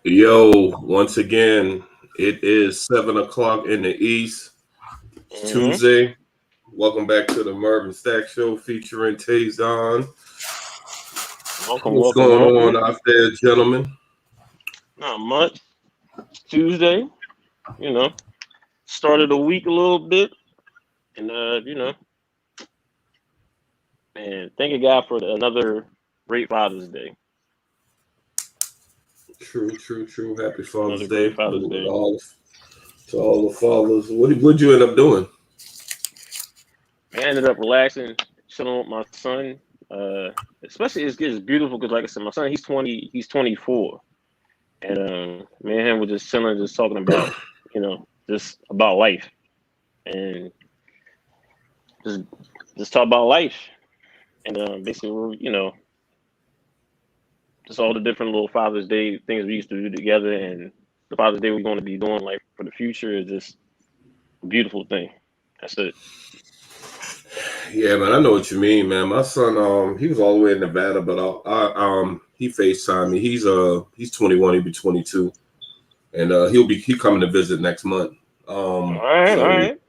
Yo, once again, it is 7 o'clock in the East. It's Mm-hmm. Tuesday. Welcome back to the Merv and Stacks Show featuring Taison. Welcome, What's welcome, going on welcome. out there, gentlemen? Not much. It's Tuesday, you know. Started the week a little bit, and and thank God for another great Father's Day. True, true, true. Happy Father's Another Day great to Father's Day. all the fathers. What'd you end up doing? I ended up relaxing, chilling with my son. Especially it's beautiful because, like I said, my son he's 24, and me and him were just chilling, just talking about just about life and just just talk about life. And basically, just all the different little Father's Day things we used to do together, and the Father's Day we're going to be doing like for the future is just a beautiful thing. That's it. Yeah, man, I know what you mean, man. My son, he was all the way in Nevada, but he FaceTimed me. He's 21. He'll be 22, and he coming to visit next month. All right, all So right.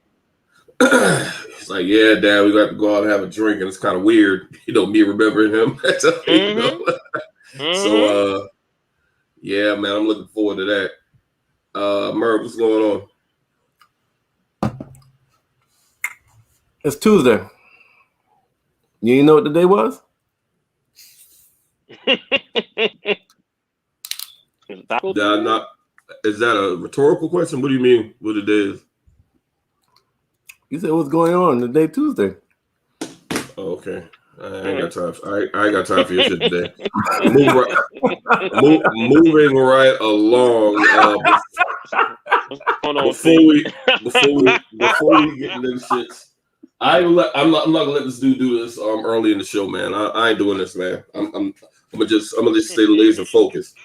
he's like, "Yeah, Dad, we got to go out and have a drink," and it's kind of weird, me remembering him. Mhm, So, mhm. yeah, man, I'm looking forward to that. Merv, what's going on? It's Tuesday. You know what the day was? Is it Taco That Tuesday? not Is that a rhetorical question? What do you mean? What it is? You said what's going on the day Tuesday. Oh, okay. I ain't got All time. I ain't got time for your shit today. Move right, moving right along. What's going on, Before T? we before we get into this shit, I'm not gonna let this dude do this early in the show, man. I ain't doing this, man. I'm gonna just stay laser focused.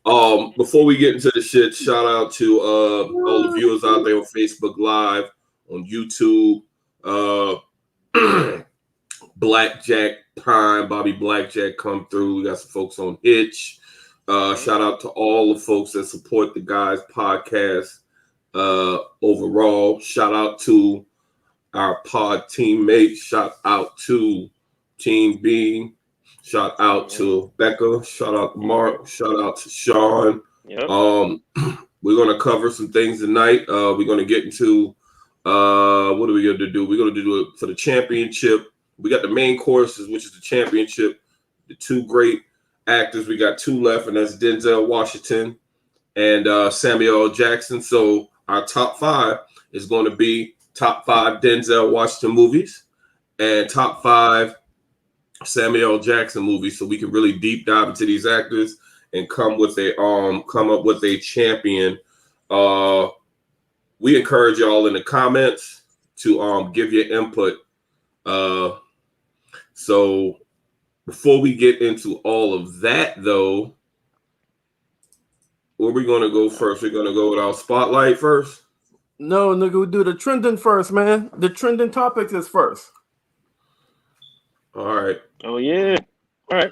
Before we get into the shit, shout out to all the viewers out there on Facebook Live, on YouTube, Blackjack Prime, Bobby Blackjack come through. We got some folks on Hitch. Shout out to all the folks that support the guys podcast. Overall, shout out to our pod teammates. Shout out to Team B. Shout out to Becca. Shout out to Mark. Shout out to Sean. Yep. Um, we're gonna cover some things tonight. We're gonna get into what are we gonna do? We're gonna do it for the championship. We got the main courses, which is the championship. The two great actors. We got two left, and that's Denzel Washington and Samuel L. Jackson. So our top five is going to be top five Denzel Washington movies and top five Samuel L. Jackson movies, so we can really deep dive into these actors and come up with a champion. We encourage y'all in the comments to give your input. So before we get into all of that, though, where we going to go first? We're going to go with our spotlight first. No, nigga, we do the trending first, man. The trending topics is first. All right. Oh yeah. All right.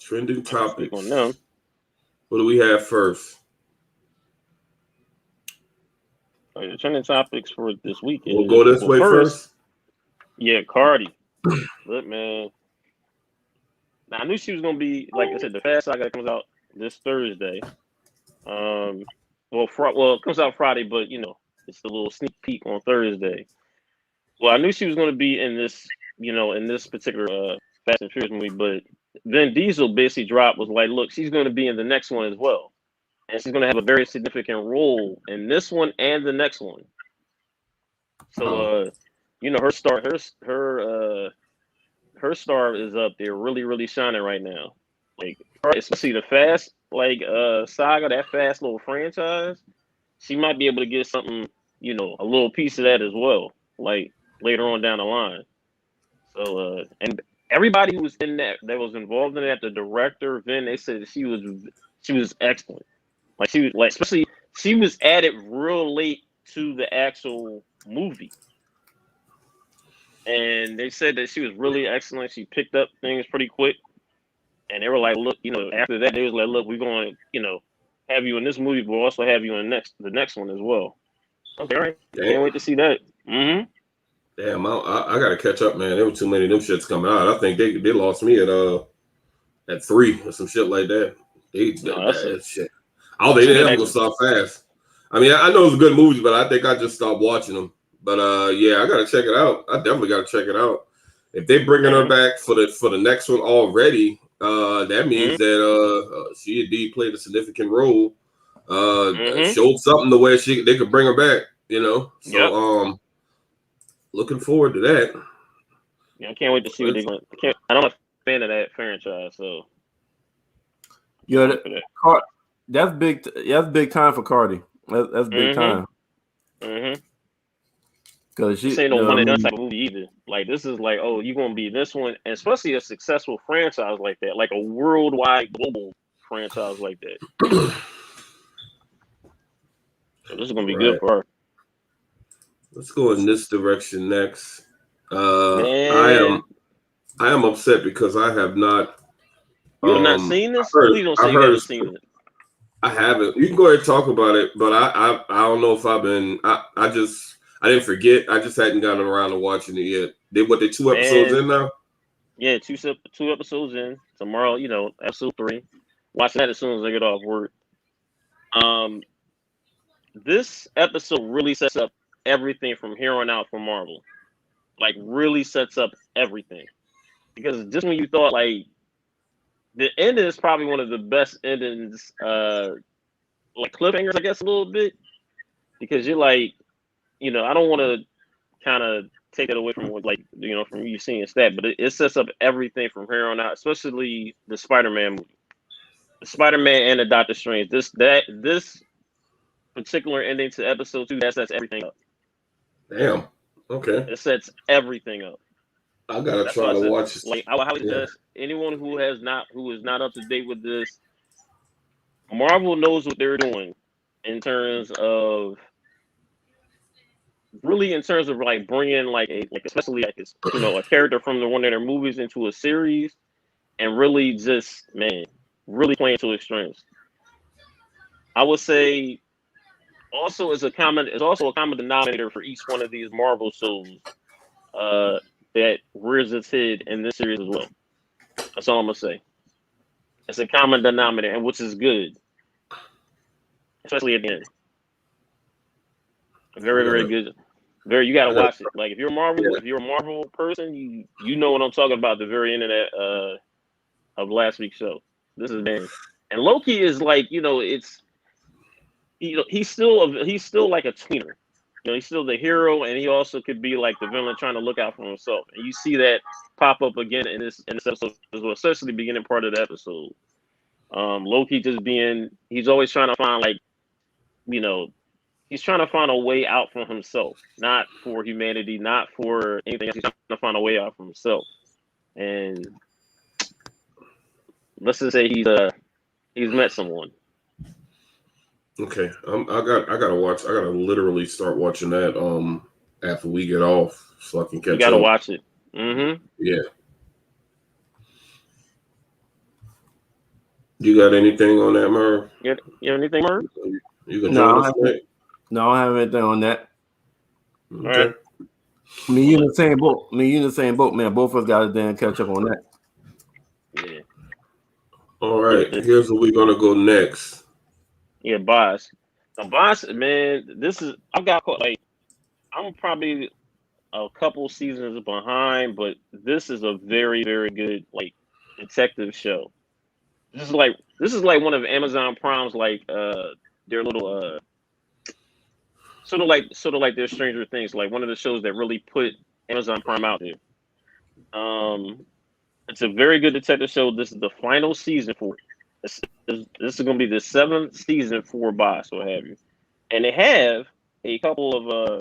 Trending I can speak on topics. them. What do we have first? The trending topics for this week We'll is go this way first, first. yeah, Cardi. Look, man. Now I knew she was gonna be like I said. The Fast Saga comes out this Thursday. Well, it comes out Friday, but it's a little sneak peek on Thursday. Well, I knew she was gonna be in this, in this particular Fast and Furious movie, but Vin Diesel basically dropped was like, look, she's gonna be in the next one as well, and she's gonna have a very significant role in this one and the next one. So, her star is up there, really, really shining right now. Like, especially the Fast saga, that Fast little franchise. She might be able to get something, a little piece of that as well, like later on down the line. So, and everybody who was in that was involved in that, the director, Vin, they said she was excellent. Like she was like, especially she was added real late to the actual movie. And they said that she was really excellent. She picked up things pretty quick. And they were like, look, after that, they was like, look, we're going to, have you in this movie, but we'll also have you in the next one as well. Okay, all right. Can't wait to see that. Mm-hmm. Damn, I gotta catch up, man. There were too many of them shits coming out. I think they lost me at 3 or some shit like that. That shit. Oh, they didn't go stop fast. I mean, I know it's a good movie, but I think I just stopped watching them. But yeah, I gotta check it out. I definitely gotta check it out. If they bringing her back for the next one already, that means that she indeed played a significant role. Showed something the way they could bring her back. So looking forward to that. Yeah, I can't wait to see what they're going to. I'm not a fan of that franchise, so. Yeah, that's big. That's big time for Cardi. That's big time. Mm-hmm. Because this ain't no one and done type of movie either. Like, this is like, oh, you're gonna be this one, and especially a successful franchise like that, like a worldwide global franchise like that. So this is gonna be good for her. Let's go in this direction next. I am upset because I have not. You have not seen this? Please don't say you haven't seen it. I haven't. You can go ahead and talk about it, but I don't know if I've been. I didn't forget. I just hadn't gotten around to watching it yet. They 2 episodes in now? Yeah, two episodes in. Tomorrow, episode 3. Watch that as soon as I get off work. This episode really sets up everything from here on out for Marvel. Like, really sets up everything. Because just when you thought, like, the ending is probably one of the best endings, like cliffhangers, I guess, a little bit. Because you're like, I don't want to kind of take it away from from you seeing that, but it sets up everything from here on out, especially the Spider-Man movie. The Spider-Man and the Doctor Strange. This particular ending to episode 2, that sets everything up. Damn. Okay. It sets everything up. I gotta try to watch it. Like, I would suggest anyone who is not up to date with this, Marvel knows what they're doing in terms of like bringing especially like this, a character from one of their movies into a series, and really just really playing to its strengths. I would say also it's also a common denominator for each one of these Marvel shows that rears its head in this series as well. That's all I'm gonna say. It's a common denominator, and which is good, especially at the end. Very, very good. You gotta watch it. Like, if you're a Marvel person, you know what I'm talking about. At the very end of last week's show, this is bad. And Loki is like, it's he's still like a tweener. He's still the hero, and he also could be like the villain trying to look out for himself. And you see that pop up again in this episode as well, especially the beginning part of the episode. Loki he's always trying to find he's trying to find a way out for himself, not for humanity, not for anything else. He's trying to find a way out for himself. And let's just say he's met someone. Okay, I gotta watch. I gotta literally start watching that after we get off, so I can catch up. You gotta watch it. Mm-hmm. Yeah. You got anything on that, Merv? You have anything, Merv? You can join us today? No, I don't have anything on that. Okay. All right. You in the same boat. Man. Both of us got to then catch up on that. Yeah. All right. Here's where we're gonna go next. Yeah, Boss. Now, Boss, man, I'm probably a couple seasons behind, but this is a very, very good detective show. This is like one of Amazon Prime's their little sort of like their Stranger Things, like one of the shows that really put Amazon Prime out there. It's a very good detective show. This is the final season for it. This is going to be the 7th season for Boss, what have you. And they have a couple of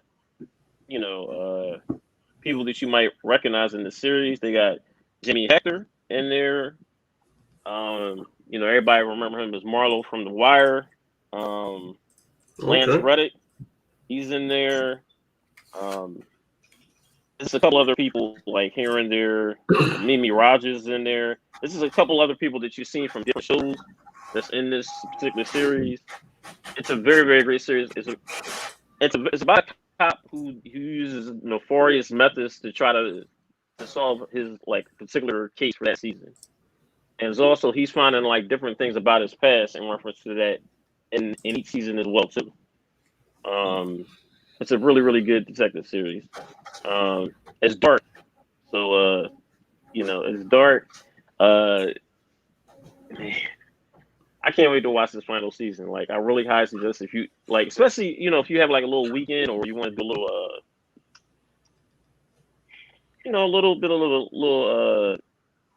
people that you might recognize in the series. They got Jimmy Hector in there. Everybody remember him as Marlo from The Wire. Lance Reddick, he's in there. There's a couple other people like here and there. Mimi Rogers in there. This is a couple other people that you've seen from different shows that's in this particular series. It's a very, very great series. It's about a cop who uses nefarious methods to try to solve his like particular case for that season. And it's also he's finding like different things about his past in reference to that in each season as well too. It's a really, really good detective series. It's dark, so it's dark. Man, I can't wait to watch this final season. Like, I really highly suggest if you like, especially if you have like a little weekend or you want to do a little, a little bit of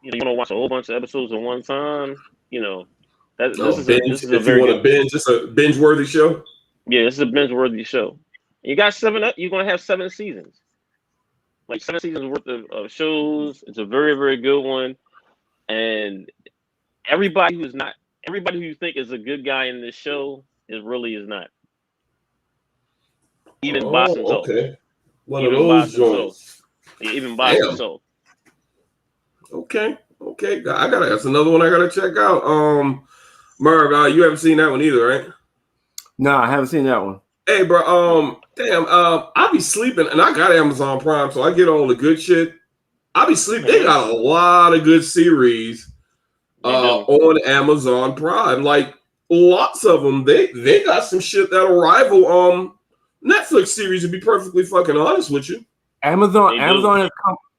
you want to watch a whole bunch of episodes at one time. This is a very good binge. It's a binge-worthy show. Yeah, this is a binge-worthy show. You got you're gonna have 7 seasons, like 7 seasons worth of shows. It's a very, very good one, and everybody who you think is a good guy in this show is not. Even Boss himself. Okay. One of those joints. Even Boss himself. Okay. That's another one I gotta check out. Merv, you haven't seen that one either, right? No, I haven't seen that one. Hey, bro. I be sleeping, and I got Amazon Prime, so I get all the good shit. I be sleeping. They got a lot of good series on Amazon Prime. Like lots of them. They got some shit that'll rival Netflix series. To be perfectly fucking honest with you, Amazon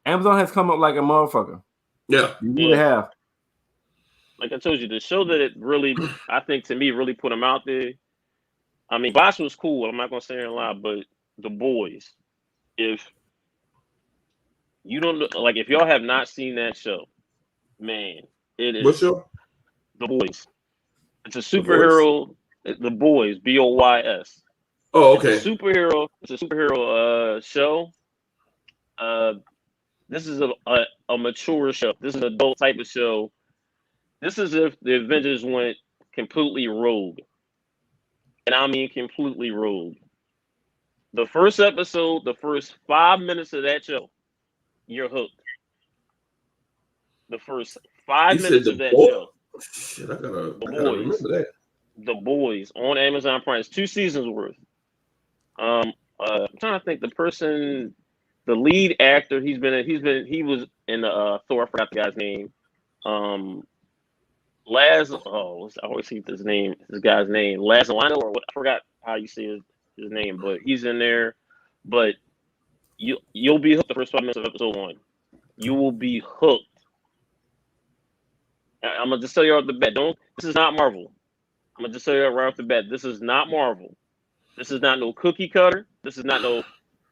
has come up like a motherfucker. Yeah, you really have. Like I told you, the show that it really, I think to me, really put them out there. I mean, Boss was cool. I'm not gonna say a lot, but The Boys. If you don't like, if y'all have not seen that show, man, it is. What show? The Boys. It's a superhero. The Boys, BOYS. Oh, okay. It's a superhero show. This is a mature show. This is an adult type of show. This is if the Avengers went completely rogue. And I mean completely rogue. The first episode, the first 5 minutes of that show, you're hooked. The first 5 minutes of that show. Shit, I gotta remember that. The Boys on Amazon Prime. It's 2 seasons worth. I'm trying to think the lead actor. He was in Thor. I forgot the guy's name. I always see this guy's name, Lazarino, or what? I forgot how you say his name, but he's in there. But you'll be hooked the first 5 minutes of episode 1. You will be hooked. I'm gonna just tell you off the bat. This is not Marvel. I'm gonna just tell you right off the bat. This is not Marvel. This is not no cookie cutter. This is not no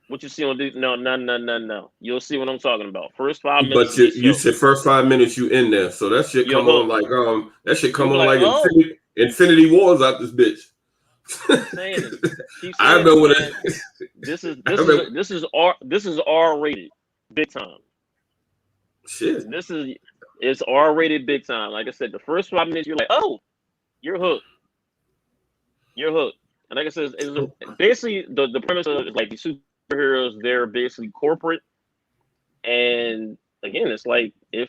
what you see on the no. You'll see what I'm talking about. First 5 minutes. But you said first 5 minutes you in there, so that shit come on like Infinity Wars out this bitch. I know what it is. This is R-rated, big time. Shit. It's R-rated big time. Like I said, the first 5 minutes you're like, oh, you're hooked. And like I said, it's basically the premise of like these superheroes, they're basically corporate. And again, it's like if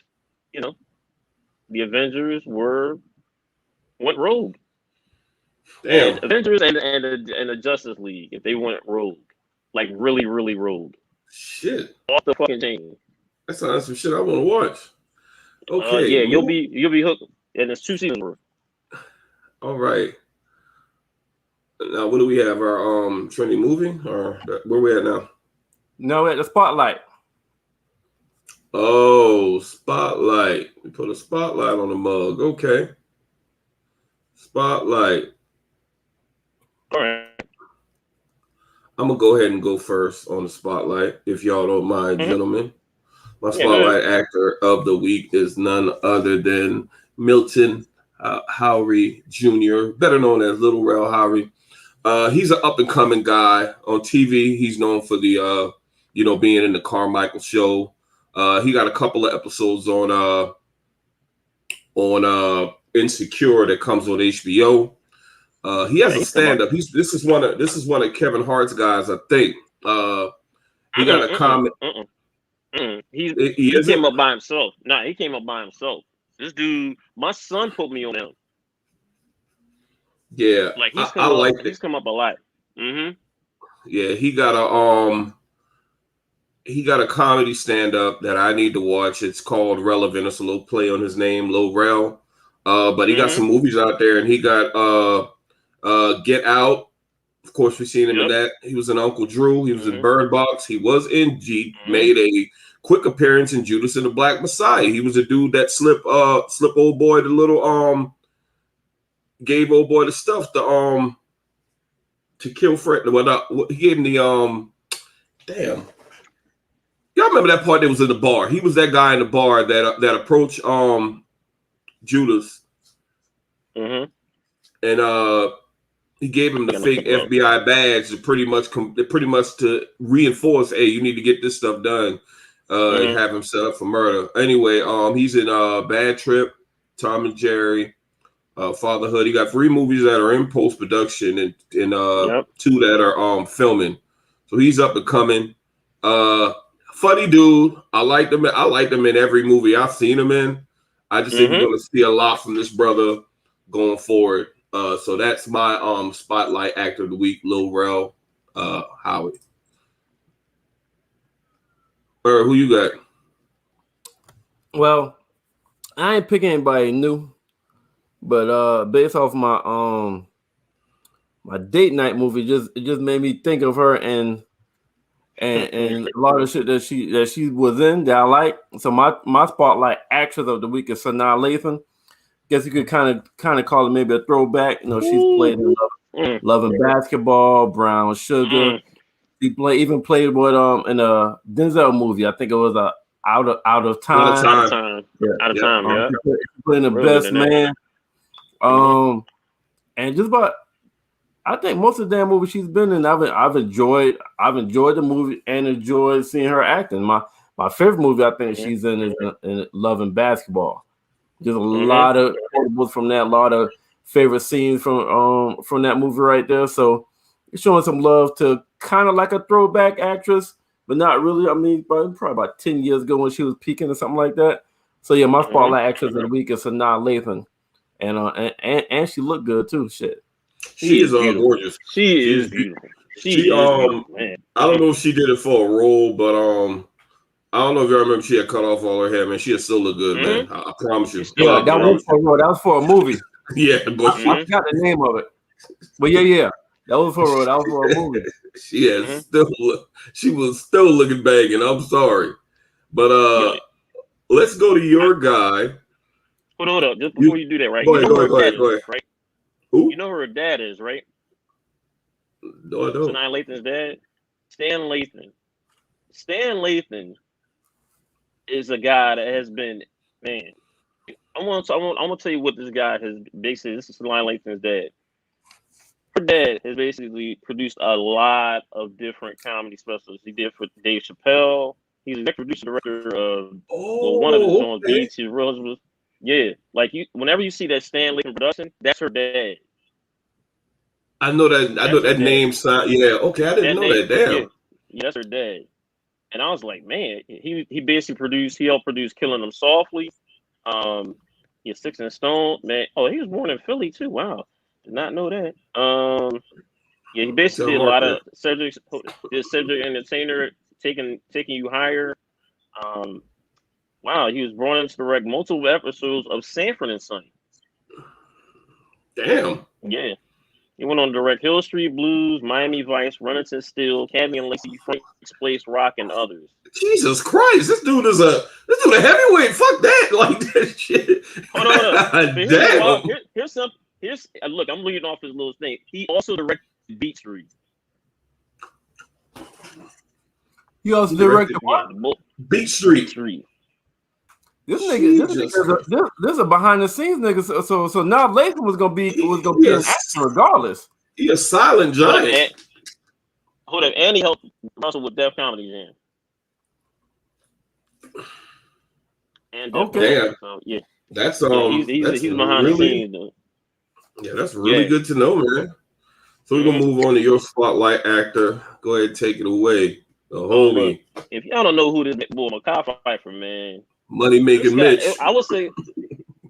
the Avengers went rogue. Damn. And Avengers and the Justice League, if they went rogue, like really, really rogue. Shit. Off the fucking chain. That sounds some shit I want to watch. Okay. You'll be hooked, and it's 2 seasons worth. All right. Now, what do we have? Our trending movie, or where we at now? No, at the Spotlight. Oh, Spotlight. We put a spotlight on the mug. Okay. Spotlight. All right. I'm gonna go ahead and go first on the Spotlight, if y'all don't mind, gentlemen. My Spotlight actor of the week is none other than Milton Howry Jr., better known as Little Rel Howry. He's an up and coming guy on TV. He's known for the being in the Carmichael show. He got a couple of episodes on Insecure that comes on HBO. He has a stand up. This is one of Kevin Hart's guys, I think. He got a comment. He came up by himself. Nah, he came up by himself. This dude, my son put me on him. Yeah, like he's come up a lot. Yeah, he got a comedy stand-up that I need to watch. It's called Relevant. It's a little play on his name, Lil Rel. But he got some movies out there, and he got Get Out. Of course, we've seen him in that. He was in Uncle Drew. He was in Bird Box. He was in made a quick appearance in Judas and the Black Messiah. He was a dude that slip old boy the little gave old boy the stuff to kill Fred. He gave him the damn. Y'all remember that part that was in the bar? He was that guy in the bar that approached Judas, and he gave him the fake FBI badge to pretty much to reinforce, hey, you need to get this stuff done, and have him set up for murder. Anyway, he's in Bad Trip, Tom and Jerry, Fatherhood. He got 3 movies that are in post production and 2 that are filming. So he's up and coming. Funny dude. I like him in every movie I've seen him in. I just think we're going to see a lot from this brother going forward. So that's my spotlight actor of the week, Lil Rel, Howie. Who you got? Well, I ain't picking anybody new, but based off my my date night movie, it just made me think of her and a lot of shit that she was in that I like. So my spotlight actress of the week is Sanaa Lathan. Guess you could kind of call it maybe a throwback. You know, she's played in Love and Basketball, Brown Sugar. She even played with in a Denzel movie. I think it was Out of Time. Out of Time. She playing the best man. And just about, I think most of the damn movie she's been in, I've enjoyed the movie and enjoyed seeing her acting. My favorite movie I think she's in is in Love and Basketball. There's a lot of quotables from that, a lot of favorite scenes from that movie right there. So it's showing some love to kind of like a throwback actress, but not really. I mean, probably about 10 years ago when she was peaking or something like that. So yeah, my spotlight actress of the week is Sanaa Lathan, and she looked good too. Shit, she is gorgeous. She is beautiful. She I don't know if she did it for a role, but I don't know if y'all remember she had cut off all her hair, man. She still look good, man. I promise you. Yeah, that was for a movie. Yeah, but I forgot the name of it. But yeah. That was for a movie. She was still looking banging. I'm sorry. But let's go to your guy. Hold up. Just before you do that, right? Go ahead. Right? Who? You know who her dad is, right? No, I don't. Sanaa Lathan's dad? Stan Lathan. Stan Lathan is a guy that has been, man. I'm gonna tell you what this guy has basically. This is Sanaa Lathan's dad. Her dad has basically produced a lot of different comedy specials. He did for Dave Chappelle. He's the producer director of one of his own BET Rose. Yeah, like whenever you see that Stan Lathan production, that's her dad. I know that. I know that name. Yeah. Okay, I didn't know that. Damn. Yeah, that's her dad. And I was like, man, he basically helped produce Killing Them Softly. He's 6 and Stone, man. Oh, he was born in Philly too. Wow. Did not know that. Yeah, he basically did a lot of Cedric Entertainer, taking you higher. Wow, he was brought in to direct multiple episodes of Sanford and Son. Damn. Yeah. He went on to direct Hill Street Blues, Miami Vice, Running Still, Cabby and Lacey, Frank's Place, Rock, and others. Jesus Christ, this dude a heavyweight. Fuck that, like that shit. Hold on. Damn. Here's look, I'm reading off his little thing. He also directed Beat Street. He also directed what? Beat Street. This nigga, this is a behind the scenes nigga. So now Lathan was gonna be an actor regardless. He a silent giant. Hold up, and he helped Russell with Def Comedy Jam. And okay, so, yeah, that's he's behind the scenes though. Yeah, that's really good to know, man. So we're gonna move on to your spotlight actor. Go ahead and take it away. The homie. Look, if y'all don't know who this boy Makai Pfeiffer, man, Money making Mitch. I would say,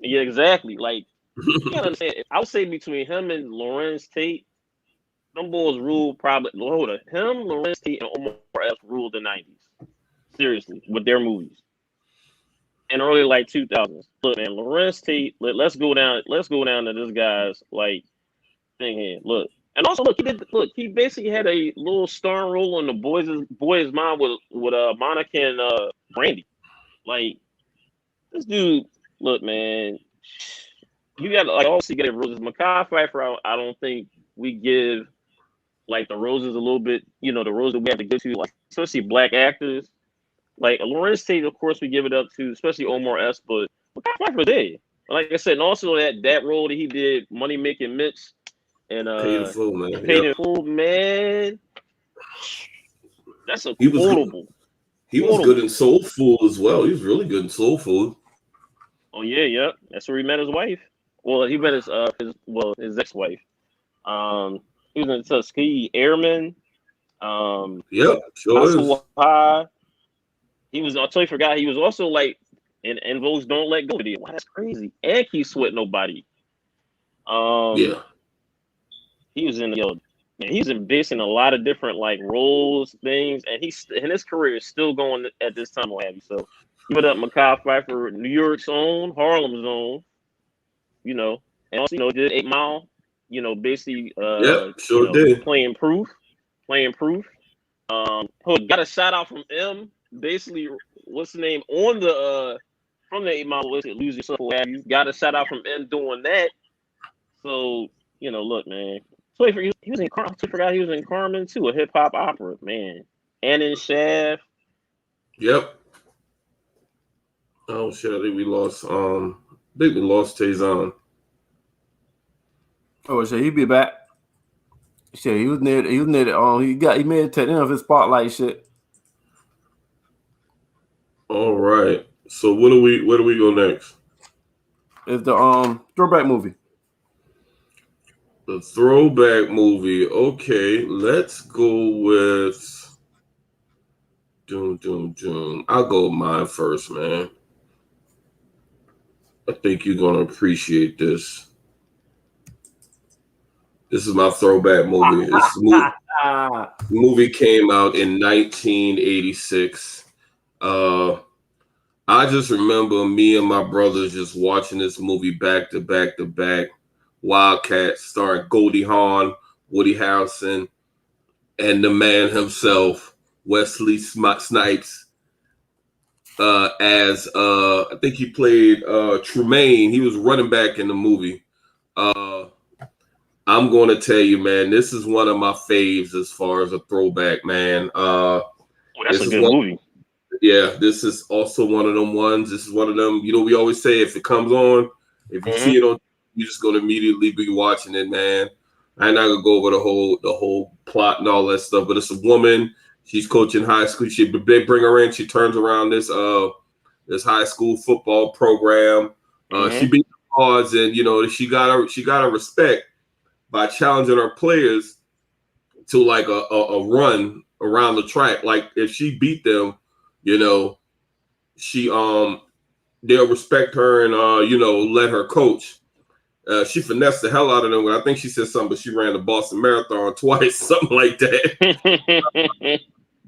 yeah, exactly. Like, you gotta understand. I would say between him and Lorenz Tate, them boys ruled probably. Hold on, him, Lorenz Tate, and Omar F ruled the '90s. Seriously, with their movies. And early like 2000s. Look, man, Lorenz Tate. Let's go down. Let's go down to this guy's like thing here. Look. And also, look, he basically had a little starring role in the boys' mom with Monica and Brandy. Like, this dude, look, man, you got to like also get roses. Makai Pfeiffer, I don't think we give like the roses a little bit. You know, the roses that we have to give to, like especially black actors. Like Lorenz Tate, of course, we give it up to, especially Omar S. But Makai Pfeiffer there. Like I said, and also that role that he did, Money Making Mitch. And Paid in full, man. Paid in full, man. That's a quotable. He was good in Soul Food as well. He was really good in Soul Food. Oh yeah, yep. That's where he met his wife. Well, he met his ex-wife. He was in Tuskegee Airmen. Yep, sure High. He was. I totally forgot. He was also like in Vogue's Don't Let Go. Wow, that's crazy. And Keep Sweat Nobody. Yeah. He was in he's in basing a lot of different like roles, things, and his career is still going at this time. What have you? So give it up, Makai Pfeiffer, New York's own, Harlem's own, you know, and also did 8 Mile, basically did playing proof. Got a shout out from M. Basically, what's the name on the from the 8 Mile list? Lose Yourself, what have you? Got a shout out from M doing that. So look, man. So he was in Carmen. I forgot he was in Carmen too, a hip hop opera, man. And in Shaft. Yep. Oh shit! I think we lost. Taison. Oh shit! He'll be back. Shit, he was near. He made it to the end of his spotlight shit. All right. So where do we go next? It's the throwback movie. The throwback movie. Okay, let's go with Doom. I'll go with mine first, man. I think you're gonna appreciate this. This is my throwback movie. This movie came out in 1986. I just remember me and my brothers just watching this movie back to back to back. Wildcats, starring Goldie Hawn, Woody Harrelson, and the man himself, Wesley Snipes, as I think he played Tremaine. He was running back in the movie. I'm going to tell you, man, this is one of my faves as far as a throwback, man. That's a good movie. Yeah, this is also one of them ones. This is one of them. We always say if it comes on, if you see it on, you're just gonna immediately be watching it, man. I'm not gonna go over the whole plot and all that stuff, but it's a woman. She's coaching high school. They bring her in. She turns around this high school football program. She beat the odds, and she got her respect by challenging her players to like a run around the track. Like if she beat them, she they'll respect her and let her coach. She finessed the hell out of them. I think she said something, but she ran the Boston Marathon twice, something like that.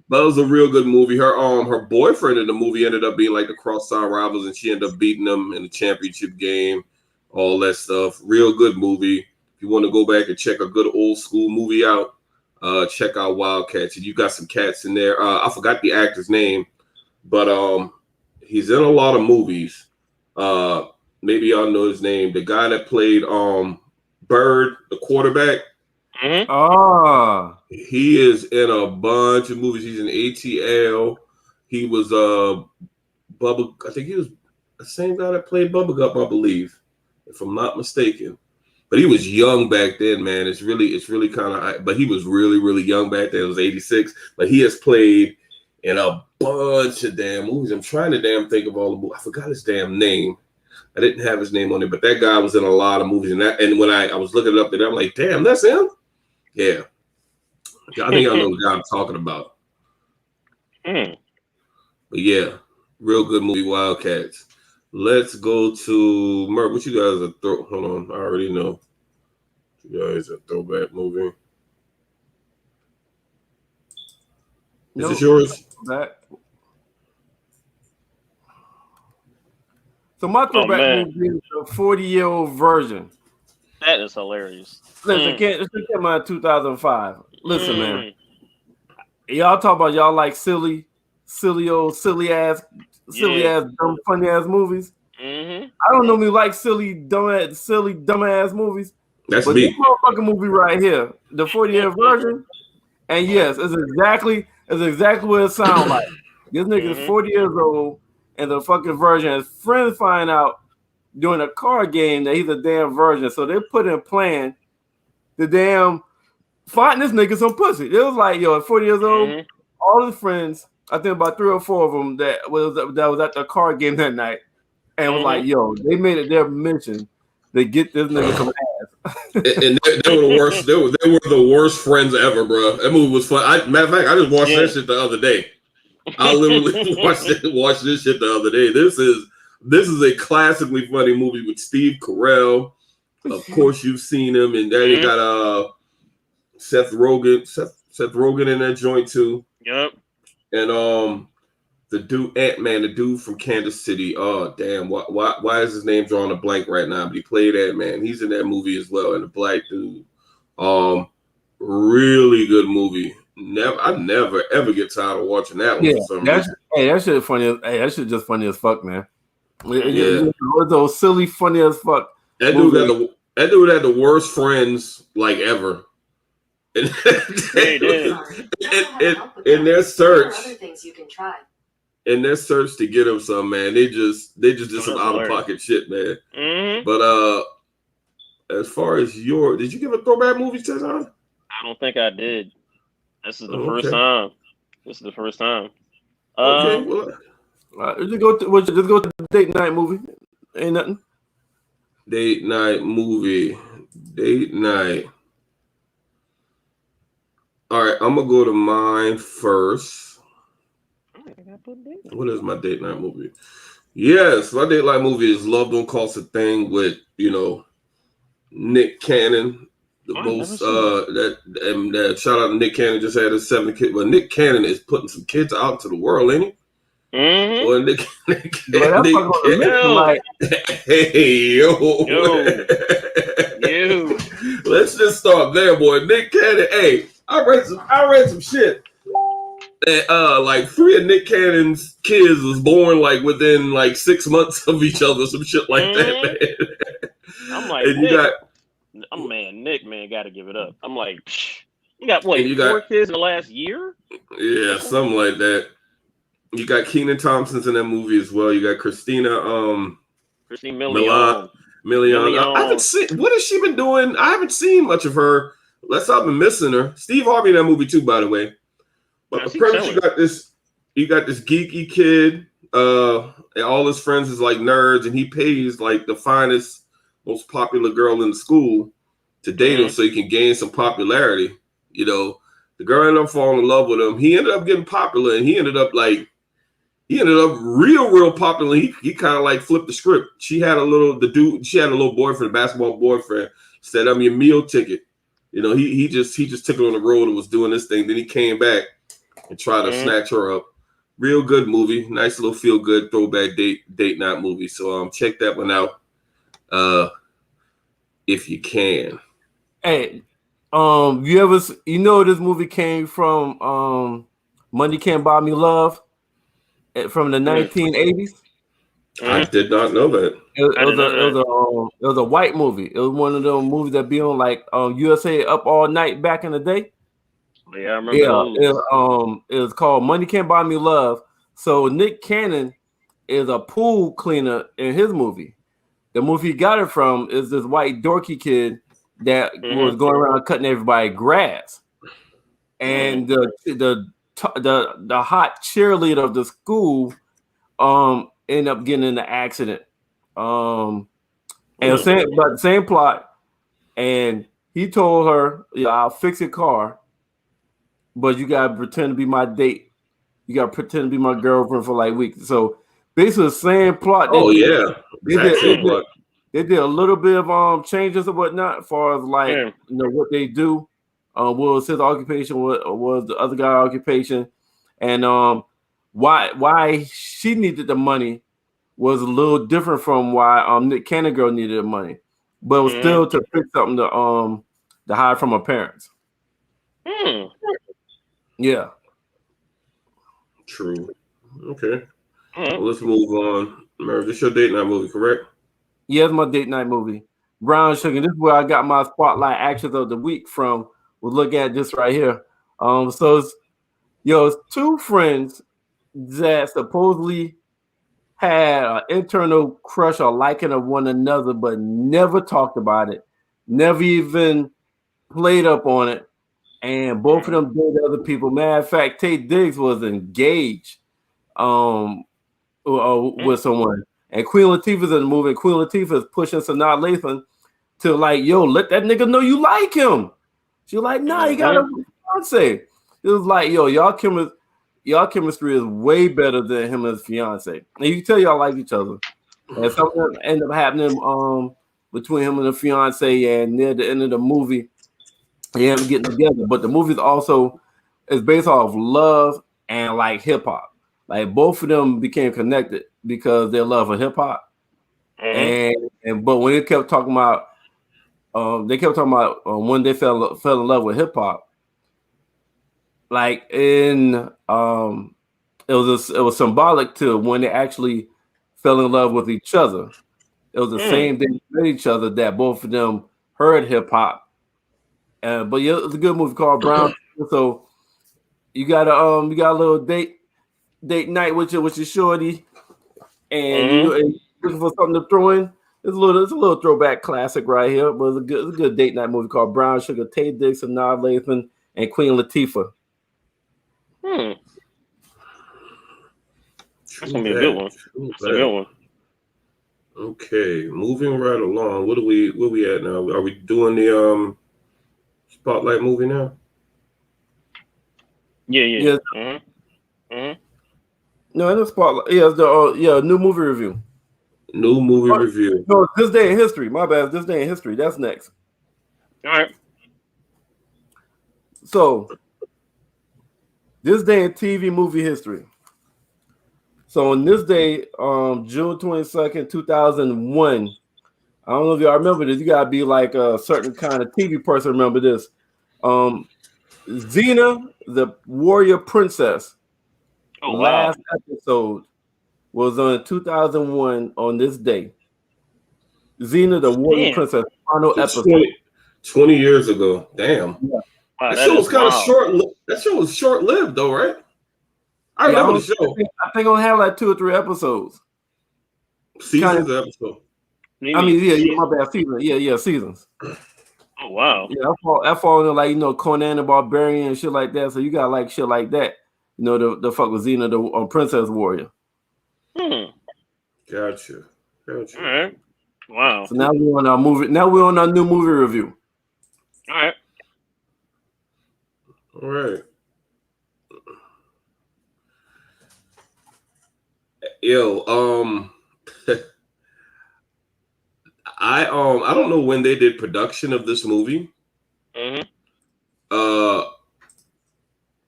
But it was a real good movie. Her boyfriend in the movie ended up being like the cross-side rivals, and she ended up beating them in the championship game, all that stuff. Real good movie. If you want to go back and check a good old school movie out, check out Wildcats. And you got some cats in there. I forgot the actor's name, but he's in a lot of movies. Maybe y'all know his name. The guy that played Bird, the quarterback. He is in a bunch of movies. He's in ATL. He was Bubba. I think he was the same guy that played Bubba Gup, I believe, if I'm not mistaken. But he was young back then, man. It's really kind of. But he was really, really young back then. It was 86. But he has played in a bunch of damn movies. I'm trying to think of all the movies. I forgot his damn name. I didn't have his name on it, but that guy was in a lot of movies. And when I was looking it up there, I'm like, damn, that's him? Yeah. I think I know the guy I'm talking about. But yeah, real good movie, Wildcats. Let's go to Merv. What you guys are throw? Hold on, I already know. You guys a throwback movie. Is this yours? Back. So my throwback movie is a 40-year-old version. That is hilarious. Listen, this came out in 2005. Listen, man. Y'all talk about y'all like silly ass, dumb, funny ass movies. I don't normally like silly, dumb ass movies. That's but me. This motherfucking movie right here, the 40-year version, and yes, it's exactly what it sounds like. This nigga is 40 years old, and the fucking version, his friends find out during a card game that he's a damn virgin, so they put in plan the damn find this nigga some pussy. It was like, yo, at 40 years old, all his friends, I think about 3 or 4 of them that was at the card game that night, and was like, yo, they made it their mission to get this nigga some ass. and they were the worst. They were the worst friends ever, bro. That movie was fun. Matter of fact, I just watched that shit the other day. I literally watched this shit the other day. This is a classically funny movie with Steve Carell. Of course, you've seen him, and then you got Seth Rogen in that joint too. Yep. And the dude Ant-Man, the dude from Kansas City. Oh damn! Why is his name drawing a blank right now? But he played Ant-Man. He's in that movie as well, and the black dude. Really good movie. I never ever get tired of watching that one for some reason. That shit funny. That shit just funny as fuck, man. Yeah, those silly funny as fuck. That dude had the worst friends like ever. In their search, in their search to get him some, man, they just did some out of pocket shit, man. But as far as did you give a throwback movie, Taison? I don't think I did. This is the first time. Okay, well, just go to the date night movie. Ain't nothing. Date night movie. Date night. All right, I'm gonna go to mine first. What is my date night movie? Yes, my date night movie is Love Don't Cost a Thing with Nick Cannon. That shout out to Nick Cannon, just had his 7 kids. But Nick Cannon is putting some kids out to the world, ain't he? Well, Nick hey yo. Let's just start there, boy. Nick Cannon. Hey, I read some shit. And, like 3 of Nick Cannon's kids was born like within like 6 months of each other, some shit like that, man. I'm like, and Nick, man, got to give it up. I'm like, you got 4 kids in the last year? Yeah, something like that. You got Kenan Thompson's in that movie as well. You got Christine Milian. I haven't seen. What has she been doing? I haven't seen much of her. I've been missing her. Steve Harvey in that movie too, by the way. But the premise, you got this geeky kid, and all his friends is like nerds, and he pays like the finest, most popular girl in the school to date him so he can gain some popularity. The girl ended up falling in love with him. He ended up getting popular, and he ended up real popular. He kind of like flipped the script. She had a little boyfriend, a basketball boyfriend, said, "I'm your meal ticket." He just took her on the road and was doing this thing. Then he came back and tried to snatch her up. Real good movie. Nice little feel good throwback date night movie. So check that one out. If you can. Hey, this movie came from Money Can't Buy Me Love from the 1980s. I did not know that. It was a white movie. It was one of those movies that be on like USA Up All Night back in the day. Yeah, I remember. It was called Money Can't Buy Me Love. So Nick Cannon is a pool cleaner in his movie. The movie he got it from is this white dorky kid that was going around cutting everybody grass, and the hot cheerleader of the school ended up getting in an accident. Same plot, and he told her, "Yeah, I'll fix your car, but you gotta pretend to be my date. You got to pretend to be my girlfriend for like weeks. So basically, the same plot. Oh yeah, they did a little bit of changes and whatnot, as far as like what they do. What was his occupation? What was the other guy's occupation? And why she needed the money was a little different from why Nick Cannon girl needed the money, but it was still to fix something to hide from her parents. Yeah. True. Okay. Well, let's move on. Merv, this your date night movie, correct? Yeah, it's my date night movie. Brown Sugar. This is where I got my spotlight actions of the week from. We'll look at this right here. So it's two friends that supposedly had an internal crush or liking of one another, but never talked about it, never even played up on it, and both of them dated other people. Matter of fact, Tate Diggs was engaged with someone, and Queen Latifah's in the movie. And Queen Latifah is pushing Sanaa Lathan to like, yo, let that nigga know you like him. She's like, nah, you got a fiance. It was like, yo, y'all chemistry is way better than him and his fiance. And you can tell y'all like each other. And something ended up happening between him and the fiance, and near the end of the movie, they end up getting together. But the movie is based off love and like hip hop. Like both of them became connected because their love for hip hop. But when they kept talking about when they fell in love with hip hop. Like it was symbolic to when they actually fell in love with each other. It was the same day they met each other that both of them heard hip hop. But yeah, it was a good movie called Brown. So you got a little date night with your shorty, and you're looking for something to throw in. It's a little throwback classic right here, but it's a good date night movie called Brown Sugar. Tate Diggs, Sanaa Lathan, and Queen Latifah. That's gonna be a good one. That's a good one. Okay, moving right along. Where we at now? Are we doing the spotlight movie now? Yeah. No, in the spotlight. Yeah, it's the new movie review. New movie review. No, This Day in History. My bad. This Day in History. That's next. All right. So, this day in TV movie history. So, on this day, June 22nd, 2001, I don't know if y'all remember this. You got to be like a certain kind of TV person to remember this. Xena, the Warrior Princess, last episode was on 2001 on this day. Xena, the Warrior Princess, final episode. 20 years ago. Damn. Yeah. Wow, that show was kind of short. That show was short-lived, though, right? I remember the show. I think only had like 2 or 3 episodes. Seasons of episode. I mean, yeah, my bad. Seasons. Yeah, seasons. Oh wow. Yeah, I fall into like Conan the Barbarian and shit like that. So you got like shit like that. The fuck with Xena, the Princess Warrior. Gotcha. All right. Wow. So now we're on our movie. Now we're on our new movie review. All right. All right. Yo, I don't know when they did production of this movie.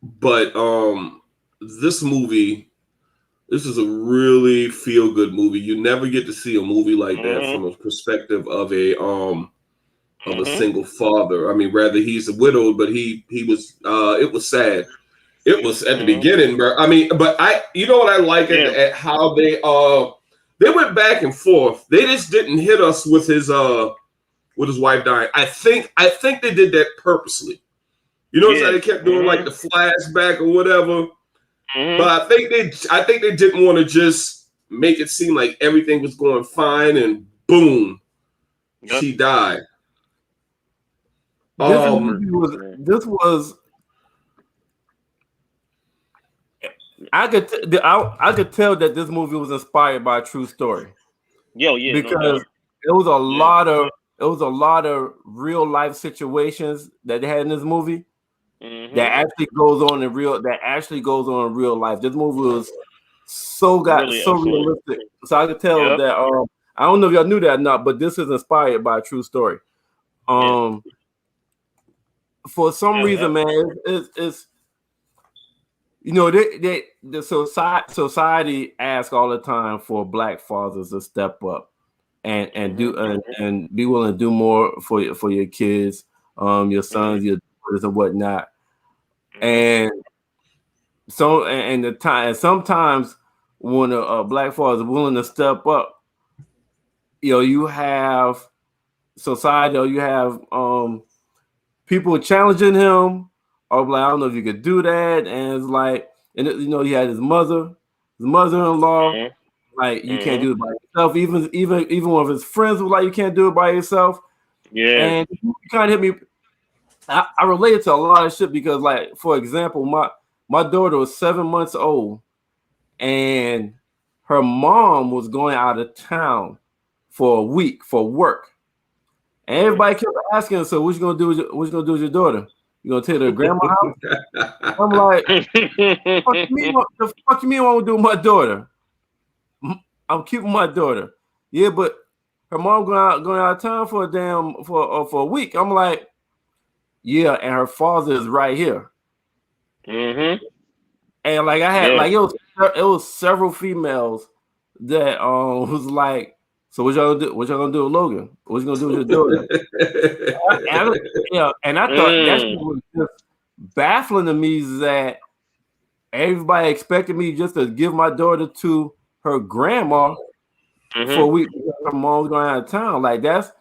But this movie, this is a really feel-good movie. You never get to see a movie like that from a perspective of a single father. I mean, rather he's a widowed, but he was it was sad. It was at the beginning, bro. I mean, but you know what I like at how they went back and forth. They just didn't hit us with his wife dying. I think they did that purposely. You know what I'm saying? They kept doing like the flashback or whatever. But I think they didn't want to just make it seem like everything was going fine and boom, she died. This was I could tell that this movie was inspired by a true story. Because it was a lot of real life situations that they had in this movie that actually goes on in real. That actually goes on in real life. This movie was so realistic. So I could tell that. I don't know if y'all knew that or not, but this is inspired by a true story. For some reason, man, it's you know, the society asks all the time for black fathers to step up and do and be willing to do more for your kids, your sons, your daughters, and whatnot. And so and sometimes when a black father is willing to step up, you know, you have society or you have people challenging him. Or like, I don't know if you could do that, and it's like, and you know, he had his mother-in-law, like you can't do it by yourself. Even one of his friends was like, you can't do it by yourself. Yeah, and you kind of hit me. I related to a lot of shit because, like, for example, my daughter was 7 months old, and her mom was going out of town for a week for work, and everybody kept asking her, "So what you gonna do? What you gonna do with your daughter? You gonna take her to grandma's house?" I'm like, the fuck you mean what I'm doing with my daughter? I'm keeping my daughter. Yeah, but her mom going out of town for a week. I'm like, yeah, and her father is right here. And like I had like it was several females that was like, so what y'all gonna do? What y'all gonna do with Logan? What you gonna do with your daughter? And I thought that shit was just baffling to me that everybody expected me just to give my daughter to her grandma for a week because her mom's going out of town. Like that's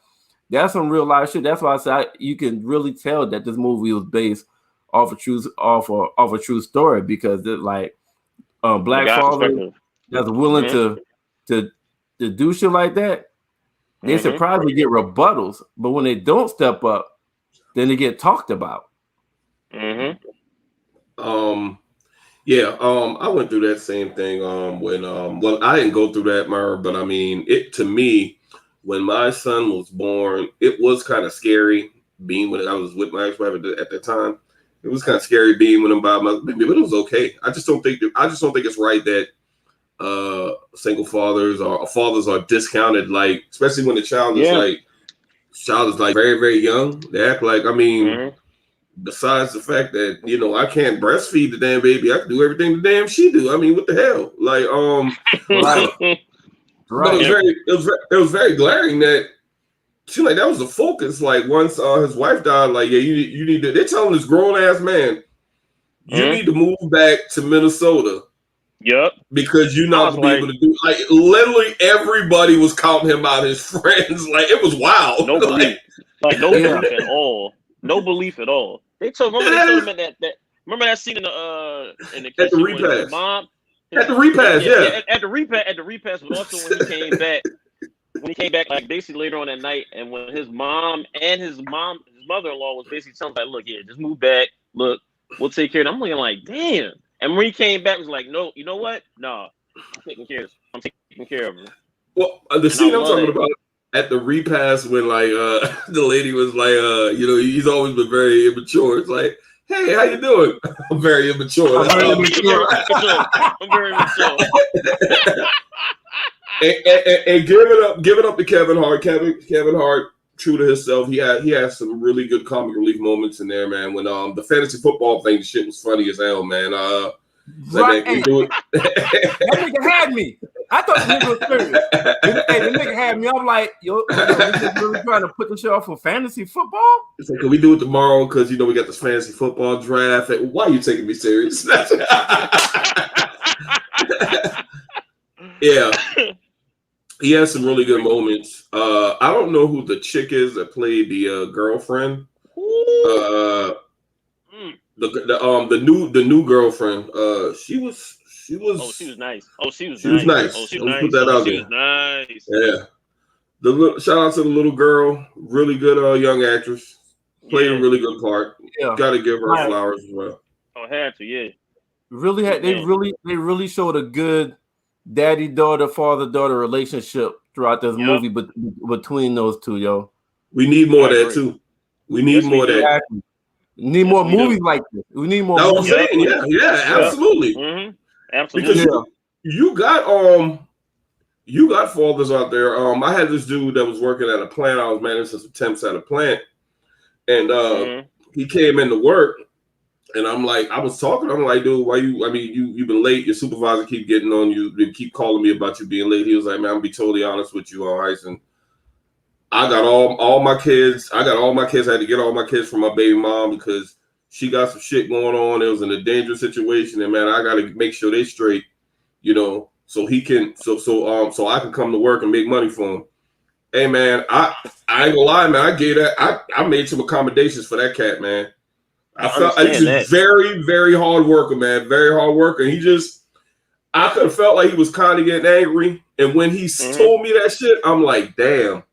some real life shit. That's why I said you can really tell that this movie was based off a true story because it's like black father that's willing to do shit like that. They surprisingly get rebuttals, but when they don't step up, then they get talked about. I went through that same thing when well, I didn't go through that, Merv, but I mean, it to me, when my son was born, it was kind of scary being when I was with my ex-wife at that time. It was kind of scary being with him by my baby, but it was okay. I just don't think it's right that single fathers or fathers are discounted, like especially when the child is like very, very young. They act like, I mean, besides the fact that, you know, I can't breastfeed the damn baby, I can do everything the damn she do. I mean, what the hell? Like, but it was very glaring that she like that was the focus. Like once his wife died, like, yeah, you need to, they're telling this grown ass man, you need to move back to Minnesota. Yep. Because you're not gonna be able to do, like, literally everybody was counting him out, his friends. Like, it was wild. No belief. No belief at all. No belief at all. They told him that remember that scene in the kitchen at the repass. When his mom at the repass, at the repass, but also when he came back, like basically later on that night, and when his mom and his mother-in-law was basically telling him, like, look, just move back. Look, we'll take care of it. I'm looking like, damn. And when he came back, he was like, no, you know what? No, I'm taking care of him. Well, the scene I'm talking about at the repass when, like, the lady was like, you know, he's always been very immature. It's like, hey, how you doing? I'm very immature. I'm very immature. and give it up to Kevin Hart. Kevin Hart, true to himself, he had some really good comic relief moments in there, man. When the fantasy football thing, shit was funny as hell, man. Right. That nigga had me. I thought the nigga was serious. The nigga had me. I'm like, yo, we just really trying to put the show off for fantasy football? It's like, can we do it tomorrow? Because, you know, we got this fantasy football draft. Why are you taking me serious? Yeah. He has some really good moments. I don't know who the chick is that played the girlfriend. The new girlfriend. She was. Oh, she was nice. She was nice. Put that out there. She was nice. Yeah. Shout out to the little girl. Really good young actress. Played a really good part. Yeah. Got to give her flowers as well. Oh, had to, yeah. They really showed a good daddy-daughter, father-daughter relationship throughout this movie, but between those two, yo. We need more of that too. We need more of that. We need more we movies do. like this. We need more That's what I'm movies. saying. Yeah, absolutely. Mm-hmm. Absolutely. Because you got fathers out there. I had this dude that was working at a plant. I was managing some temps at a plant, and he came into work, and I'm like, I was talking. I'm like, dude, why you? I mean, you've been late. Your supervisor keep getting on you. They keep calling me about you being late. He was like, man, I'm gonna be totally honest with you, Hyson. I got all my kids. I got all my kids. I had to get all my kids from my baby mom because she got some shit going on. It was in a dangerous situation, and man, I got to make sure they straight, so he can, so I can come to work and make money for him. Hey man, I ain't gonna lie, man. I gave that. I made some accommodations for that cat, man. I felt he's a very, very hard worker, man. Very hard worker. I could have felt like he was kind of getting angry, and when he told me that shit, I'm like, damn.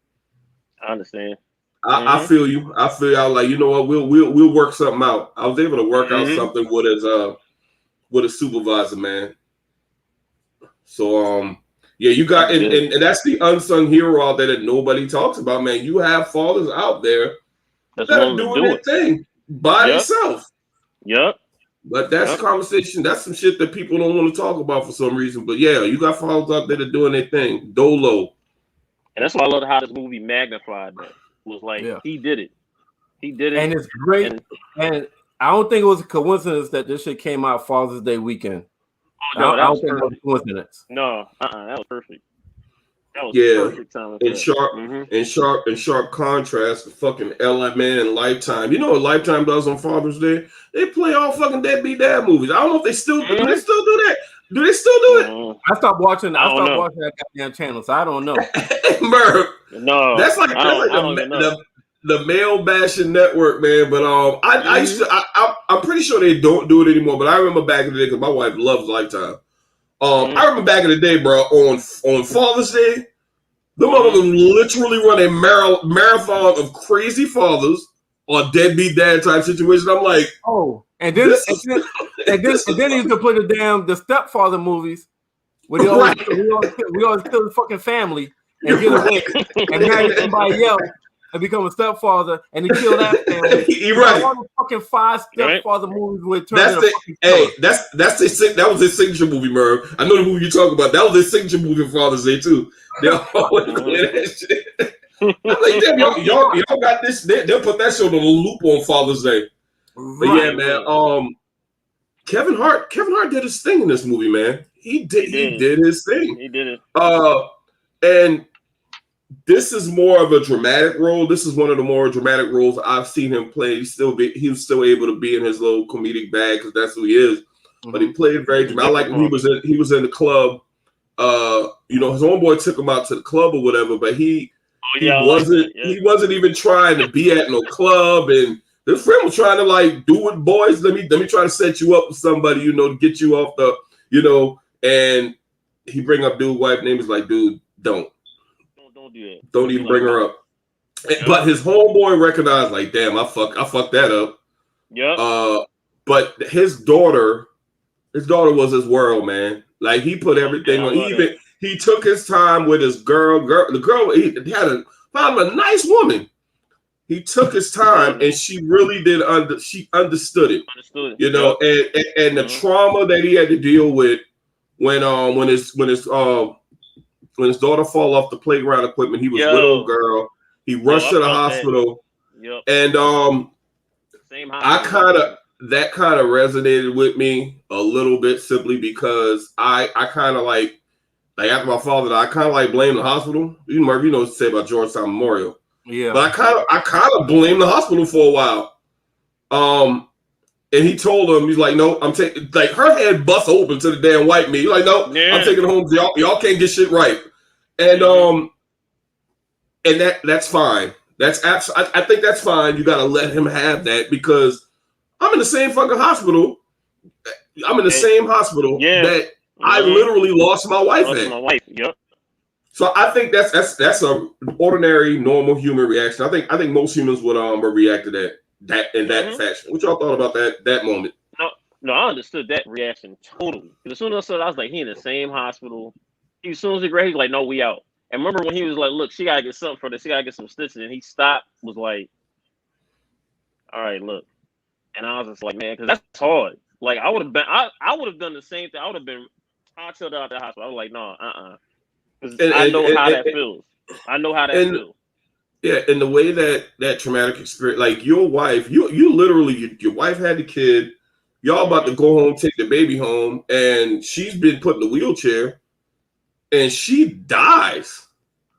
I understand. I feel you. I feel y'all like, you know what? We'll work something out. I was able to work out something with his supervisor, man. So yeah, you got and that's the unsung hero out there that nobody talks about, man. You have fathers out there that are doing their thing by themselves. Yep. But that's a conversation. That's some shit that people don't want to talk about for some reason. But yeah, you got fathers out there that are doing their thing. Dolo. And that's why I love how this movie magnified that. Was like he did it. He did it. And it's great. And I don't think it was a coincidence that this shit came out Father's Day weekend. Oh, no, I don't think it was a coincidence. No, that was perfect. That was perfect time. In sharp contrast to fucking LMN and Lifetime. You know what Lifetime does on Father's Day? They play all fucking deadbeat dad movies. I don't know if they still do. They still do that. Do they still do it? I stopped watching that goddamn channel, so I don't know. Merv, no, that's like the male bashing network, man. But I used to. I'm pretty sure they don't do it anymore. But I remember back in the day because my wife loves Lifetime. I remember back in the day, bro. On Father's Day, the motherfuckers literally run a marathon of crazy fathers or deadbeat dad type situation. I'm like, and then he used to play the stepfather movies where we always kill the fucking family and get away and marry somebody else and become a stepfather and he kill that family. You're right. All the fucking 5 stepfather movies would turn that was his signature movie, Merv. I know the movie you're talking about. That was his signature movie for Father's Day too. They always play that shit. I'm like, damn, y'all got this. They'll put that shit on the loop on Father's Day. But yeah, man. Kevin Hart did his thing in this movie, man. He did his thing. He did it. And this is more of a dramatic role. This is one of the more dramatic roles I've seen him play. He was still able to be in his little comedic bag because that's who he is. But he played very dramatic. I like when he was in the club. His homeboy took him out to the club or whatever, but he wasn't even trying to be at no club, and this friend was trying to like do it, boys. Let me try to set you up with somebody, to get you off the, and he bring up dude wife name is like, dude, don't do that. Don't even bring her up. But his homeboy recognized, like, damn, I fucked that up. Yeah. But his daughter was his world, man. Like he put everything on. He took his time with his girl. The girl, he found a nice woman. He took his time, and she really did. She understood it. And the trauma that he had to deal with when his daughter fall off the playground equipment. He was with a girl. He rushed to the hospital. Yep. And that kind of resonated with me a little bit simply because I kind of like after my father died, I kind of like blame the hospital. You know what to say about Georgetown Memorial. Yeah. But I kind of blame the hospital for a while. And he told him, he's like, no, I'm taking, like her head bust open to the damn white meat. He's like, no, I'm taking it home. Y'all can't get shit right. And that's fine. That's I think that's fine. You got to let him have that because I'm in the same fucking hospital. I'm in the same hospital that I literally lost my wife at. Yep. So I think that's a ordinary, normal human reaction. I think most humans would react to that in that fashion. What y'all thought about that moment? No, I understood that reaction totally. As soon as I said, I was like, he in the same hospital. As soon as he grabbed, he's like, no, we out. And remember when he was like, look, she gotta get something for this. She gotta get some stitches, and he stopped. Was like, all right, look, And I was just like, man, because that's hard. Like I would have been, I would have done the same thing. I would have been chilled out the hospital. I was like, no, because I know how that feels. I know how that feels. Yeah, and the way that traumatic experience, like your wife, you literally, your wife had the kid, y'all about to go home, take the baby home, and she's been put in the wheelchair, and she dies.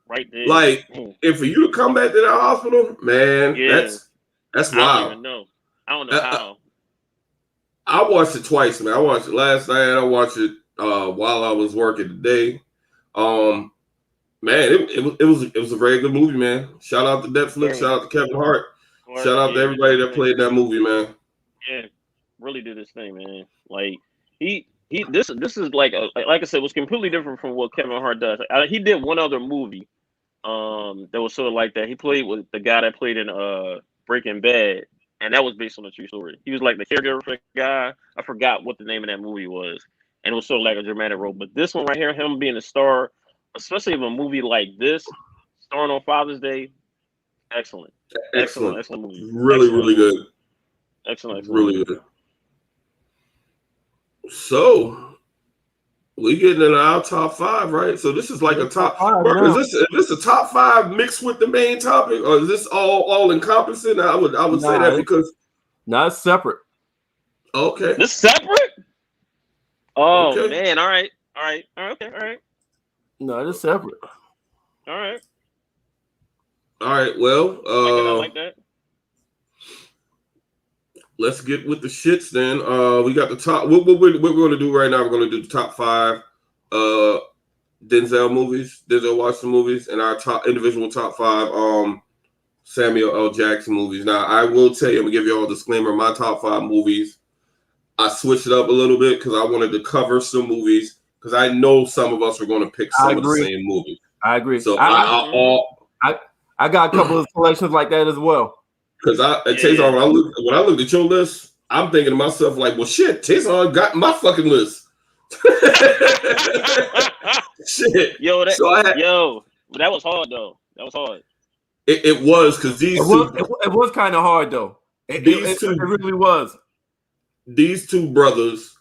Right there. Like, and for you to come back to the hospital, man, that's wild. I don't even know. I don't know how. I watched it twice, man. I watched it last night. I watched it while I was working today. Man, it was a very good movie, man. Shout out to Netflix. Shout out to Kevin Hart. Shout out to everybody that played that movie, man. Yeah, really did this thing, man. Like this is like I said, was completely different from what Kevin Hart does. He did one other movie, that was sort of like that. He played with the guy that played in Breaking Bad, and that was based on a true story. He was like the caregiver for the guy. I forgot what the name of that movie was, and it was sort of like a dramatic role. But this one right here, him being a star, especially of a movie like this, starring on Father's Day, excellent movie. Really good. Excellent. Really good. So we getting in our top 5, right? So this is like a top 5. Is this a top 5 mixed with the main topic, or is this all encompassing? I would say that because it's separate. Okay. This separate? Oh okay. Man, all right. No, it's separate. All right. Well, I like that. Let's get with the shits then. We got the top. What we're going to do right now? We're going to do the top 5 Denzel Washington movies, and our individual top 5 Samuel L. Jackson movies. Now, I will tell you, I'm gonna give you all a disclaimer. My top 5 movies, I switched it up a little bit because I wanted to cover some movies because I know some of us are going to pick some of the same movies. I agree. So I got a couple of selections like that as well. Because Taison, when I looked at your list, I'm thinking to myself like, well, shit, Taison got my fucking list. Shit. That was hard though. That was hard. It was because it was kind of hard though. It really was. These two brothers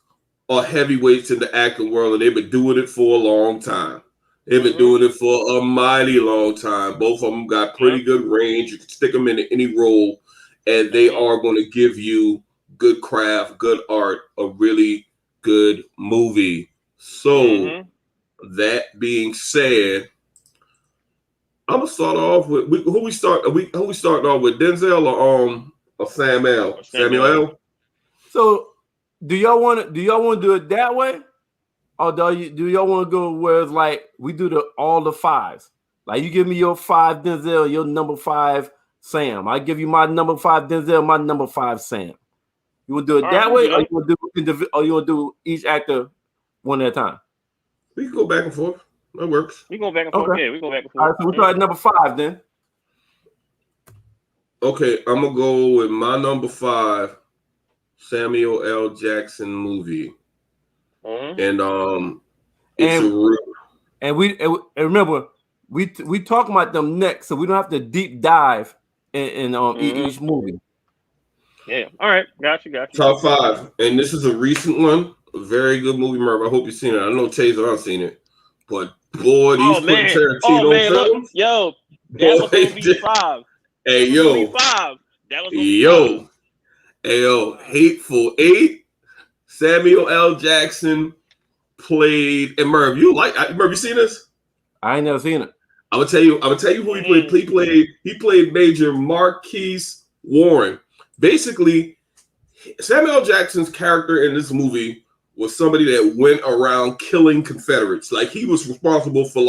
are heavyweights in the acting world, and they've been doing it for a long time. They've been doing it for a mighty long time. Both of them got pretty good range. You can stick them in any role, and they are going to give you good craft, good art, a really good movie. So, that being said, I'm gonna start off with who we starting off with, Denzel or Samuel L. So, do y'all want to do it that way? Or do y'all want to go where it's like we do all the 5s? Like you give me your 5 Denzel, your number 5 Sam. I give you my number 5 Denzel, my number 5 Sam. You want to do it that way, or you want to do each actor one at a time? We can go back and forth. That works. We go back and forth. Okay. Yeah, we go back and forth. All right, so we start at number 5 then. Okay, I'm gonna go with my number 5 Samuel L. Jackson movie. And remember we talk about them next, so we don't have to deep dive in each movie. Yeah. All right. Got you. Top 5, and this is a recent one. A very good movie, Merv. I hope you've seen it. I know Taison I've seen it, but boy, these Quentin Tarantino films. Yo, that was gonna be 5. Hey, yo, 5. That was Hateful Eight. Samuel L. Jackson played, and Merv, you seen this? I ain't never seen it. I'm gonna tell you who he played. He played Major Marquise Warren. Basically, Samuel L. Jackson's character in this movie was somebody that went around killing Confederates. Like he was responsible for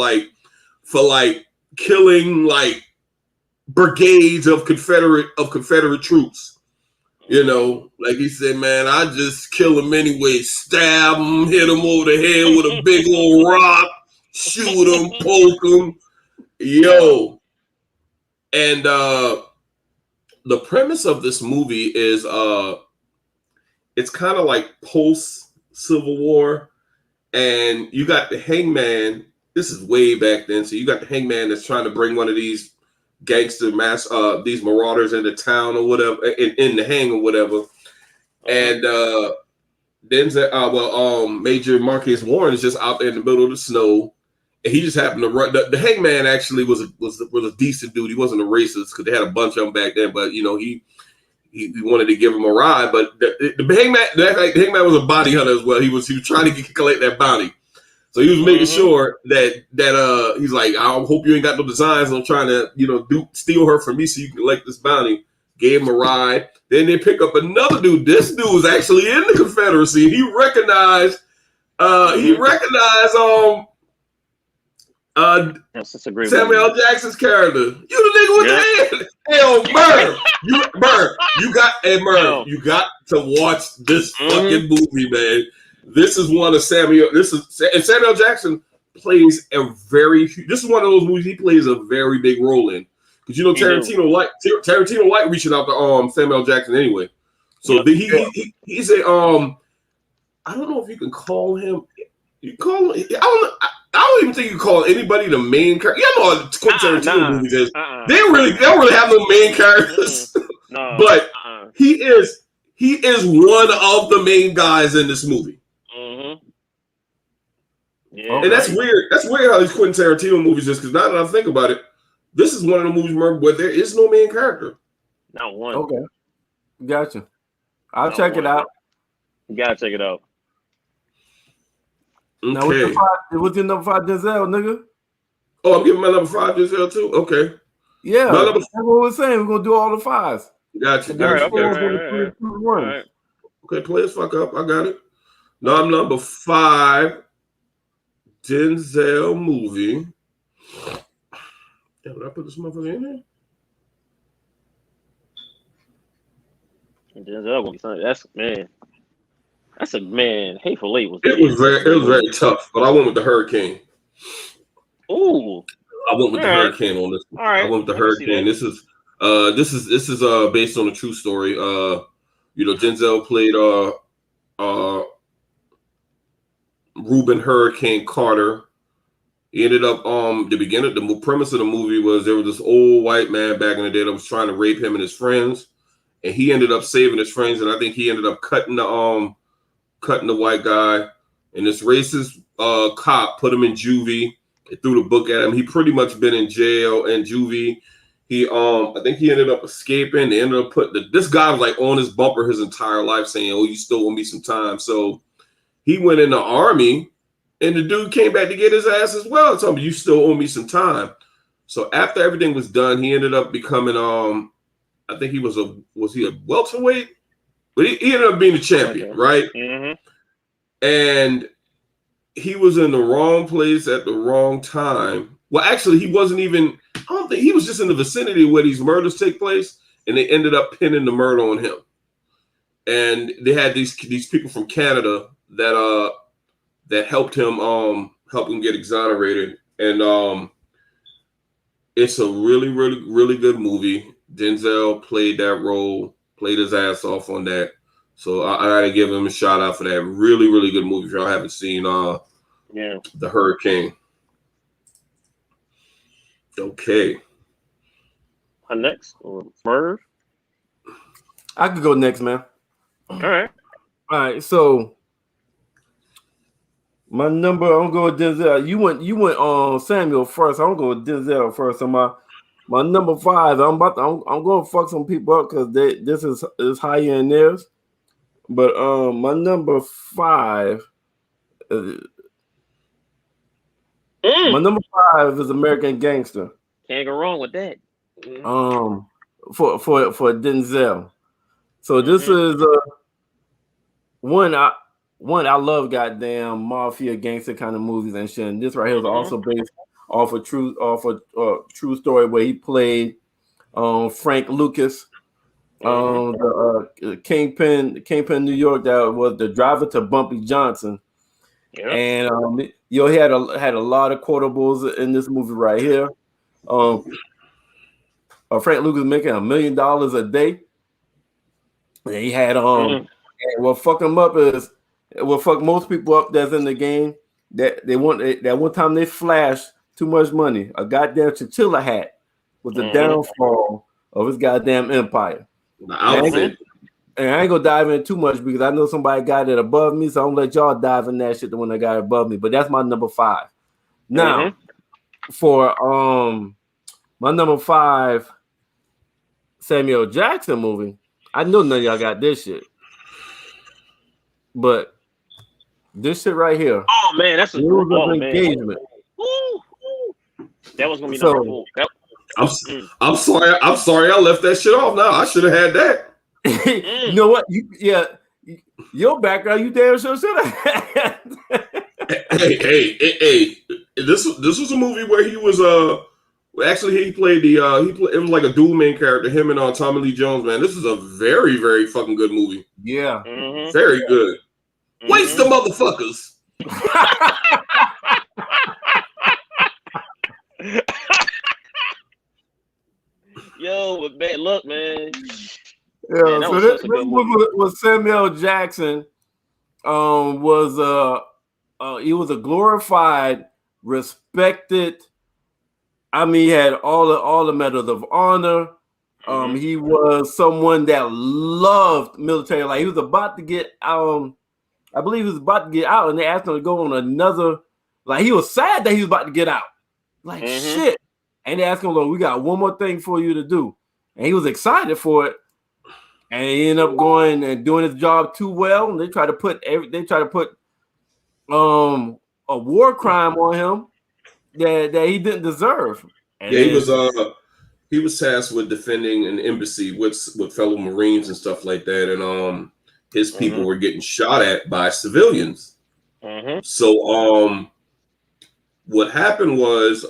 killing like brigades of Confederate troops. You know, like he said, man, I just kill him anyway. Stab him, hit him over the head with a big old rock, shoot him, poke him. Yo. And the premise of this movie is it's kind of like post-Civil War. And you got the hangman. This is way back then. So you got the hangman that's trying to bring one of these gangster these marauders into town or whatever, in the hang or whatever, And Major Marcus Warren is just out there in the middle of the snow, and he just happened to run. The Hangman actually was a decent dude. He wasn't a racist because they had a bunch of them back then, but you know he wanted to give him a ride. But the Hangman was a bounty hunter as well. He was trying to collect that bounty. So he was making sure that he's like, I hope you ain't got no designs on trying to, steal her from me so you can collect this bounty. Gave him a ride. Then they pick up another dude. This dude was actually in the Confederacy. He recognized Samuel L. Jackson's character. You the nigga with the hand. Hell, Merv. You got to watch this fucking movie, man. This is one of Samuel. And Samuel Jackson plays this is one of those movies he plays a very big role in. Because Tarantino like reaching out to Samuel Jackson anyway. So he's a I don't know if you can call him. You call him. I don't even think you call anybody the main character. You know what Quentin Tarantino movies is. They don't really have no main characters. No, but he is one of the main guys in this movie. Yeah, and that's weird. That's weird how these Quentin Tarantino movies is, because now that I think about it, this is one of the movies where there is no main character. Not one. Okay. Gotcha. I'll check it out. You gotta check it out. Okay. Now, what's your number 5 Denzel, nigga? Oh, I'm giving my number 5 Denzel too? Okay. Yeah. That's what we're saying. We're going to do all the 5s. Gotcha. All right. Okay, play as fuck up. I got it. Now I'm number 5 Denzel movie. Did I put this motherfucker in there? Denzel gonna be something. That's a man. Hateful Eight was. It was very tough, but I went with the Hurricane. Ooh. I went with the Hurricane on this. All right. I went with the Hurricane. This is based on a true story. Denzel played Reuben Hurricane Carter. He ended up the premise of the movie was there was this old white man back in the day that was trying to rape him and his friends, and he ended up saving his friends, and I think he ended up cutting the white guy, and this racist cop put him in juvie. It threw the book at him. He pretty much been in jail and juvie. He I think he ended up escaping. They ended up this guy was like on his bumper his entire life saying, "Oh, you still owe me some time." So he went in the army. And the dude came back to get his ass as well. Told me, you still owe me some time. So after everything was done, he ended up becoming I think he was a welterweight? But he ended up being a champion, right? Mm-hmm. And he was in the wrong place at the wrong time. Well, actually, he wasn't even, I don't think, he was just in the vicinity where these murders take place, and they ended up pinning the murder on him. And they had these people from Canada that helped him get exonerated. And it's a really, really, really good movie. Denzel played that role, played his ass off on that. So I gotta give him a shout out for that. Really, really good movie. If y'all haven't seen The Hurricane. Okay. Next, Merv? I could go next, man. All right. So my number, I'm going with Denzel. You went on Samuel first. I'm going with Denzel first. So my number 5. I'm going to fuck some people up because this is higher in theirs. But my number 5. My number 5 is American Gangster. Can't go wrong with that. For Denzel. So this is one I love goddamn mafia gangster kind of movies and shit. And this right here is also based off a true story where he played Frank Lucas, the Kingpin New York, that was the driver to Bumpy Johnson. Yep. And he had a lot of quotables in this movie right here. Frank Lucas making $1 million a day. And he had and what fuck him up is what fuck most people up that's in the game, that one time they flashed too much money. A goddamn chinchilla hat was the downfall of his goddamn empire. The outfit. And I ain't gonna dive in too much because I know somebody got it above me, so I'm gonna let y'all dive in that shit the one that got it above me. But that's my number 5. Now, for my number 5 Samuel Jackson movie, I know none of y'all got this shit, but this shit right here. Oh man, that's a Rules of man. Engagement. That was gonna be number 4. I'm sorry. I'm sorry. I left that shit off. Now I should have had that. You know what? Your background, you damn sure should have. hey. This was a movie where he was actually he played it was like a dual main character, him and Tommy Lee Jones. Man, this is a very, very fucking good movie. Yeah, very good. Waste the motherfuckers. Yo, but man, look, man. Yeah, man, so this was Samuel Jackson. He was a glorified, respected. I mean, he had all the medals of honor. He was someone that loved military life. He was about to get I believe he was about to get out, and they asked him to go on another. Like, he was sad that he was about to get out. Like, shit. And they asked him, look, we got one more thing for you to do. And he was excited for it. And he ended up going and doing his job too well. And they tried to put a war crime on him that he didn't deserve. And he was tasked with defending an embassy with fellow Marines and stuff like that. And his people were getting shot at by civilians. So what happened was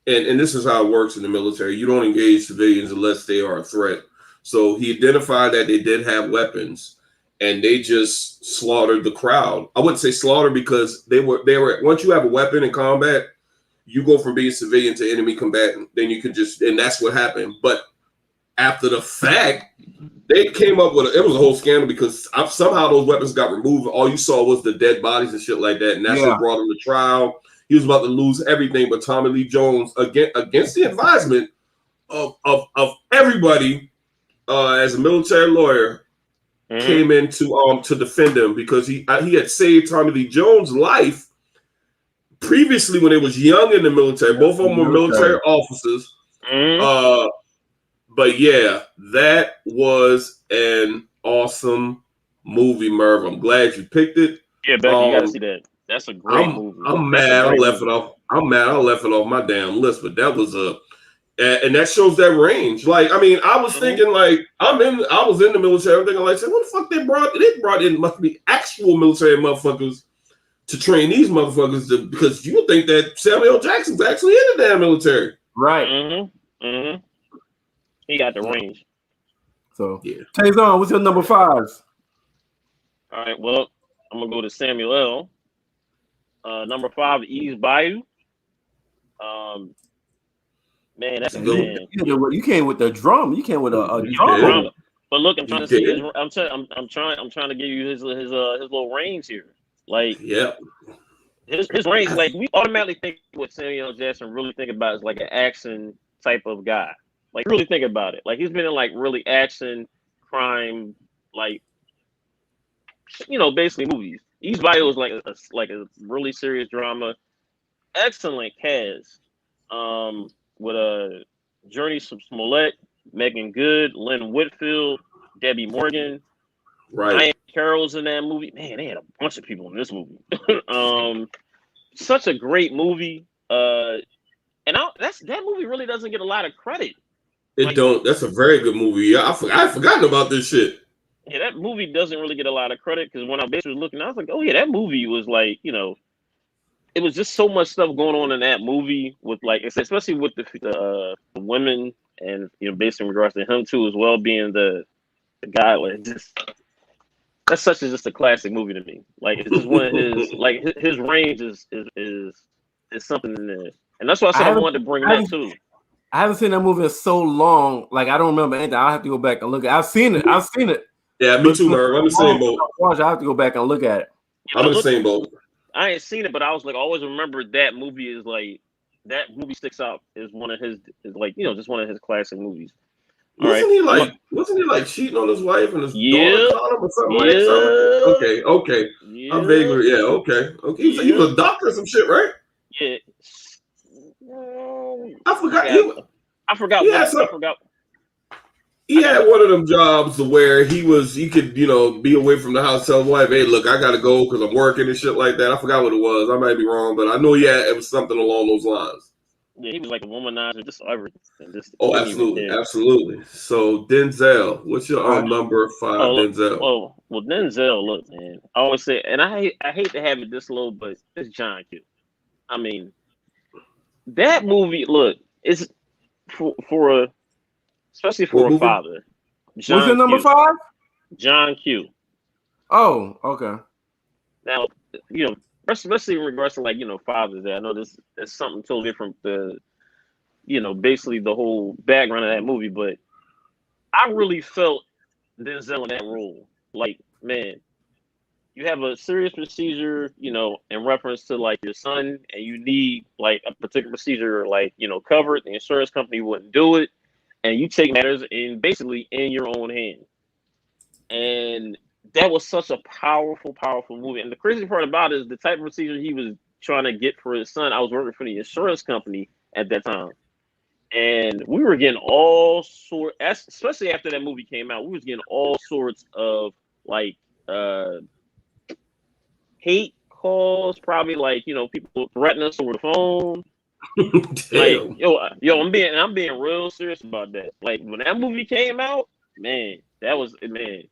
and this is how it works in the military. You don't engage civilians unless they are a threat. So he identified that they did have weapons, and they just slaughtered the crowd. I wouldn't say slaughter because they were once you have a weapon in combat, you go from being civilian to enemy combatant. Then you can and that's what happened. But after the fact, they came up with it was a whole scandal because somehow those weapons got removed. All you saw was the dead bodies and shit like that, and that's what brought him to trial. He was about to lose everything, but Tommy Lee Jones, against the advisement of everybody, as a military lawyer, came in to defend him because he had saved Tommy Lee Jones' life previously when they was young in the military. Both of them were military officers. But yeah, that was an awesome movie, Merv. I'm glad you picked it. Yeah, Becky, you gotta see that. That's a great movie. I'm mad I left it off. I'm mad I left it off my damn list, but that was and that shows that range. Like, I mean, I was thinking like I was in the military. I'm thinking like, what the fuck they brought in must be actual military motherfuckers to train these motherfuckers because you think that Samuel Jackson's actually in the damn military, right? He got the range. So yeah, Taison, what's your number 5? All right, well, I'm gonna go to Samuel L. Number 5, East Bayou. Man, that's a man. You came with the drum. You came with a drum. But look, I'm trying to see. I'm trying to give you his little range here. Like, his range. Like, we automatically think what Samuel Jackson really think about is like an action type of guy. Like, really think about it. Like, he's been in like really action, crime, like, basically movies. East Bayou is like a really serious drama. Excellent cast. With Journey Smollett, Megan Good, Lynn Whitfield, Debbie Morgan, Ryan Carroll's in that movie. Man, they had a bunch of people in this movie. Such a great movie. That movie really doesn't get a lot of credit. That's a very good movie. Yeah, I've forgotten about this shit. Yeah, that movie doesn't really get a lot of credit because when I basically was looking, I was like, oh yeah, that movie was like, it was just so much stuff going on in that movie with like, especially with the women and based in regards to him too as well being the guy. Like, that's just a classic movie to me. Like, it's just one of his like his range is something in there, and that's why I said I wanted to bring that too. I haven't seen that movie in so long. Like, I don't remember anything. I'll have to go back and look at it. I've seen it. Yeah, me too, Merv. I'm the same boat. I have to go back and look at it. I'm in the same boat. I ain't seen it, but I was like, always remember that movie is like, that movie sticks out as one of his like, just one of his classic movies. All right. Wasn't he like cheating on his wife and his daughter Yeah. caught him or something Yeah. like something? Okay. Yeah. I'm vaguely, okay. He was a doctor or some shit, right? Yeah. I forgot. I forgot he what had some, I forgot. He had one of them jobs where he could, be away from the house, tell his wife, hey, look, I gotta go because I'm working and shit like that. I forgot what it was. I might be wrong, but I know it was something along those lines. Yeah, he was like a womanizer, just everything. Absolutely. So Denzel, what's your number 5, Denzel? Well, Denzel, look, man. I always say, and I hate to have it this low, but it's John Q. I mean, that movie, look, it's especially for a father. John What's your number Q. 5? John Q. Oh, okay. Now, especially in regards to fathers. I know this is something totally different. Basically the whole background of that movie, but I really felt Denzel in that role. Like, man, you have a serious procedure, in reference to like your son, and you need like a particular procedure, covered. The insurance company wouldn't do it, and you take matters basically in your own hand. And that was such a powerful, powerful movie. And the crazy part about it is the type of procedure he was trying to get for his son. I was working for the insurance company at that time. And we were getting all sorts, especially after that movie came out, we was getting all sorts of hate calls, probably people threatening us over the phone. Damn. I'm being real serious about that. Like when that movie came out, man, that was man.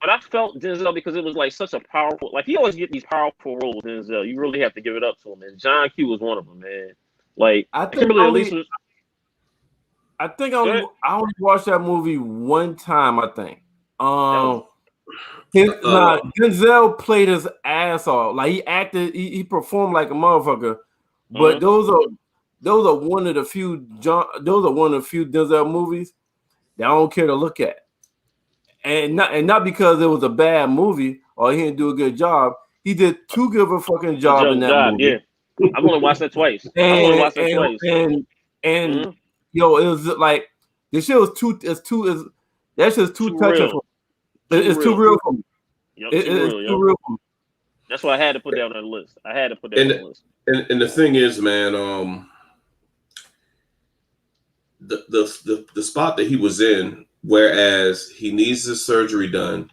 But I felt Denzel because it was like such a powerful, he always get these powerful roles. Denzel, you really have to give it up to him. And John Q was one of them, man. Like I only watched that movie one time. I think. Denzel played his ass off. Like he acted, he performed like a motherfucker. But those are one of the few Denzel movies that I don't care to look at. And not because it was a bad movie or he didn't do a good job. He did too good of a fucking job in that movie. Yeah. I'm gonna watch that twice. And yo, it was like this shit was that's just too touching for me. It's too real for me. Yep, it's too real for me. That's why I had to put that on the list. On the list. And the thing is, man, the spot that he was in, whereas he needs his surgery done,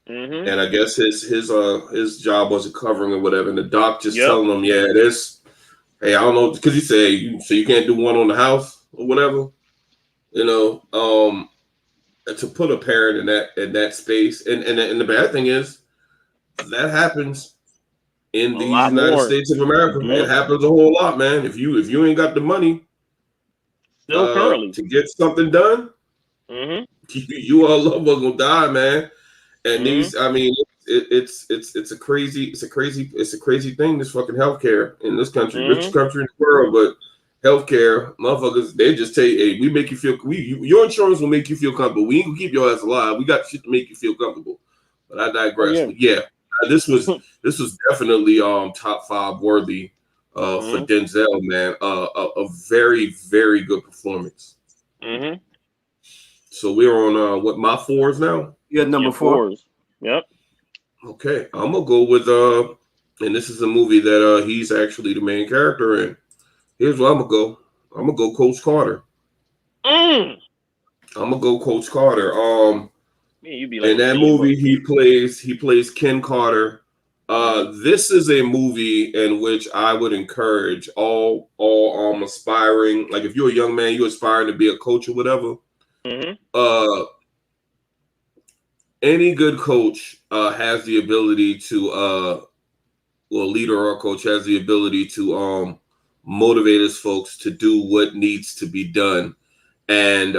and I guess his job wasn't covering or whatever, and the doc just telling him, hey, I don't know, because he said, so you can't do one on the house or whatever, to put a parent in that space, and the bad thing is that happens in the United States of America. It happens a whole lot, man. If you ain't got the money to get something done, you all loved one gonna die, man. And these, I mean, it's a crazy thing. This fucking healthcare in this country, richest country in the world, but healthcare, motherfuckers, they just tell you, hey, we make you feel, your insurance will make you feel comfortable. We ain't gonna keep your ass alive. We got shit to make you feel comfortable. But I digress. But this was definitely top 5 worthy for Denzel, man. A very, very good performance. So we're on my 4s now. Yeah, number 4. Yep. Okay, I'm gonna go with and this is a movie that he's actually the main character in. Here's where I'm gonna go. I'm gonna go Coach Carter. I'm gonna go Coach Carter. In that movie, he plays Ken Carter. This is a movie in which I would encourage all aspiring, like if you're a young man, you're aspiring to be a coach or whatever. Any good coach has the ability to, leader or coach has the ability to motivate his folks to do what needs to be done. And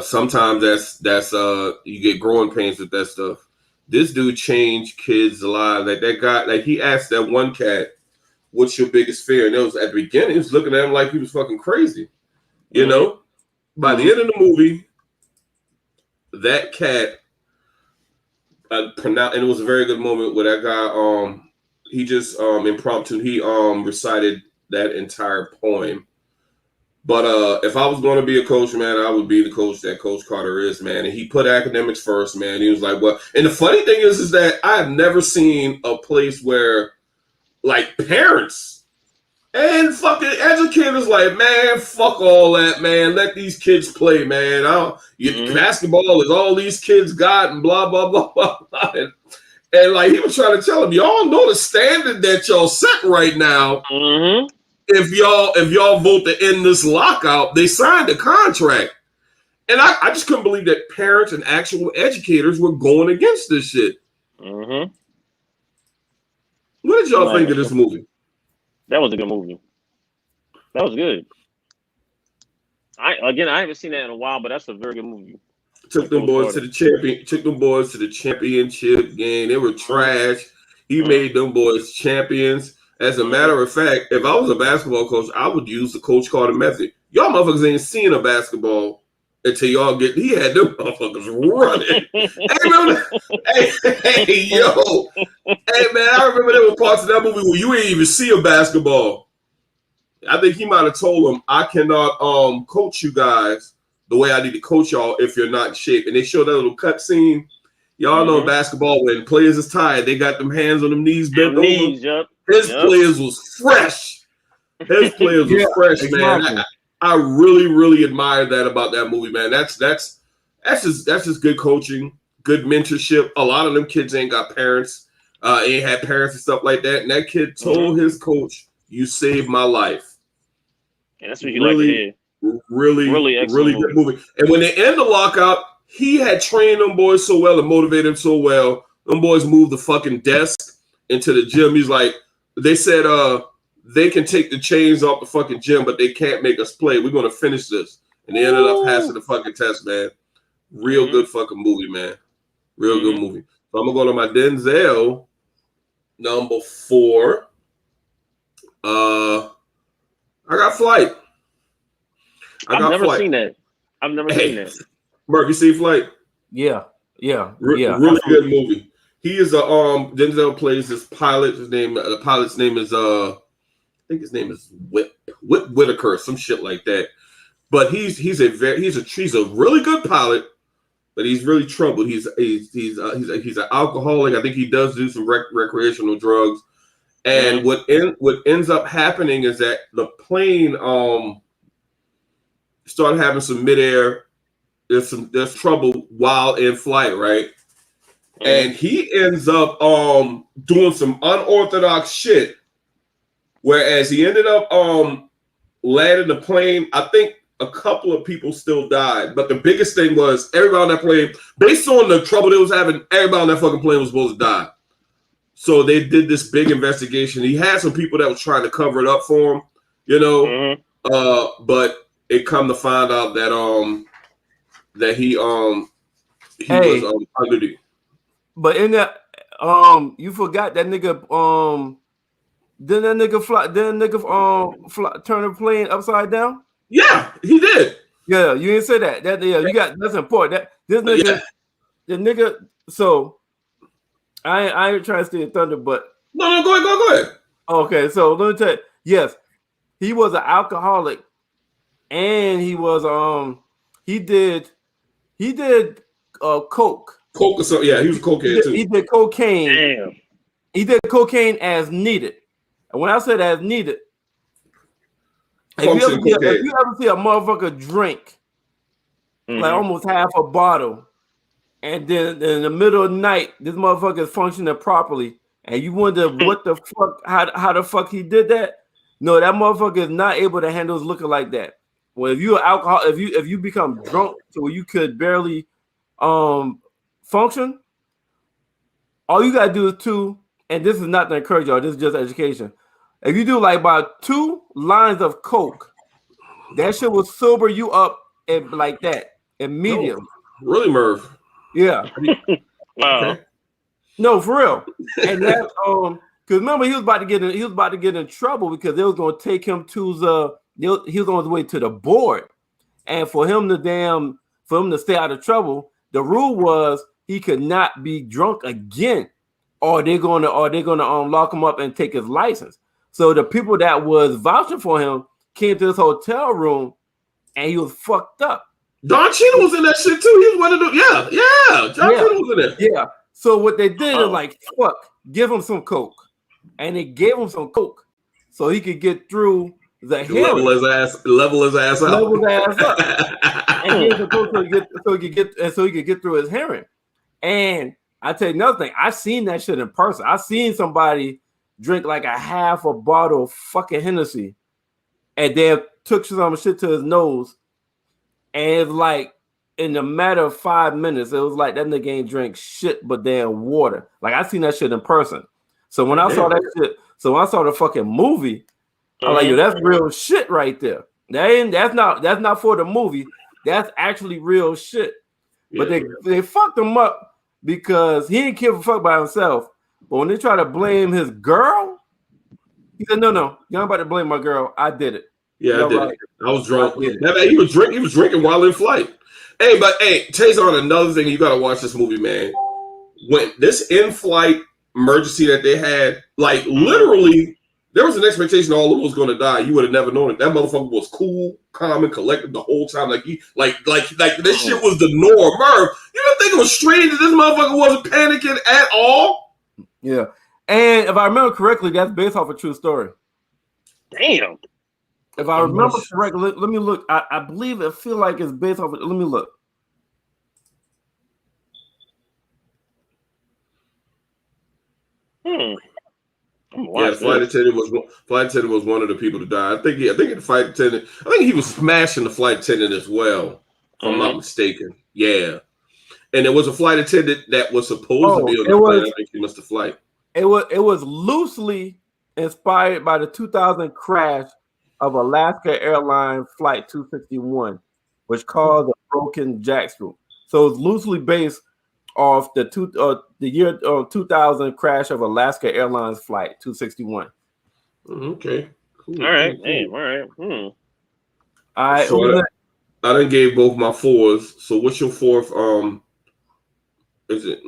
sometimes that's you get growing pains with that stuff. This dude changed kids' lives. Like that guy, like he asked that one cat, "What's your biggest fear?" And it was at the beginning, he was looking at him like he was fucking crazy. By the end of the movie, that cat pronounced, and it was a very good moment where that guy he just impromptu recited that entire poem But if I was going to be a coach, man, I would be the coach that Coach Carter is, man. And he put academics first, man. He was like, well, and the funny thing is that I have never seen a place where, like, parents and fucking educators, like, man, fuck all that, man. Let these kids play, man. Basketball is all these kids got, and blah blah blah blah. Blah. And like he was trying to tell them, y'all know the standard that y'all set right now. Mm-hmm. If y'all vote to end this lockout, they signed a contract. And I just couldn't believe that parents and actual educators were going against this shit. Mm-hmm. What did y'all think of this movie? That was a good movie. That was good. I haven't seen that in a while, but that's a very good movie. Took them boys to the championship game. They were trash. He made them boys champions. As a matter of fact, if I was a basketball coach, I would use the Coach Carter method. Y'all motherfuckers ain't seen a basketball until y'all get. He had them motherfuckers running. hey, yo, hey man, I remember there were parts of that movie where you ain't even see a basketball. I think he might have told them, "I cannot coach you guys the way I need to coach y'all if you're not in shape." And they showed that little cut scene. Y'all know basketball when players is tired, they got them hands on them knees bent over. Yep. His players was fresh. His players was fresh, exactly. Man. I really, really admire that about that movie, man. That's just good coaching, good mentorship. A lot of them kids ain't got parents, ain't had parents and stuff like that. And that kid told his coach, "You saved my life." And that's what you like to hear. Really good movie. And when they end the lockout, he had trained them boys so well and motivated them so well. Them boys moved the fucking desk into the gym. He's like, they said, they can take the chains off the fucking gym, but they can't make us play. We're gonna finish this. And they ended up passing the fucking test, man. Real good fucking movie, man. Real good movie. So I'm gonna go to my Denzel number 4. I got Flight. I've never seen that. Merv, you see Flight? Yeah. Really good movie. He is a Denzel plays this pilot. The pilot's name is I think his name is Whitaker, some shit like that. But he's a really good pilot, but he's really troubled. He's an alcoholic. I think he does do some recreational drugs. And what ends up happening is that the plane started having some midair. There's trouble while in flight, right? And he ends up doing some unorthodox shit. Whereas he ended up landing the plane, I think a couple of people still died. But the biggest thing was everybody on that plane, based on the trouble they was having, everybody on that fucking plane was supposed to die. So they did this big investigation. He had some people that was trying to cover it up for him, you know. But it come to find out that he was underneath. But in that you forgot that nigga didn't that nigga fly turn the plane upside down? Yeah, he did. Yeah, you didn't say that. You got that's important. That this nigga the nigga so I ain't trying to steal thunder, but no, go ahead. Okay, so let me tell you, yes, he was an alcoholic, and he was he did coke. Coke or something. Yeah, he was a cocaine too. He did cocaine. Damn. He did cocaine as needed. And when I said as needed, if you ever see a motherfucker drink like almost half a bottle, and then in the middle of the night, this motherfucker is functioning properly, and you wonder what the fuck, how the fuck he did that? No, that motherfucker is not able to handle his liquor like that. Well, if you're alcohol, if you become drunk to where you could barely function, all you gotta do is and this is not to encourage y'all, this is just education. If you do like about 2 lines of coke, that shit will sober you up like that immediately. Oh, really, Merv? Yeah. Wow. No, for real. And that because remember he was about to get in trouble because they was gonna take him to he was on his way to the board, and for him to stay out of trouble, the rule was he could not be drunk again, or they're gonna lock him up and take his license. So the people that was vouching for him came to this hotel room and he was fucked up. Don Cheadle was in that shit too. He was one of the Don Cheadle was in there. Yeah. So what they did is like, fuck, give him some coke, and they gave him some coke so he could get through the hearing. Level his ass up. And gave him coke so he could get through his hearing. And I tell you another thing, I seen that shit in person. I seen somebody drink like a half a bottle of fucking Hennessy, and then took some shit to his nose, and it's like in a matter of 5 minutes, it was like that nigga ain't drink shit but damn water. Like I seen that shit in person. So when I saw that shit, so when I saw the fucking movie, I'm like, yo, that's real shit right there. That's not for the movie. That's actually real shit. But they fucked him up because he didn't give a fuck by himself. But when they try to blame his girl, he said, no, you're not about to blame my girl. I did it. Yeah, I did it. I was drunk. He was drinking while in flight. Hey, Taison, another thing, you gotta watch this movie, man. When this in-flight emergency that they had, like literally, there was an expectation all of them was gonna die. You would have never known it. That motherfucker was cool, calm, and collected the whole time. Like this shit was the norm. Merv, you don't think it was strange that this motherfucker wasn't panicking at all? Yeah. And if I remember correctly, that's based off a true story. Damn. If I remember correctly, let me look. I believe it feel like it's based off. Let me look. Yeah, the flight attendant was one of the people to die. I think the flight attendant. I think he was smashing the flight attendant as well, if I'm not mistaken. Yeah, and there was a flight attendant that was supposed to be on the flight. I think he missed the flight. It was loosely inspired by the 2000 crash of Alaska Airlines Flight 261, which caused a broken jack screw. So it's loosely based off the year 2000 crash of Alaska Airlines Flight 261. Okay. Cool. All right. Damn. All right. All right. So I done gave both my 4s. So what's your 4th? Is it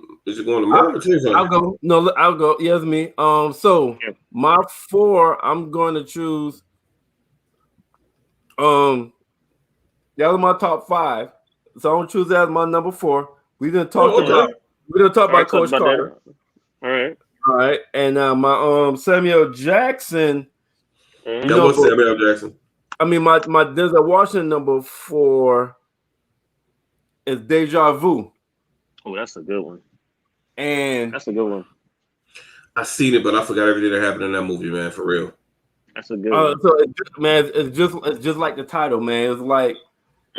going to Merv? I'll go. No, I'll go. Yes, me. So my 4, I'm going to choose. That was my top 5. So I'm gonna choose that as my number 4. We didn't talk about Coach Carter. All right. And my Samuel Jackson. That was Samuel Jackson. I mean my Denzel Washington number 4 is Deja Vu. Oh, that's a good one. And that's a good one. I seen it, but I forgot everything that happened in that movie, man. For real. That's a good one. So it's just like the title, man. It's like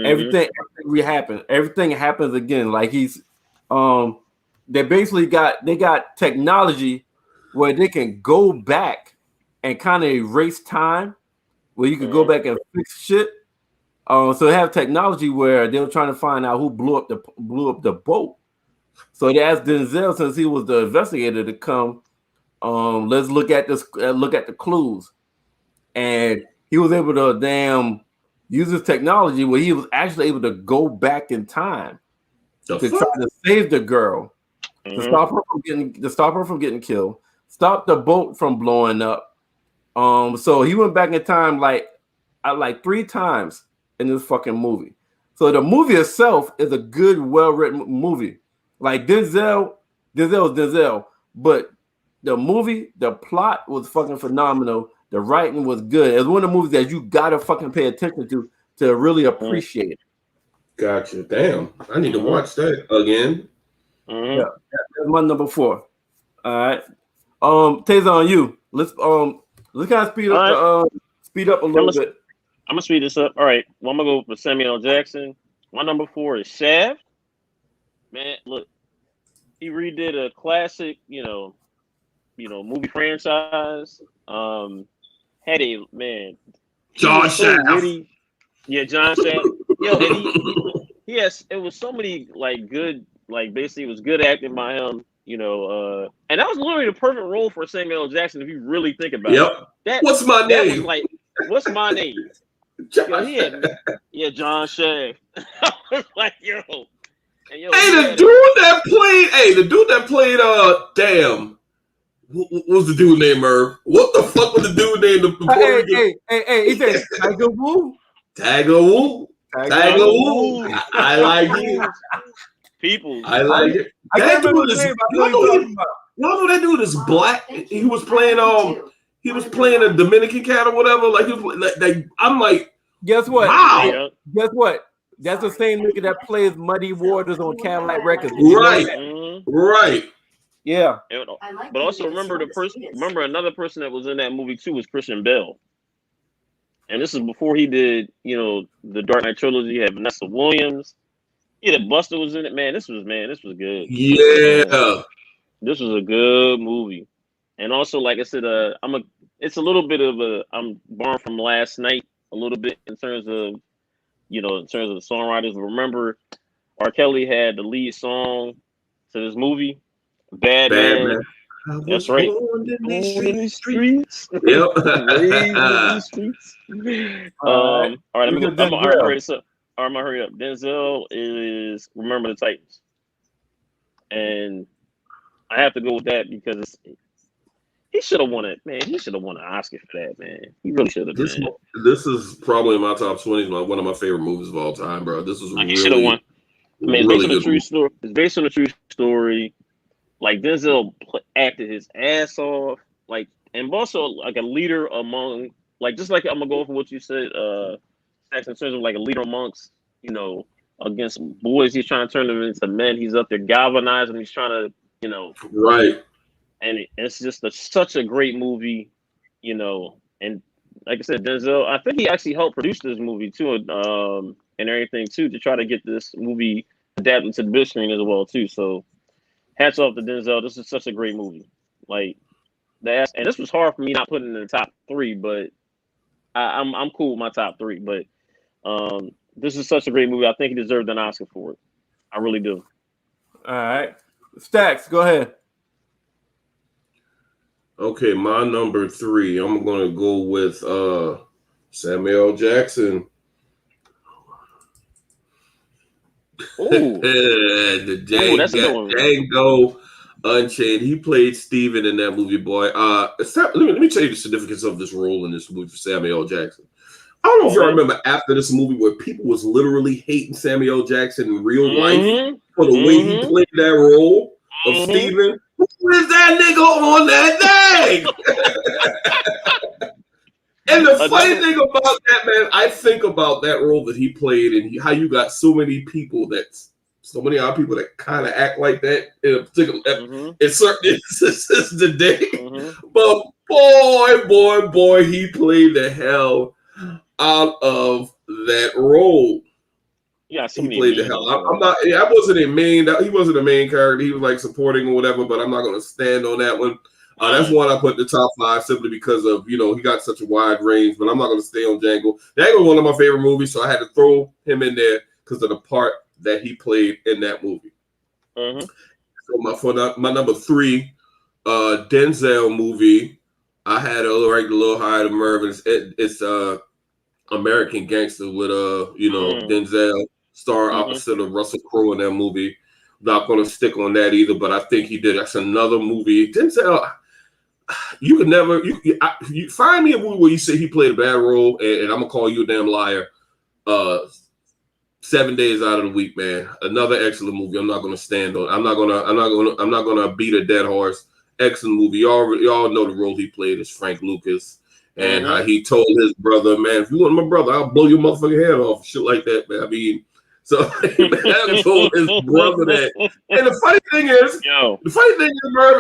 everything happens again. Like he's they basically got technology where they can go back and kind of erase time, where you can go back and fix shit. So they have technology where they were trying to find out who blew up the boat. So they asked Denzel, since he was the investigator, to come. Let's look at the clues. And he was able to use his technology where he was actually able to go back in time to try to save the girl, to stop her from getting killed, stop the boat from blowing up. So he went back in time like 3 times in this fucking movie. So the movie itself is a good, well-written movie. Like Denzel is Denzel, but the movie, the plot was fucking phenomenal. The writing was good. It's one of the movies that you gotta fucking pay attention to really appreciate it. Gotcha. Damn, I need to watch that again. Yeah, that's my number 4. All right. Taison, you. Let's kind of speed up a little bit. I'm gonna speed this up. All right. Well, I'm gonna go for Samuel Jackson. My number 4 is Shaft. Man, look, he redid a classic, movie franchise. Had a man, John Shaft. Yeah, John Shaft. Yo, and it was so many like good, like basically it was good acting by him, and that was literally the perfect role for Samuel Jackson if you really think about it. What's my name? What's my name? John Shaft. I was like, yo. And the dude that played, What was the dude named Merv? What the fuck was the dude named the Puerto Rican? Hey, he said Tiger Woo. Tiger Woo. Tiger Woo. I like you. People. I like it. I That can't remember dude his is. name. I know you're talking about. Y'all know that dude is black. He was playing a Dominican cat or whatever. Like he was like I'm like, guess what? wow. Guess what? That's the same nigga that plays Muddy Waters on Cadillac Records. Right. Right. Yeah. But also remember another person that was in that movie too was Christian Bale. And this is before he did, the Dark Knight trilogy. He had Vanessa Williams. Yeah, Buster was in it. Man, this was good. Yeah. This was a good movie. And also, like I said, it's a little bit of I'm born from last night a little bit in terms of the songwriters. Remember, R. Kelly had the lead song to this movie, Bad Man. That's right. Born in the streets. Yep. Raised in the streets. All right, I'm gonna hurry this up. All right, I'm gonna hurry up. Denzel is Remember the Titans, and I have to go with that because he should have won it, man. He should have won an Oscar for that, man. He really should have. This is probably in my top 20. One of my favorite movies of all time, bro. This was he should have won. I mean, really it's based on a true story. Like Denzel acted his ass off, like, and also like a leader among, like, just like I'm gonna go for what you said, Stacks, in terms of like a leader amongst, against boys. He's trying to turn them into men. He's up there galvanizing. He's trying to, right. And it's just such a great movie, And like I said, Denzel, I think he actually helped produce this movie too, and everything too, to try to get this movie adapted to the big screen as well too. So. Hats off to Denzel. This is such a great movie. Like and this was hard for me not putting in the top 3, but I'm cool with my top 3. But this is such a great movie. I think he deserved an Oscar for it. I really do. All right, Stacks, go ahead. Okay, my number 3. I'm gonna go with Samuel L. Jackson. The Django Unchained. He played Steven in that movie, boy. Let me tell you the significance of this role in this movie for Samuel L. Jackson. I don't know if y'all remember after this movie where people was literally hating Samuel L. Jackson in real life for the way he played that role of Steven. Who is that nigga on that thing? And the funny thing about that, man, I think about that role that he played and how you got so many other people that kind of act like that in a particular, in certain instances today. But boy, he played the hell out of that role. Yeah, he played the hell. I wasn't a main. He wasn't a main character. He was like supporting or whatever. But I'm not going to stand on that one. That's one I put in the top 5 simply because of, he got such a wide range, but I'm not going to stay on Django. Django was one of my favorite movies, so I had to throw him in there because of the part that he played in that movie. So my number 3, Denzel movie, I had a little higher than Merv. It's American Gangster with Denzel, star opposite of Russell Crowe in that movie. Not going to stick on that either, but I think he did. That's another movie. Denzel, you could never you find me a movie where you say he played a bad role, and I'm gonna call you a damn liar. 7 days out of the week, man. Another excellent movie. I'm not gonna stand on. I'm not gonna beat a dead horse. Excellent movie. Y'all know the role he played as Frank Lucas, and how he told his brother, man, if you want my brother, I'll blow your motherfucking head off. Shit like that, man. I mean. So man told his brother that. And the funny thing is,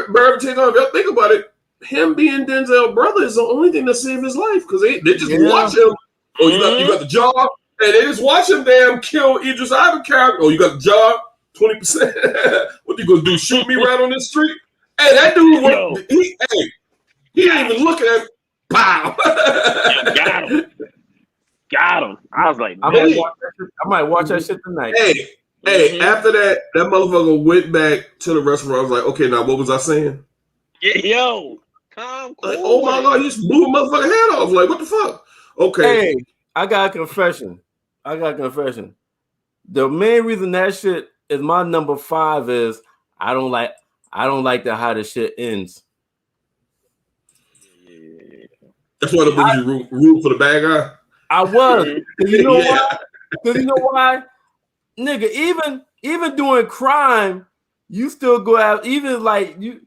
Merv, take on. Y'all think about it. Him being Denzel's brother is the only thing that saved his life because they just watch him. Oh, you got the job, and they just watch him damn kill Idris Elba character. Oh, you got the job, 20%. What you gonna do? Shoot me right on the street? Hey, that dude, he didn't even look at him. Pow! Got him. Got him. I was like, I might watch that shit tonight. Hey, after that motherfucker went back to the restaurant. I was like, okay, now what was I saying? Yo, like, oh my God, you just blew a motherfucking head off. Like, what the fuck? Okay. Hey, I got a confession. The main reason that shit is my number 5 is I don't like how the shit ends. That's why the movie root for the bad guy. I was. You know why? Because you know why, nigga. Even doing crime, you still go out. Even like you,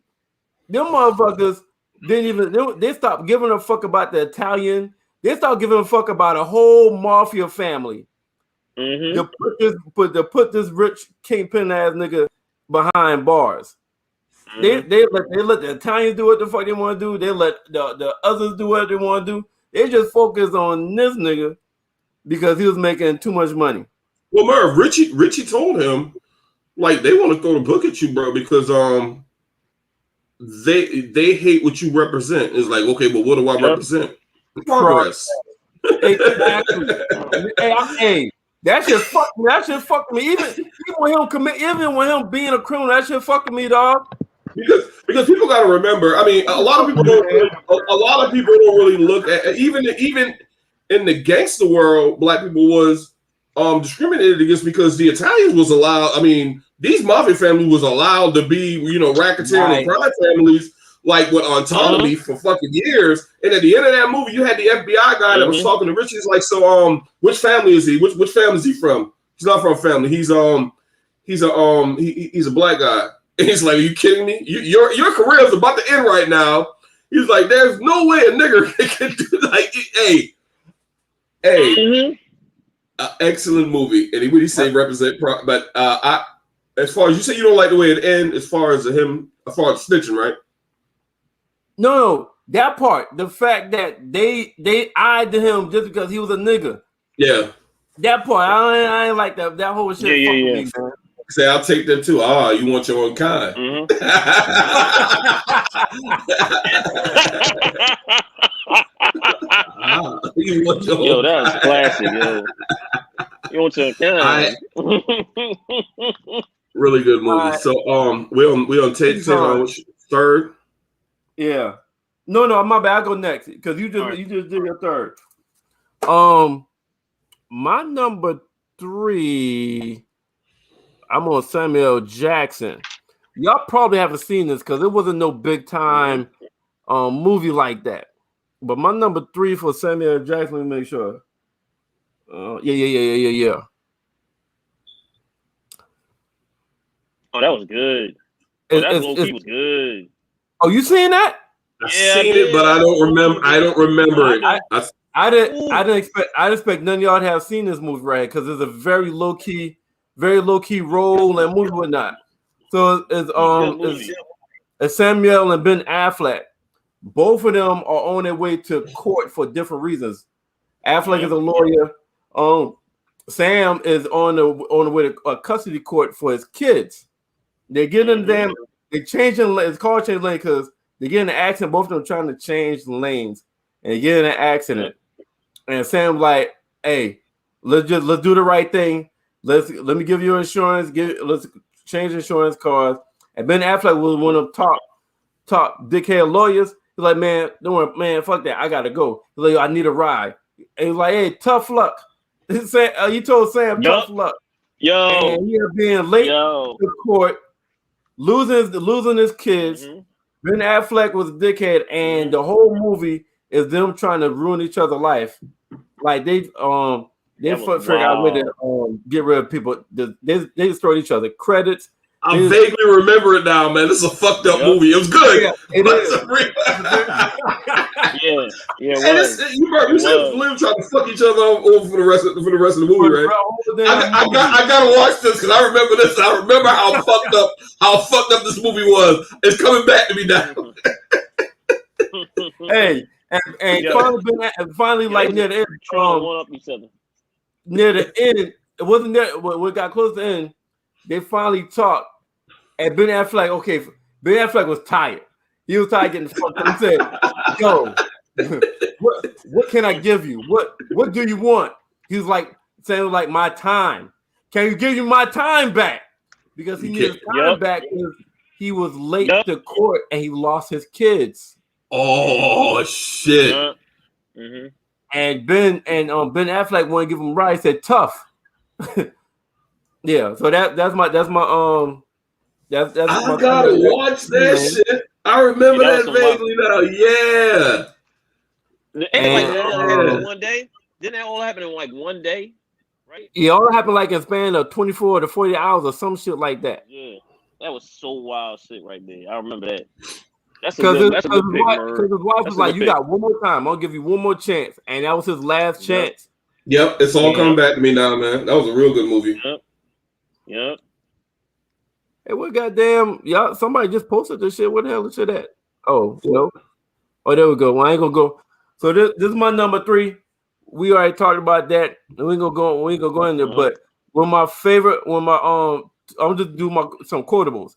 them motherfuckers didn't even. They stopped giving a fuck about the Italian. They stopped giving a fuck about a whole mafia family. To put this rich kingpin ass nigga behind bars. They let the Italians do what the fuck they want to do. They let the others do what they want to do. They just focus on this nigga because he was making too much money. Well, Merv, Richie told him, like, they want to throw the book at you, bro, because they hate what you represent. It's like, okay, but what do I represent? Progress. Exactly. Hey, that shit fucked me. Even when him being a criminal, that shit fucking me, dog. Because people got to remember. I mean, a lot of people don't really look at even in the gangster world. Black people was discriminated against because the Italians was allowed. I mean, these mafia families was allowed to be, racketeering and crime families, like with autonomy for fucking years. And at the end of that movie, you had the FBI guy that was talking to Richie. He's like, so which family is he? Which family is he from? He's not from a family. He's a black guy. And he's like, are you kidding me? Your career is about to end right now. He's like, there's no way a nigger can do like, hey, excellent movie. And he say represent, but as far as you say, you don't like the way it ends. As far as snitching, right? No, that part. The fact that they eyed him just because he was a nigga. Yeah, that part. I ain't like that. That whole shit. Yeah. Me, man. Say, I'll take them too. You want your own kind. Yo, that was classic, yo. You want your kind. Really good movie. So we on Taison third. Yeah. No, my bad. I go next because you just did your third. My number 3. I'm on Samuel Jackson. Y'all probably haven't seen this because it wasn't no big time movie like that. But my number 3 for Samuel Jackson, let me make sure. Yeah. Oh, that was good. That was good. Oh, you seen that? I've seen it, but I don't remember it. I didn't expect none of y'all to have seen this movie, right? Because it's a very low key role and movie whatnot. So it's Samuel and Ben Affleck. Both of them are on their way to court for different reasons. Affleck is a lawyer. Sam is on the way to a custody court for his kids. They get in they changing. It's called change lane because they get in an accident. Both of them trying to change the lanes and they get in an accident. And Sam's like, "Hey, let's do the right thing. Let me give you insurance. Let's change insurance cards." And Ben Affleck was one of them top dickhead lawyers. He's like, "Man, don't worry, man. Fuck that. I gotta go." He's like, "I need a ride." And he's like, "Hey, tough luck." He told Sam, "Tough luck." And he was being late to court, losing his kids. Ben Affleck was a dickhead, and the whole movie is them trying to ruin each other's life. Like they figure out a way to get rid of people. They destroyed each other. Credits. I vaguely remember it now, man. This is a fucked up movie. It was good. Yeah, it is. You said Slim trying to fuck each other over for the rest of the movie, right? I gotta watch this because I remember this. I remember how fucked up this movie was. It's coming back to me now. Hey, and finally, like near the end, near the end, it wasn't there. When it got close to the end, they finally talked. And Ben Affleck was tired. He was tired getting fucked up. He said, "Yo, what can I give you? What do you want?" He was like saying like my time. Can you give me my time back? Because he needed his time back because he was late to court and he lost his kids. Oh shit! And Ben Affleck wanted to give him a ride. He said, "Tough." Yeah, so that's my I gotta watch that shit. I remember that vaguely now. Yeah. And like all happened in one day. Didn't that all happen in like one day? Right? It all happened like in span of 24 to 40 hours or some shit like that. Yeah, that was so wild shit right there. I remember that. That's a Because good his pick, wife was like, "You got one more time. I'll give you one more chance," and that was his last chance. Yep, it's all coming back to me now, man. That was a real good movie. Yep. Hey, what goddamn y'all? Somebody just posted this shit. What the hell is shit at? Oh, no. Oh, there we go. Well, I ain't gonna go. So this is my number 3. We already talked about that. We ain't gonna go in there. But I'm just do some quotables.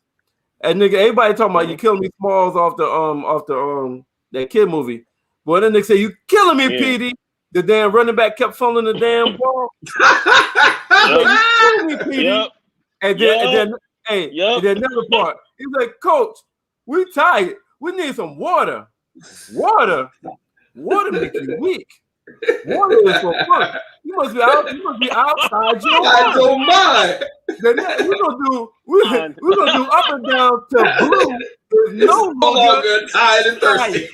And nigga, everybody talking about you killing me Smalls off the that kid movie. Boy, that nigga say you killing me, Petey. The damn running back kept fumbling the damn ball. You killing me, Petey. And then another part. He's like, Coach, we tired. We need some water. Water makes you weak. Water is for fun. You must be outside your mind. We're gonna do up and down to blue. There's no longer tired and thirsty.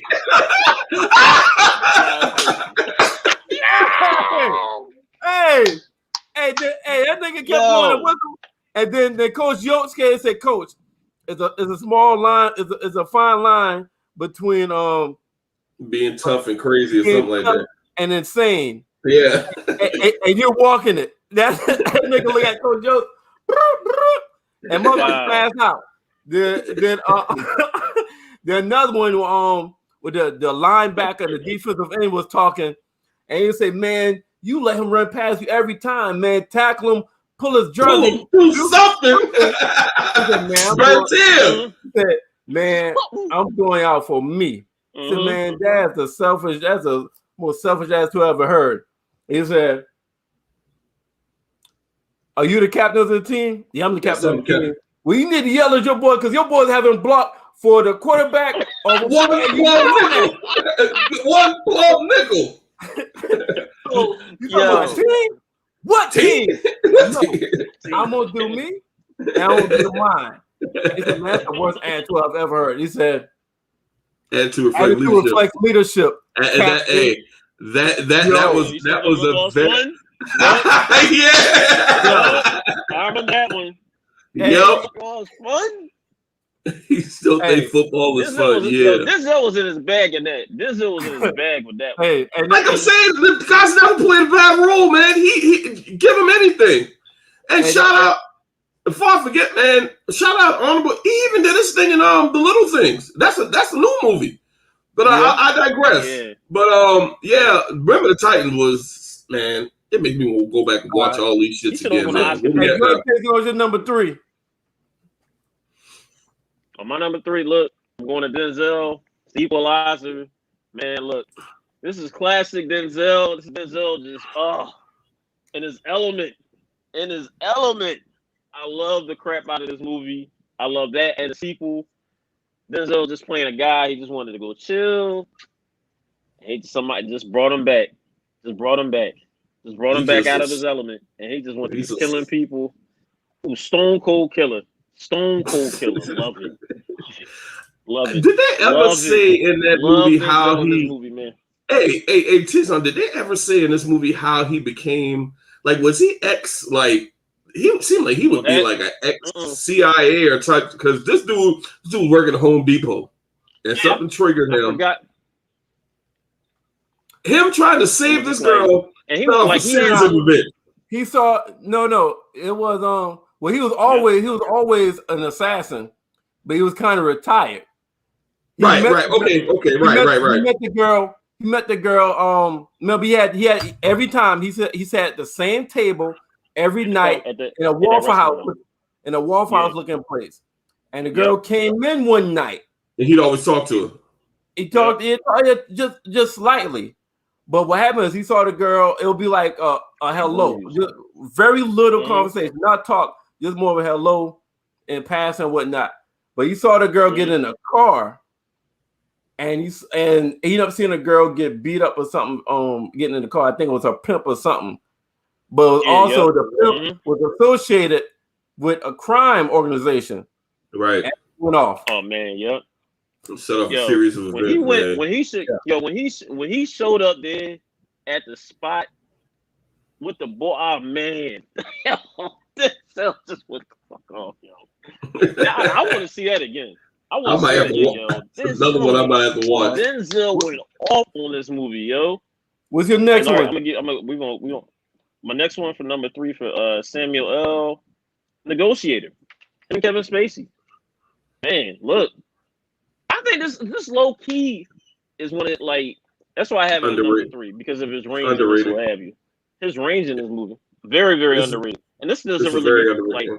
Hey, that nigga kept blowing the whistle. And then Coach Yosuke said, Coach, it's a small line, it's a fine line between being tough and crazy or something like that. And insane. Yeah. And you're walking it. That nigga look at Coach Joe. And motherfucker passed out. Then another one with the linebacker and the defensive end was talking, and he say, "Man, you let him run past you every time, man. Tackle him, pull his jersey, do something." Man, I'm going out for me. He said, man, that's a most selfish ass who I ever heard. He said, "Are you the captain of the team?" "Yeah, I'm the captain of the team." "Well, you need to yell at your boy because your boy's having blocked for the quarterback of one plum nickel. You talking about team? What team? No, I'm gonna do me, and I'm gonna do mine. He said, man, that's the worst attitude I've ever heard. He said, attitude reflects leadership. That was a very I remember that one. Football was fun. He still think football was fun. Denzel was in his bag in that. Denzel was in his bag with that one. Hey, like I'm saying, the guy's never played a bad role, man. He give him anything. And shout out, before I forget, man, shout out honorable. He even did this thing in The Little Things. That's a new movie. But I digress. Yeah. But remember the Titans was, man, it made me want to go back and watch all these shits again, man. What's your number 3? On my number 3, look, I'm going to Denzel, Equalizer. Man, look, this is classic Denzel. This is Denzel just, in his element. I love the crap out of this movie. I love that and the sequel. Denzel just playing a guy. He just wanted to go chill. Somebody just brought him back. Brought him back out of his element. And he just wanted to be killing people. Stone cold killer. Love it. Did they ever say in that movie how he? Movie, man. Hey, Taison, did they ever say in this movie how he became like? Was he ex like? He seemed like he would be like an ex CIA or type because this dude working at Home Depot and something triggered him. Him trying to save this girl, and he was like he saw no. It was well, he was always an assassin, but he was kind of retired. Right. He met the girl. Remember he had every time he sat at the same table every night in a Waffle House looking place. And the girl came in one night. And he'd always talk to her. He talked just slightly. But what happened is he saw the girl, it would be like a hello. Just very little conversation, not talk, just more of a hello and pass and whatnot. But he saw the girl get in a car. And he ended up seeing a girl get beat up or something, getting in the car. I think it was a pimp or something. But the pimp was associated with a crime organization. Right. And went off. Oh man, yep. Set up a Yo, series of when he events, went, man. when he showed up there at the spot with the ball, oh man, this just went the fuck off, yo. I want to see that again. I I want to might see have that to again, watch. yo. Another one I might have to watch. Denzel went off on this movie, yo. What's your next one? We gonna. My next one for number 3 for Samuel L. Negotiator and Kevin Spacey. Man, look, I think this low key is one of like. That's why I have it at number 3 because of his range and this what have you. His range in this movie, very very underrated. And this doesn't really get, like.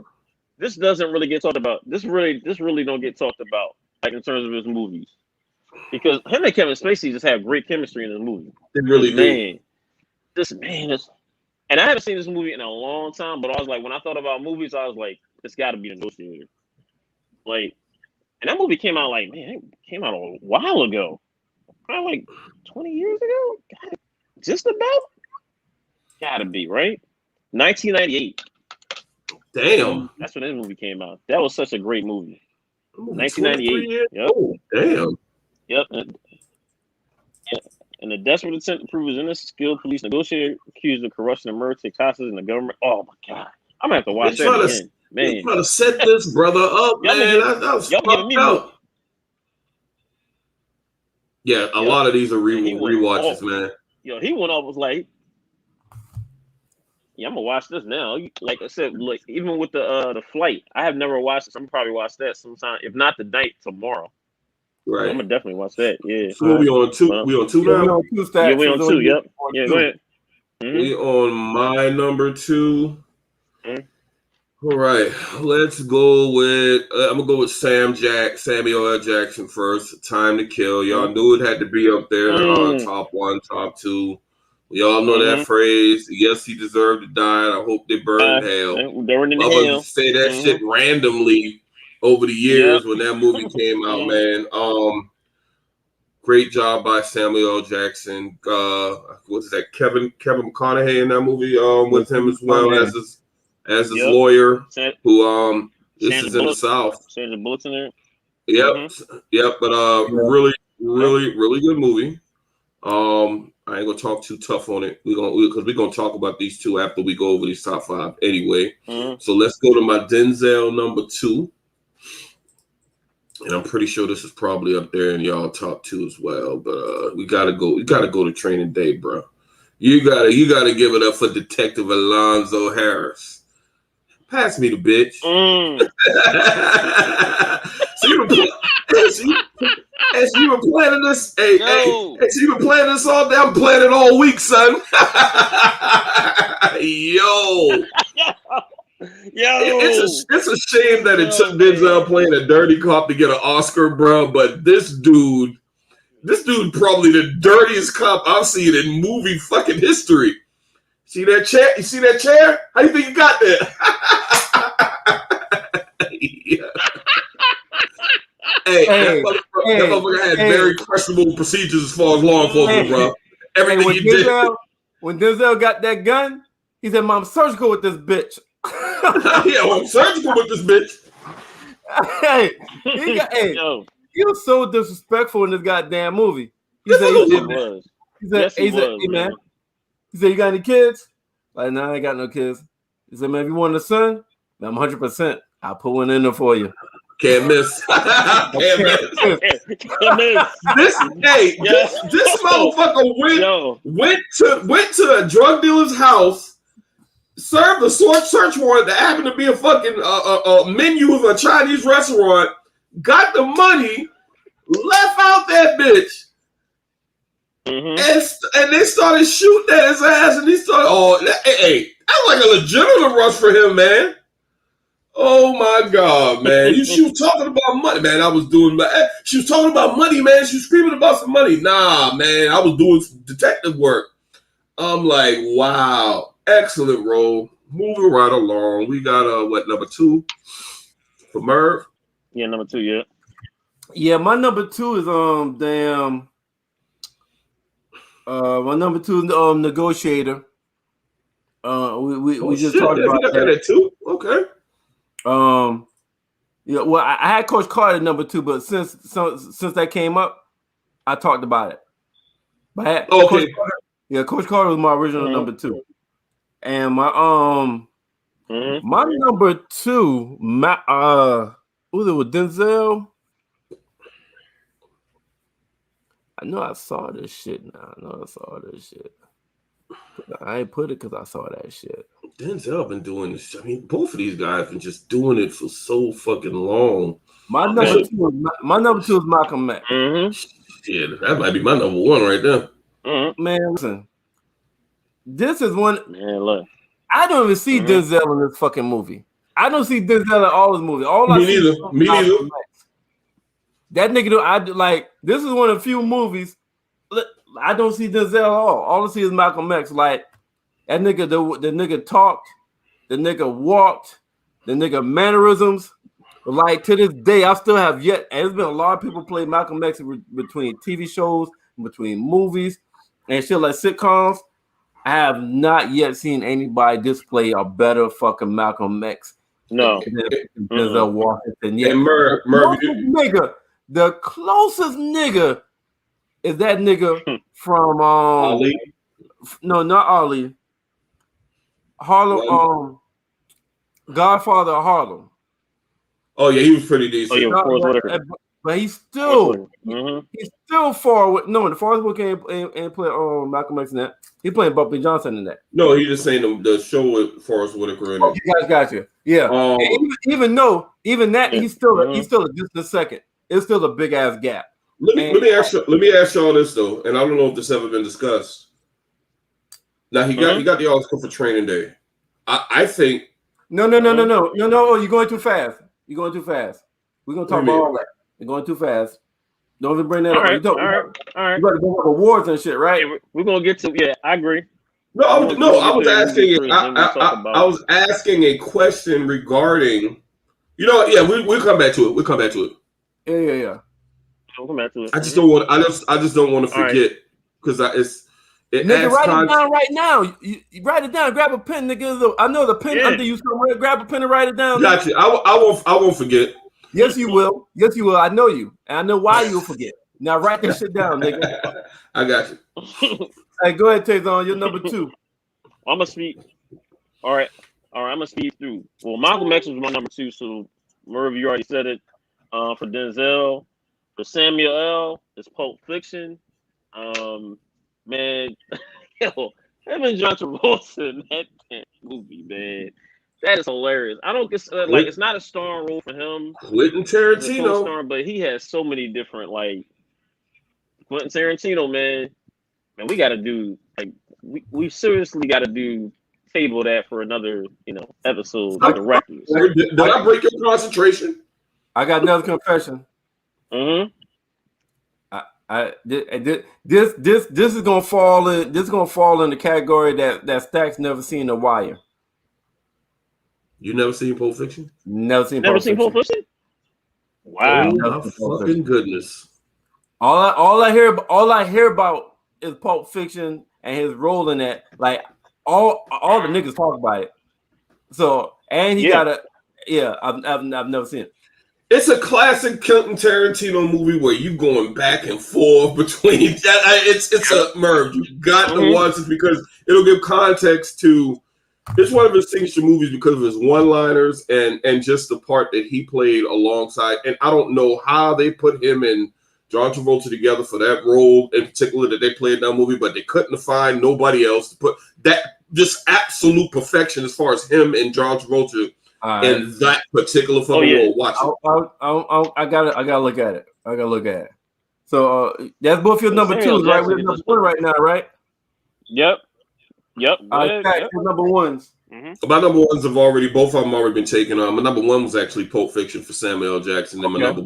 This doesn't really get talked about. This really don't get talked about, like in terms of his movies, because him and Kevin Spacey just have great chemistry in this movie. They really do. This man is, and I haven't seen this movie in a long time. But I was like, when I thought about movies, I was like, it's got to be Negotiator. Like, and that movie came out like, man, it came out a while ago, probably like 20 years ago. Just about. Got to be right. 1998. Damn. That's when this movie came out. That was such a great movie. 1998. Yep. Oh, damn. Yep. And the desperate attempt to prove his innocence, skilled police negotiator accused of corruption and murder take hostages in the government. Oh my God. I'm gonna have to watch that again. Man. You're trying to set this brother up, man. That was fucked up. Yeah, a lot of these are rewatches, man. Yo, he went off, was like, yeah, I'm gonna watch this now. Like I said, like even with the flight, I have never watched this. I'm gonna probably watch that sometime, if not tonight, tomorrow. Right. I'm gonna definitely watch that. Yeah. So we on 2. We on 2 now. We on 2 stacks. Yeah, we on 2. Yep. Yeah, go ahead. Mm-hmm. We on my number 2. Mm-hmm. All right, let's go with. I'm gonna go with Samuel L. Jackson first. Time to Kill. Y'all knew it had to be up there. Top 1, top 2. We all know that phrase. Yes, he deserved to die. I hope they burn in hell. Burn in hell. Say that shit randomly over the years when that movie came out, man. Great job by Samuel L. Jackson. What's that? Kevin McConaughey in that movie with him as well as his lawyer, who this is in the South. Sandra Bullock's in there. Yep. But really good movie. I ain't gonna talk too tough on it. Because we're gonna talk about these two after we go over these top 5 anyway. So let's go to my Denzel number 2. And I'm pretty sure this is probably up there in y'all top 2 as well. But we gotta go. We gotta go to Training Day, bro. You gotta give it up for Detective Alonzo Harris. Pass me the bitch. So you were planning this. Hey, so you were planning this all day. I'm planning all week, son. Yo. It's a shame that it took Denzel playing a dirty cop to get an Oscar, bro. But this dude probably the dirtiest cop I've seen in movie fucking history. See that chair? You see that chair? How do you think you got there? That motherfucker had very questionable procedures as far as law enforcement, bro. Everything he did. When Denzel got that gun, he said, "Mom, I'm surgical with this bitch." I'm surgical with this bitch. He was so disrespectful in this goddamn movie. He said, "Hey man," he said, "You got any kids?" Like, "No, I ain't got no kids." He said, "Man, if you want a son, I'm 100%. I'll put one in there for you." Can't miss. Can't miss. This motherfucker went to a drug dealer's house, served a search warrant that happened to be a fucking menu of a Chinese restaurant, got the money, left out that bitch, and they started shooting at his ass, and he started, that's like a legitimate rush for him, man. Oh my God, man. She was talking about money, man. She was talking about money, man. She was screaming about some money. Nah, man, I was doing some detective work. I'm like, wow, excellent role. Moving right along. We got number 2 for Merv? Yeah, number 2, yeah. Yeah, my number 2 is my number 2 Negotiator. We just talked about that. Too. Okay. Yeah, well, I had Coach Carter number 2, but since that came up, I talked about it. But Okay. Coach Carter was my original number 2, and my my number 2, was it with Denzel? I know I saw this shit now. I ain't put it because I saw that shit. Denzel been doing this. I mean, both of these guys been just doing it for so fucking long. My number 2 is Malcolm X. Yeah, that might be my number 1 right there. Man, listen. This is one. Man, look. I don't even see Denzel in this fucking movie. I don't see Denzel in all his movies. All I see is neither. That nigga, I like. This is one of the few movies I don't see Denzel at all. All I see is Malcolm X. Like that nigga, the nigga talked, the nigga walked, the nigga mannerisms. Like to this day, I still have yet. And there's been a lot of people play Malcolm X between TV shows, between movies, and shit like sitcoms. I have not yet seen anybody display a better fucking Malcolm X. No, than Denzel Washington. Yeah, Merv, nigga. The closest nigga is that nigga from Ali. No, not Ali. Harlem. Godfather of Harlem. Oh yeah, he was pretty decent. Oh, yeah, but he's still he's still far away. No, the Forrest Whitaker ain't play Malcolm X in that. He playing Bumpy Johnson in that. No, he just saying the show with Forrest Whitaker in it. Oh, you guys got you. Yeah. Even that he's still a distant second. It's still a big ass gap. Let me ask y'all this though, and I don't know if this ever been discussed. Now he got the Oscar for Training Day. I think no. You're going too fast. We're gonna talk about all that. You're going too fast. Don't even bring that up. All right. You better go up awards and shit, right? We're gonna get to. Yeah, I agree. I was asking a question regarding. We'll come back to it. Yeah. We'll come back to it. I just don't want to forget because nigga, write it down right now. You write it down. Grab a pen, nigga. I know the pen under you somewhere. Grab a pen and write it down. Gotcha. I won't forget. Yes, you will. I know you, and I know why you'll forget. Now write that shit down, nigga. I got you. Hey, go ahead, Taison. You're number 2. I'm gonna speak. All right. I'm gonna speak through. Well, Malcolm X was my number 2. So, Merv, you already said it. For Denzel, for Samuel L, it's Pulp Fiction. Man, him and John Travolta in that movie, man. That is hilarious. I don't get it's not a starring role for him. Quentin Tarantino, but he has so many different Quentin Tarantino, man. Man, we got to do we seriously got to do table that for another episode of the records. Did I break your concentration? I got another confession. This is gonna fall in. This is gonna fall in the category that Stacks never seen The Wire. You never seen Pulp Fiction? Never seen Pulp Fiction? Wow! Oh my fucking goodness! All I hear about is Pulp Fiction and his role in that. Like all the niggas talk about it. So and he got I've never seen it. It's a classic Quentin Tarantino movie where you going back and forth between. It's a Merv. You got to watch it because it'll give context to. It's one of his signature movies because of his one-liners and just the part that he played alongside. And I don't know how they put him and John Travolta together for that role in particular that they played in that movie, but they couldn't find nobody else to put that just absolute perfection as far as him and John Travolta. In that particular role, watch it. I gotta look at it. So that's both your number 2s, right? We're number 1 right now, right? Yep. Number 1s. My number 1s have already both of them already been taken on. My number 1 was actually Pulp Fiction for Samuel L. Jackson, and my number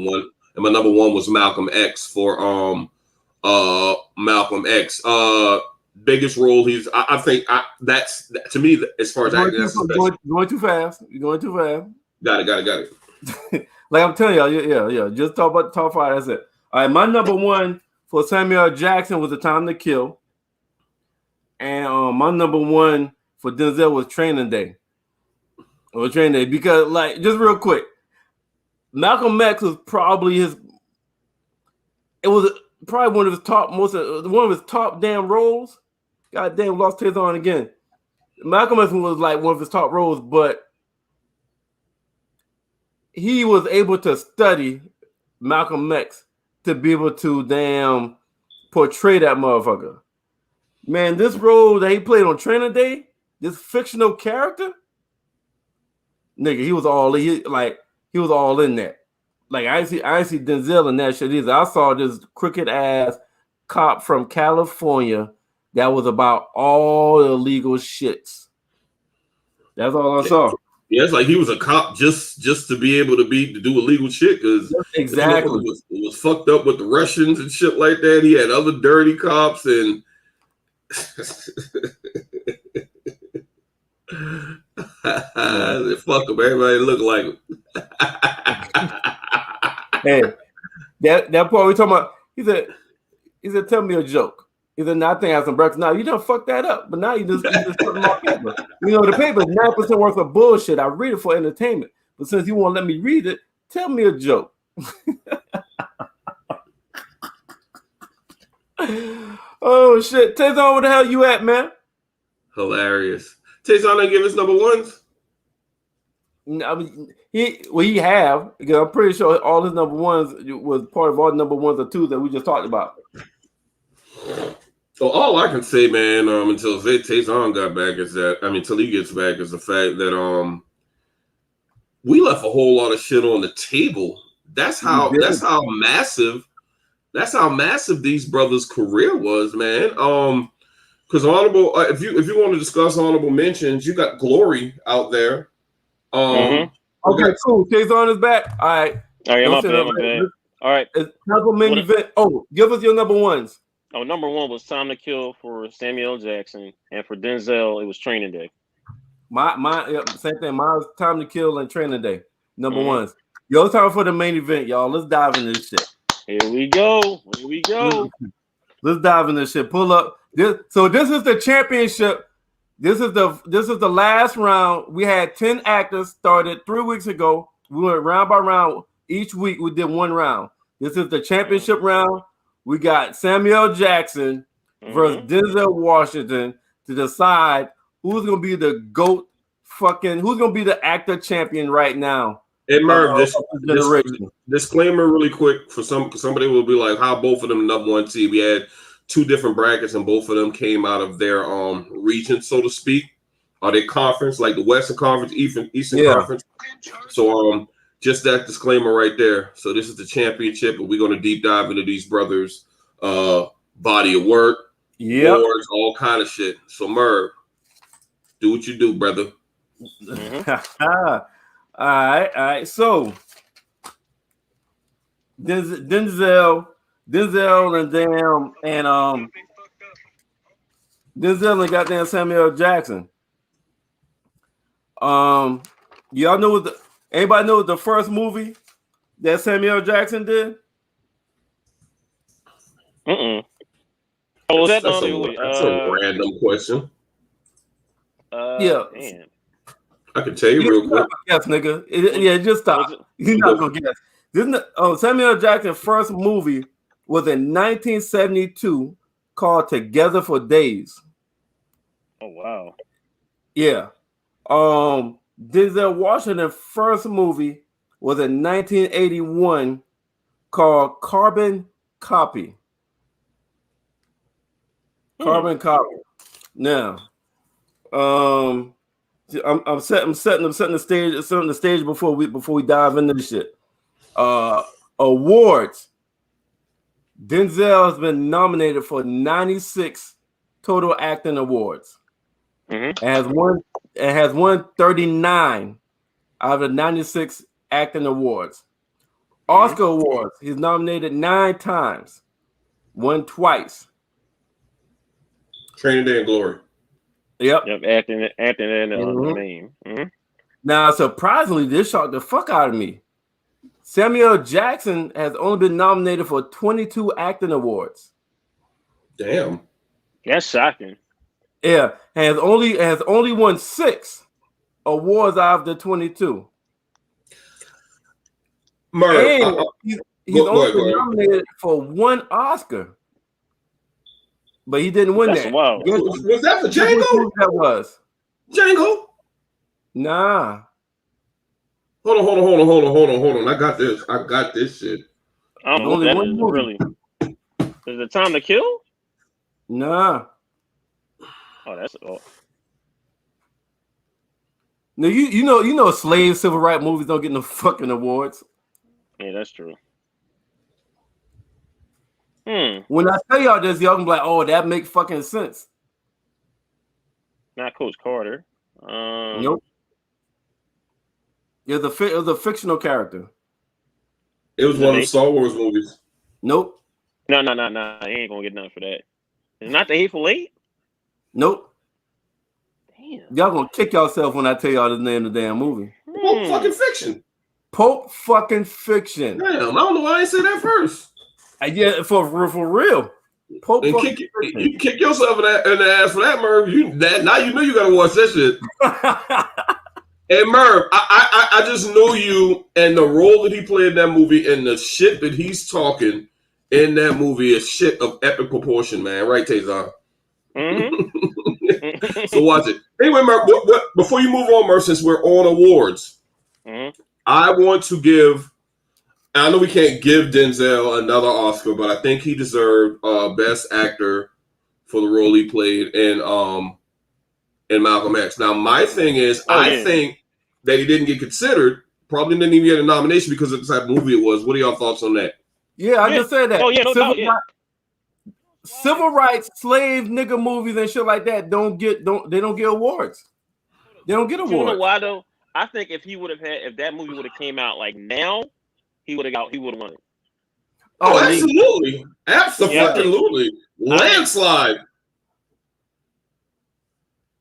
1 was Malcolm X for Malcolm X. Biggest role I think that's to me as far as acting. Going too fast. You're going too fast. Got it. Like I'm telling y'all, yeah. Just talk about the top 5. That's it. All right, my number 1 for Samuel L. Jackson was The Time to Kill, and my number 1 for Denzel was Training Day. Because just real quick, Malcolm X was probably his. It was probably one of his top damn roles. God damn, lost Taison again. Malcolm X was like one of his top roles, but he was able to study Malcolm X to be able to damn portray that motherfucker. Man, this role that he played on Training Day, this fictional character, nigga, he was all in that. Like I ain't see Denzel in that shit either. I saw this crooked ass cop from California that was about all the illegal shits. That's all I saw. Yeah, it's like he was a cop just to be able to do illegal shit because exactly was fucked up with the Russians and shit like that. He had other dirty cops and fuck him. Everybody look like him. Hey, that part we talking about. He said, tell me a joke. He said, "Now I think I have some breakfast." Now you done fucked that up, but now you just put them on paper. You know the paper is 9% worth of bullshit. I read it for entertainment, but since you won't let me read it, tell me a joke. Oh shit, Taison, where the hell you at, man? Hilarious. Taison didn't give us number ones. I mean, he have because I'm pretty sure all his number ones was part of all the number ones or twos that we just talked about. So all I can say, man, until Taison got back until he gets back, is the fact that we left a whole lot of shit on the table. That's how massive these brothers' career was, man. Because honorable, if you want to discuss honorable mentions, you got Glory out there. Okay, cool. Taison is back. All right. Oh yeah, my bad. All right. Main event. Oh, give us your number ones. Oh, number one was Time to Kill for Samuel Jackson, and for Denzel, it was Training Day. My same thing. Mine was Time to Kill and Training Day. Number ones. Yo, time for the main event, y'all. Let's dive into this shit. Here we go. Let's dive into this shit. Pull up. This is the championship. This is the last round. We had 10 actors started 3 weeks ago. We went round by round. Each week we did one round. This is the championship round. We got Samuel Jackson versus Denzel Washington to decide who's gonna be the GOAT who's gonna be the actor champion right now. Hey Merv, disclaimer really quick for somebody will be like, how both of them number one seed. We had 2 different brackets and both of them came out of their region, so to speak, or their conference, like the Western Conference, Eastern Conference. So just that disclaimer right there. So this is the championship, and we're going to deep dive into these brothers' body of work, awards, all kind of shit. So Merv, do what you do, brother. All right. So Denzel and goddamn Samuel Jackson. Y'all know anybody know what the first movie that Samuel Jackson did? Oh, that's a random question. Yeah. Man. I can tell you real quick. Yes, nigga. Just stop. You're not gonna guess. Samuel Jackson's first movie was in 1972 called Together for Days. Oh wow. Yeah. Denzel Washington's first movie was in 1981 called Carbon Copy. Carbon Copy. Now, I'm setting the stage before we dive into this shit. Awards. Denzel has been nominated for 96 total acting awards. It has won 39 out of the 96 acting awards. Oscar awards. He's nominated 9 times, won twice. Training Day and Glory. Yep, acting and name. Now, surprisingly, this shocked the fuck out of me. Samuel Jackson has only been nominated for 22 acting awards. Damn, that's shocking. Yeah, has only won 6 awards out of the 22. Merv, And he's go only ahead, go ahead. nominated for 1 Oscar, but he didn't win That's that. wild. Was that for Guess what Django? movie that was? Django? Nah. Hold on. I got this shit. I don't know what Only that one is, movie. really. Is it Time to Kill? Nah. Oh, that's No, you know, slave civil rights movies don't get no fucking awards. yeah, that's true. When I tell y'all this, y'all can be like, "Oh, that makes fucking sense." Not Coach Carter. Nope. It was a fictional character. It was one of the Star Wars movies. Nope. No. I ain't gonna get nothing for that. It's not the Hateful Eight? Nope. Damn. Y'all gonna kick yourself when I tell y'all the name of the damn movie. Pulp fucking Fiction. Pulp fucking Fiction. Damn, I don't know why I didn't say that first. Yeah, for real. Pulp And fucking Fiction. you kick yourself in the ass for that, Merv. Now you know you gotta watch that shit. And Merv, I just know you and the role that he played in that movie and the shit that he's talking in that movie is shit of epic proportion, man. Right, Taison? Mm-hmm. So watch it. Anyway, Merv, before you move on, Merv, since we're on awards, I want to give. I know we can't give Denzel another Oscar, but I think he deserved Best Actor for the role he played in Malcolm X. Now, my thing is, I think that he didn't get considered. Probably didn't even get a nomination because of the type of movie it was. What are y'all thoughts on that? Yeah, I just said that. Oh yeah, no doubt. Yeah. Civil rights, slave nigga movies and shit like that don't get awards. They don't get awards. You know why though? I think if that movie would have came out like now, he would have won it. Oh, absolutely. Absolutely. Landslide.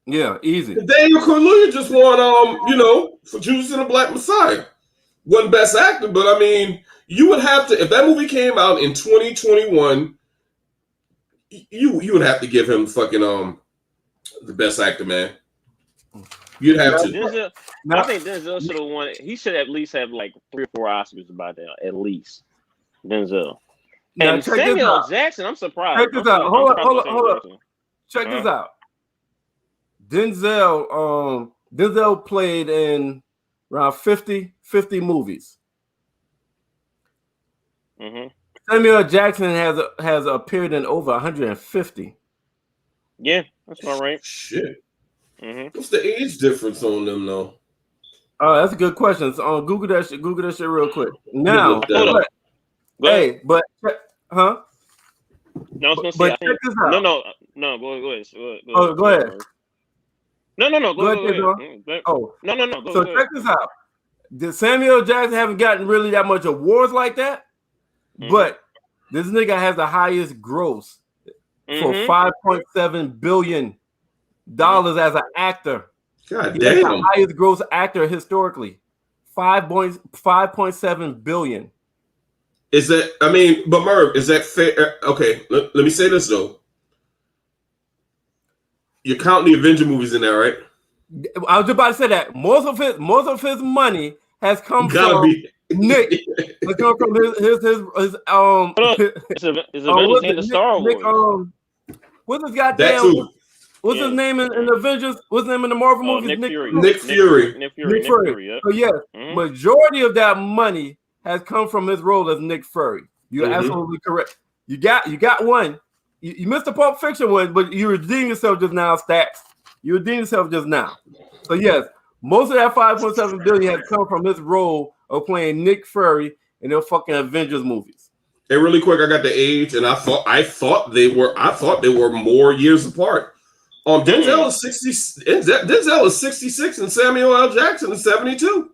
Yeah, easy. Daniel Kaluuya just won for Judas and the Black Messiah. Wasn't Best Actor, but I mean, you would have to, if that movie came out in 2021, you would have to give him fucking the Best Actor, man. You'd have to. I think Denzel should have won. He should at least have like 3 or 4 Oscars by now, at least. Denzel. Now, and Samuel Jackson, I'm surprised. Check this out. Hold on. Check this out. Denzel played in around 50 movies. Mm-hmm. Samuel Jackson has appeared in over 150. Yeah, that's about right. Shit. Mm-hmm. What's the age difference on them, though? That's a good question. So, Google that shit real quick. Now, No, I was gonna say, check this out. No, go ahead. Go ahead. No, go ahead. Oh, no. So check this out. Did Samuel Jackson haven't gotten really that much awards like that? Mm-hmm. But this nigga has the highest gross for $5.7 billion as an actor. God He's damn. the highest gross actor historically. $5.7 billion. Is that, I mean, but Merv, is that fair? Okay, let me say this though. You're counting the Avenger movies in there, right? I was about to say that most of his money has come from Nick. It's come from his It's Avengers and the Star Wars. What's his goddamn? What's his name in Avengers? What's his name in the Marvel movies? Nick Fury. Nick Fury. Yep. So yes, majority of that money has come from his role as Nick Fury. You're absolutely correct. You got one. You missed the Pulp Fiction one, but you redeemed yourself just now, Stacks. You redeemed yourself just now. So yes, most of that $5.7 billion has come from his role of playing Nick Fury in their fucking Avengers movies. Hey, really quick, I got the age, and I thought they were more years apart. Denzel is 60. Denzel is 66, and Samuel L. Jackson is 72.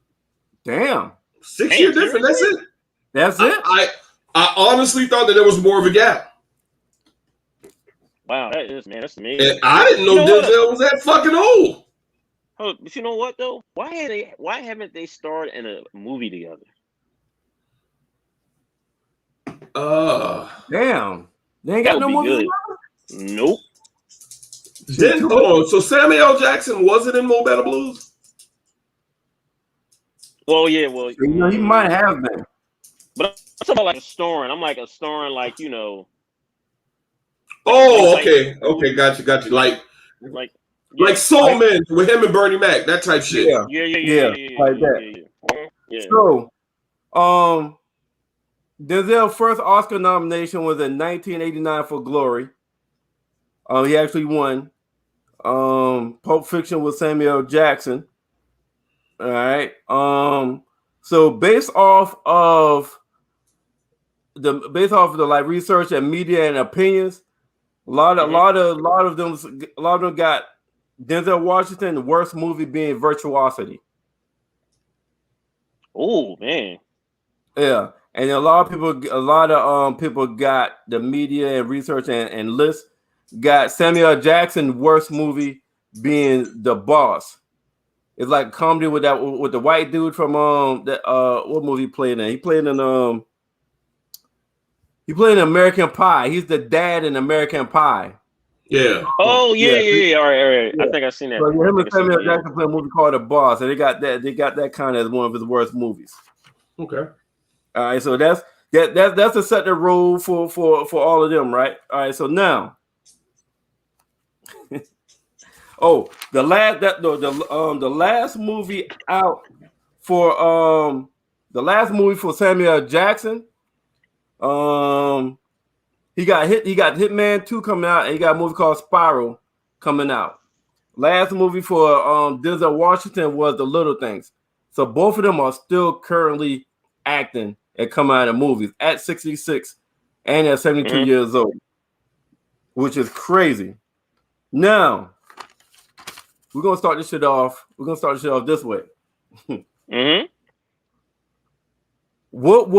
Damn, 6 year difference. That's it. That's it. I honestly thought that there was more of a gap. Wow, that's amazing. And I didn't know Denzel was that fucking old. Oh, but you know what though? Why haven't they starred in a movie together? Damn, they ain't got no movie. Nope. Hold on. So Samuel L. Jackson wasn't in Mo Better Blues? Well, yeah. He might have been. I'm talking about like a story. I'm like a story, like you know. Oh, okay, got you. Like Like yeah, Soul Man with him and Bernie Mac, that type shit. Yeah, like that. Yeah. So, Denzel's first Oscar nomination was in 1989 for Glory. He actually won. Pulp Fiction with Samuel Jackson. All right. So based off of the like research and media and opinions, a lot of them got Denzel Washington, the worst movie being Virtuosity. Oh man. Yeah. And a lot of people got the media and research and lists got Samuel Jackson worst movie being The Boss. It's like comedy with the white dude from what movie he played in? He played in American Pie. He's the dad in American Pie. Yeah. Oh yeah. All right. Yeah. I think I've seen that. So him and Samuel Jackson played a movie called The Boss, and they got that kind of as one of his worst movies. Okay. All right, so that's to set the rule for all of them, right? All right, so now, the last movie out for the last movie for Samuel Jackson, he got Hitman 2 coming out, and he got a movie called Spiral coming out. Last movie for Denzel Washington was The Little Things. So both of them are still currently acting and come out of movies at 66 and at 72 years old, which is crazy. Now, we're gonna start this shit off. This way. What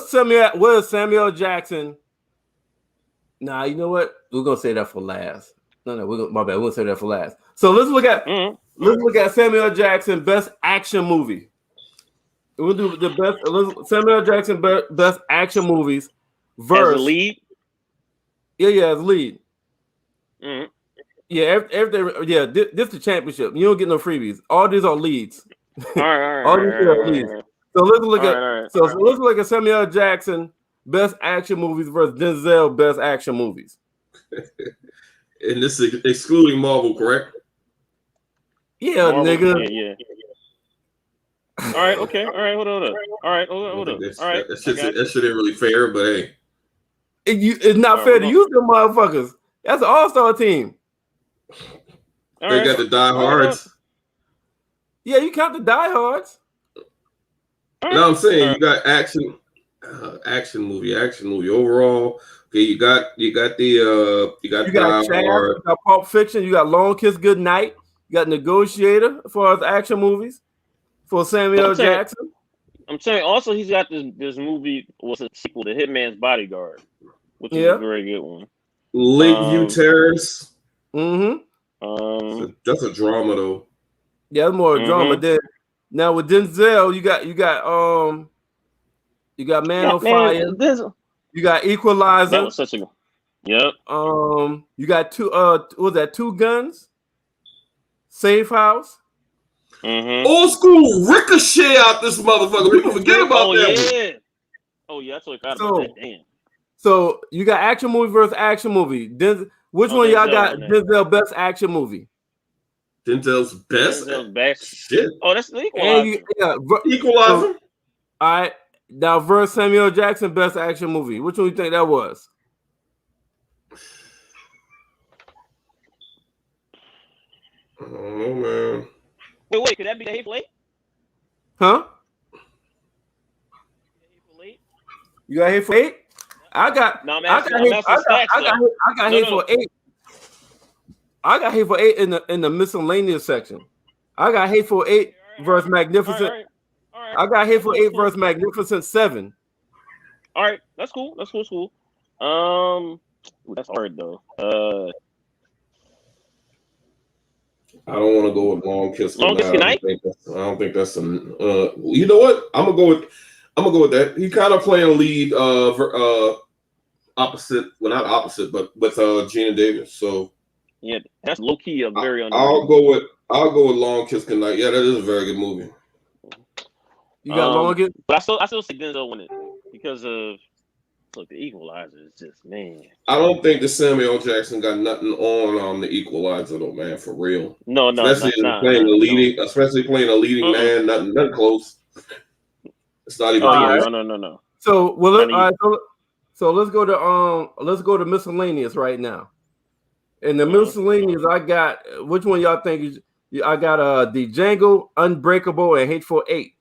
is Samuel Jackson? Nah, you know what? We're gonna say that for last. No, my bad. We'll say that for last. So let's look at Samuel Jackson best action movie. We'll do the best Samuel Jackson best action movies versus as a lead. Yeah, as lead. Yeah, this is the championship. You don't get no freebies. All these are leads. All right. Leads. So let's look at Samuel Jackson best action movies versus Denzel best action movies. And this is excluding Marvel, correct? Yeah, Marvel, nigga. Yeah. All right, okay. All right, hold on. All right, hold on. All right. That shit ain't really fair, but hey. It's not fair to use them motherfuckers. That's an all-star team. They got the diehards. Yeah, you count the diehards. No, I'm saying you got action movie overall. Okay, you got Chad, you got Pulp Fiction, you got Long Kiss Goodnight, you got Negotiator as far as action movies for Samuel Jackson. I'm saying also he's got this movie was a sequel to Hitman's Bodyguard, which is a very good one. Lakeview Terrace. Mm-hmm. That's a drama though. Yeah, it's more drama. Then now with Denzel, you got Man on Fire. You got Equalizer. That was such a yep. You got Two Guns? Safe House. Old school Ricochet out this motherfucker. People forget about that. Oh yeah, I totally forgot about that. Damn. So you got action movie versus action movie. Which one y'all got? Denzel best action movie. Denzel's best. Shit. Oh, that's the Equalizer. Equalizer. All right. Now versus Samuel Jackson best action movie. Which one do you think that was? I don't know, man. Wait, could that be The Hateful Eight? Huh? You got Hateful Eight? I got Hateful Eight. I got Hateful Eight in the miscellaneous section. I got Hateful Eight versus Magnificent. All right. I got Hateful Eight versus Magnificent 7. All right, that's cool. That's cool. That's hard though. I don't want to go with Long Kiss Goodnight. I don't think that's some. You know what? I'm gonna go with that. He kind of playing a lead. Opposite. Well, not opposite, but with Gina Davis. So yeah, that's low key a very. I'll go with Long Kiss Goodnight. Yeah, that is a very good movie. You got Logan, but I still say Denzel win it because of look the Equalizer is just man. I don't think that Samuel L. Jackson got nothing on the Equalizer though, man, for real. No, especially playing a leading man, nothing close. It's not even. No. So so let's go to miscellaneous right now. In the miscellaneous, I got which one y'all think is? I got the Django, Unbreakable, and Hateful Eight.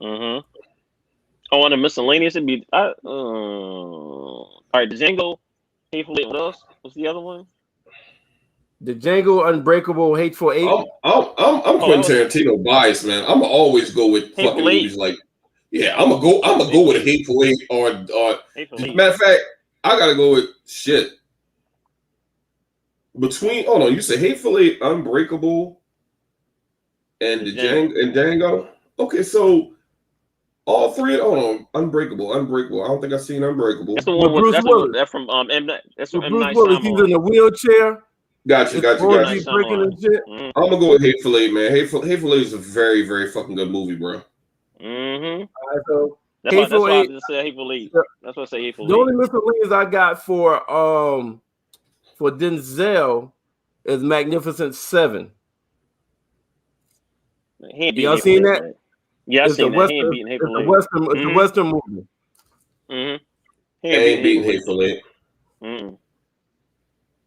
Oh, on the miscellaneous, it'd be all right. The Django, Hateful Eight. What else? What's the other one? The Django, Unbreakable, Hateful Eight. I'm Quentin Tarantino biased, man. I'm gonna always go with fucking movies like. Yeah, I'm gonna go with Hateful Eight or matter of fact, I gotta go with shit. You said Hateful Eight, Unbreakable, and the Django. Okay, so all three. Unbreakable. I don't think I've seen Unbreakable. That's the one with Bruce Willis. That's from That's from Bruce Willis. He's in a wheelchair. Gotcha. I'm gonna go with Hateful Eight, man. Hateful Eight is a very, very fucking good movie, bro. So that's why I just said Hateful Eight. That's why I say Hateful Eight. The only miscellaneous I got for Denzel is Magnificent Seven. Y'all seen that? Yeah, I've seen that. He ain't beating Hateful Eight. It's a Western movie. He ain't beating Hateful Eight.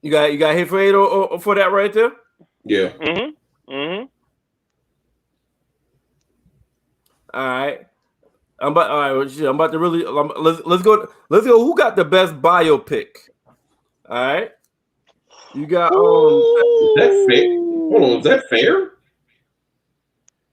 You got Hateful Eight for that right there? Yeah. All right. I'm about to really let's go. Who got the best biopic? All right. You got Is that fair? Hold on, is that fair?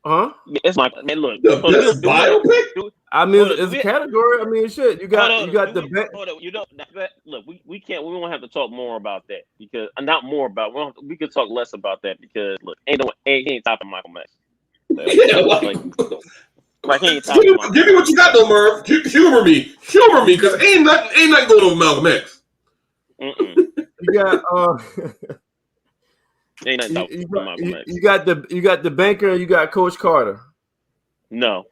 Huh? It's my man. Look, the best biopic. I mean, it's a category. I mean, shit. You got the best. Look, we can't. We won't have to talk more about that because not more about. We could talk less about that because look, he ain't topping Michael Max. Like he ain't topping. Give me what you got though, Merv. Humor me, because ain't nothing going over Malcolm X. You got you got the banker and you got Coach Carter. No,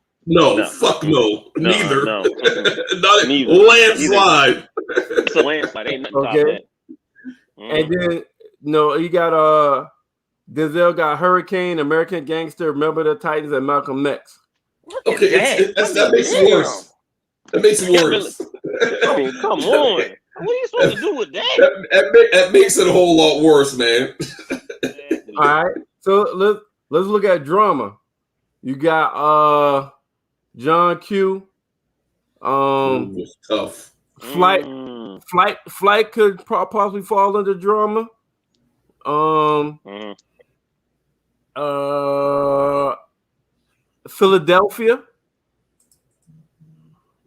fuck no. Neither. No. Neither. Landslide. It's a landslide. Ain't nothing top that. And then you got Denzel got Hurricane, American Gangster, Remember the Titans, and Malcolm X. Okay, that makes it worse. That makes it worse. I mean, come on. What are you supposed to do with that? That makes it a whole lot worse, man. All right, so let's look at drama. You got John Q. It's tough. Flight could possibly fall under drama. Philadelphia.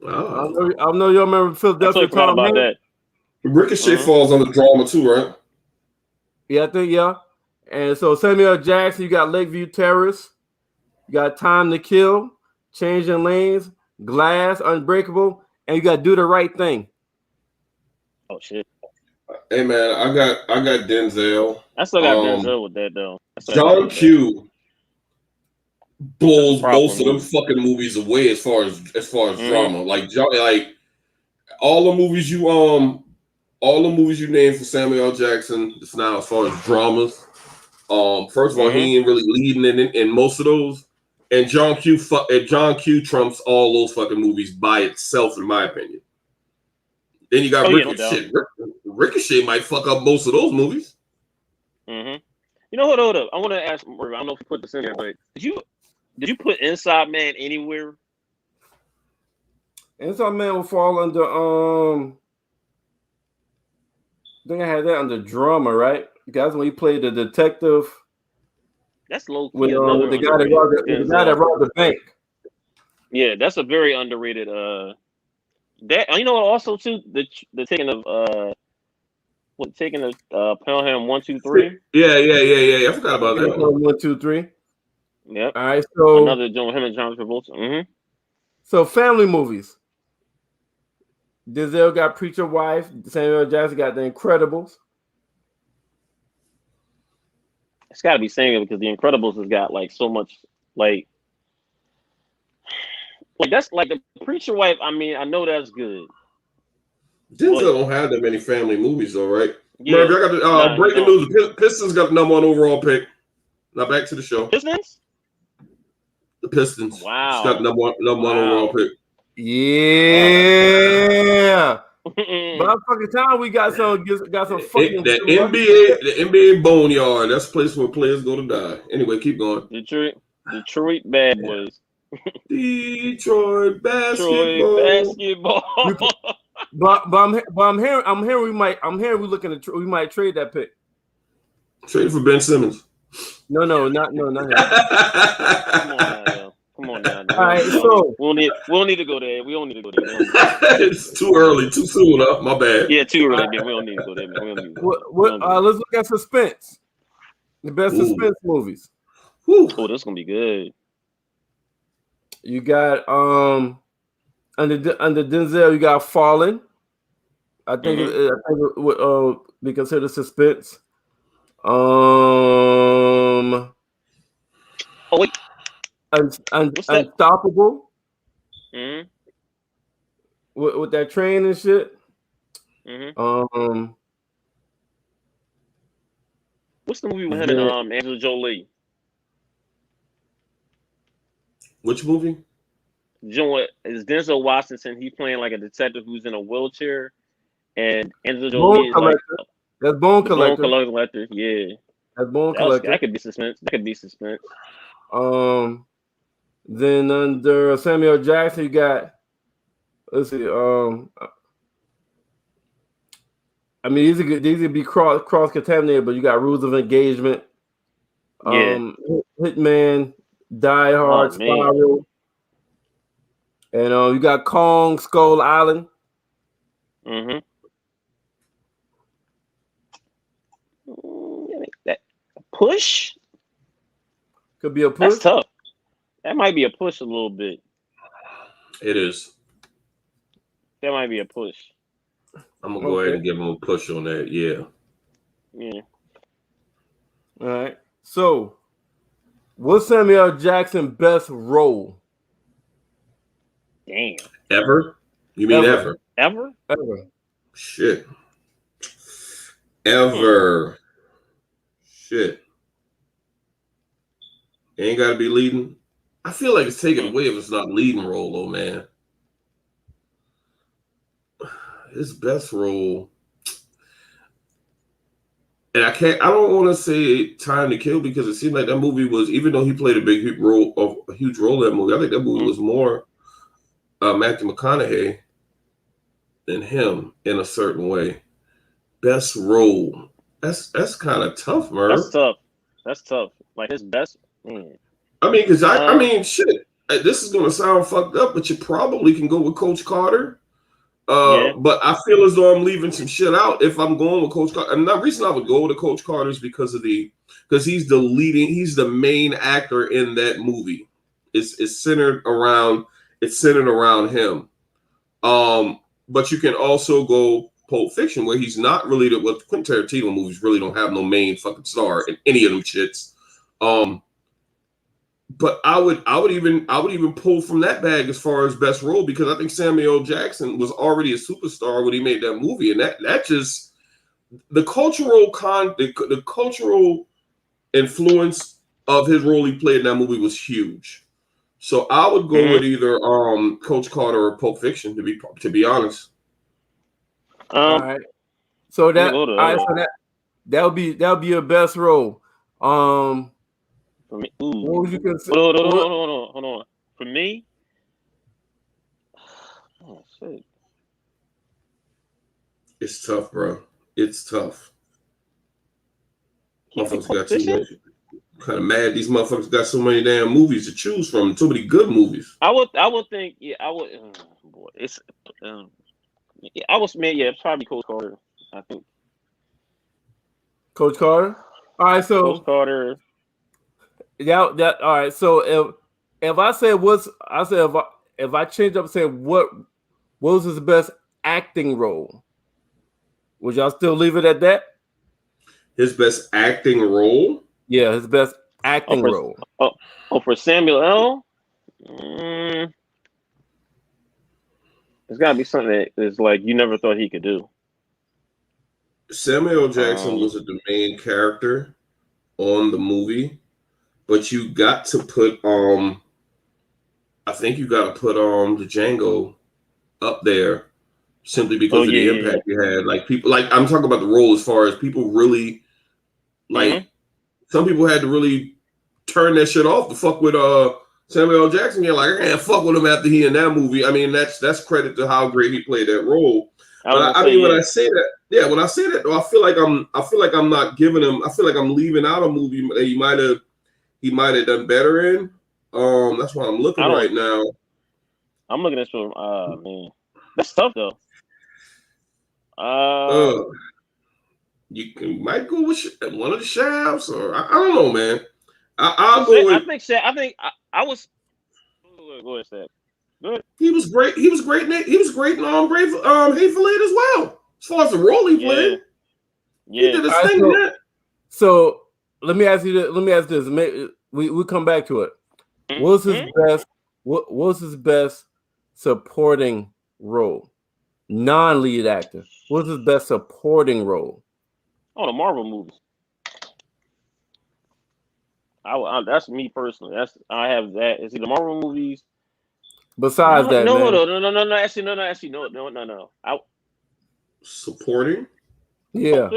I know you remember Philadelphia. About that. Ricochet falls under drama too, right? Yeah, I think And so Samuel Jackson, you got Lakeview Terrace, you got Time to Kill, Changing Lanes, Glass, Unbreakable, and you got Do the Right Thing. Oh shit! Hey man, I got Denzel. I still got Denzel with that though. John Q blows most of them fucking movies away as far as drama. Like all the movies you named for Samuel L. Jackson just now as far as dramas. First of all, he ain't really leading in most of those. And John Q trumps all those fucking movies by itself, in my opinion. Then you got Ricochet. Ricochet might fuck up most of those movies. You know what? Hold up. I want to ask. I don't know if you put this in there, but did you put Inside Man anywhere? Inside Man will fall under. I think I had that under drama, right? Guys, when he played the detective. That's low key. With the guy that robbed the bank. Yeah, that's a very underrated. That you know what? Also, too, the taking of Pelham 1, 2, 3. Yeah. I forgot about that. 1, 2, 3. Yep. All right. So another John him and John Travolta. So family movies. Denzel got Preacher Wife. Samuel Jackson got The Incredibles. It's got to be saying it because The Incredibles has got like so much like Like that's like the preacher wife. I mean, I know that's good. Denzel don't have that many family movies though, right? Yeah, Merv, I got the breaking news. The Pistons got the number 1 overall pick. Now back to the show. Pistons. The Pistons. Wow. Just got number one overall pick. Yeah. By fucking time we got some fucking the NBA boneyard. That's a place where players go to die. Anyway, keep going. Detroit bad boys. Detroit basketball. But I'm hearing we might we might trade that pick. Trade for Ben Simmons. No, not him. Come on now. All right, so we don't need to go there. We don't need to go there. It's too early, too soon. My bad. Yeah, too early. We don't need to go there. Let's look at suspense. The best suspense movies. Oh, this is gonna be good. You got under Denzel, you got Fallen. I think it would be considered suspense. Oh wait. Unstoppable. Mm-hmm. With that train and shit. Mm-hmm. What's the movie with him and Angela Jolie? Which movie? Is Denzel Washington. He's playing like a detective who's in a wheelchair, and Angela Jolie is like that's Bone Collector. Bone Collector, yeah. That's Bone Collector. That could be suspense. Then under Samuel Jackson, you got. Let's see. I mean, these could be cross contaminated, but you got Rules of Engagement. Hitman, Die Hard, Spiral, and you got Kong, Skull Island. Mm-hmm. That push could be a push. That's tough. That might be a push a little bit. It is. That might be a push. I'm gonna go ahead and give him a push on that. Yeah. All right. So, what's Samuel Jackson's best role? Damn. Ever? You mean ever? Ever? Shit. Ever. Shit. Ain't got to be leading. I feel like it's taken away if it's not leading role, though, man. His best role, and I don't want to say Time to Kill because it seemed like that movie was, even though he played a huge role in that movie, I think that movie was more Matthew McConaughey than him in a certain way. Best role, that's kind of tough, Merv. That's tough. Like his best. Man. I mean, because I mean, shit. This is gonna sound fucked up, but you probably can go with Coach Carter. But I feel as though I'm leaving some shit out if I'm going with Coach Carter. And the reason I would go with Coach Carter is because he's the main actor in that movie. It's centered around him. But you can also go Pulp Fiction, where he's not really what Quentin Tarantino movies really don't have no main fucking star in any of them shits. But I would even pull from that bag as far as best role, because I think Samuel Jackson was already a superstar when he made that movie, and that just the cultural influence of his role he played in that movie was huge. So I would go with either Coach Carter or Pulp Fiction, to be honest. All right. So that'll be your best role. For me, what would you consider? Hold on. For me, oh shit, it's tough, bro. It's tough. Motherfuckers got too many. Kind of mad these motherfuckers got so many damn movies to choose from. So many good movies. I would think, I would. Boy, it's. It's probably Coach Carter. I think. Coach Carter. All right, so Coach Carter. All right. So if I say if I change up and say what was his best acting role, would y'all still leave it at that? His best acting role? Yeah, his best acting role. For Samuel L. It's got to be something that is like you never thought he could do. Samuel L. Jackson wasn't the main character on the movie, but you got to put I think you got to put the Django up there simply because of the impact he had. Like people, like I'm talking about the role as far as people really like. Some people had to really turn that shit off to fuck with Samuel L. Jackson. You're like, I can't fuck with him after he in that movie. I mean, that's credit to how great he played that role. But I mean, when I say that, though, I feel like I'm not giving him. I feel like I'm leaving out a movie that he might have done better in. That's why I'm looking right now. I'm looking at some. Man, that's tough though. You might go with one of the Shafts, or I don't know, man. I'll go with. I think I was. Go ahead, Seth. Good. He was great. He was great in Hateful Eight as well. As far as the role he played, he did his thing in that. So let me ask you this. Let me ask this. We come back to it. What was his best supporting role? Non-lead actor. What was his best supporting role? Oh, the Marvel movies. That's me personally. I have that. Is it the Marvel movies? Besides that, no. Actually, no. Supporting. Yeah.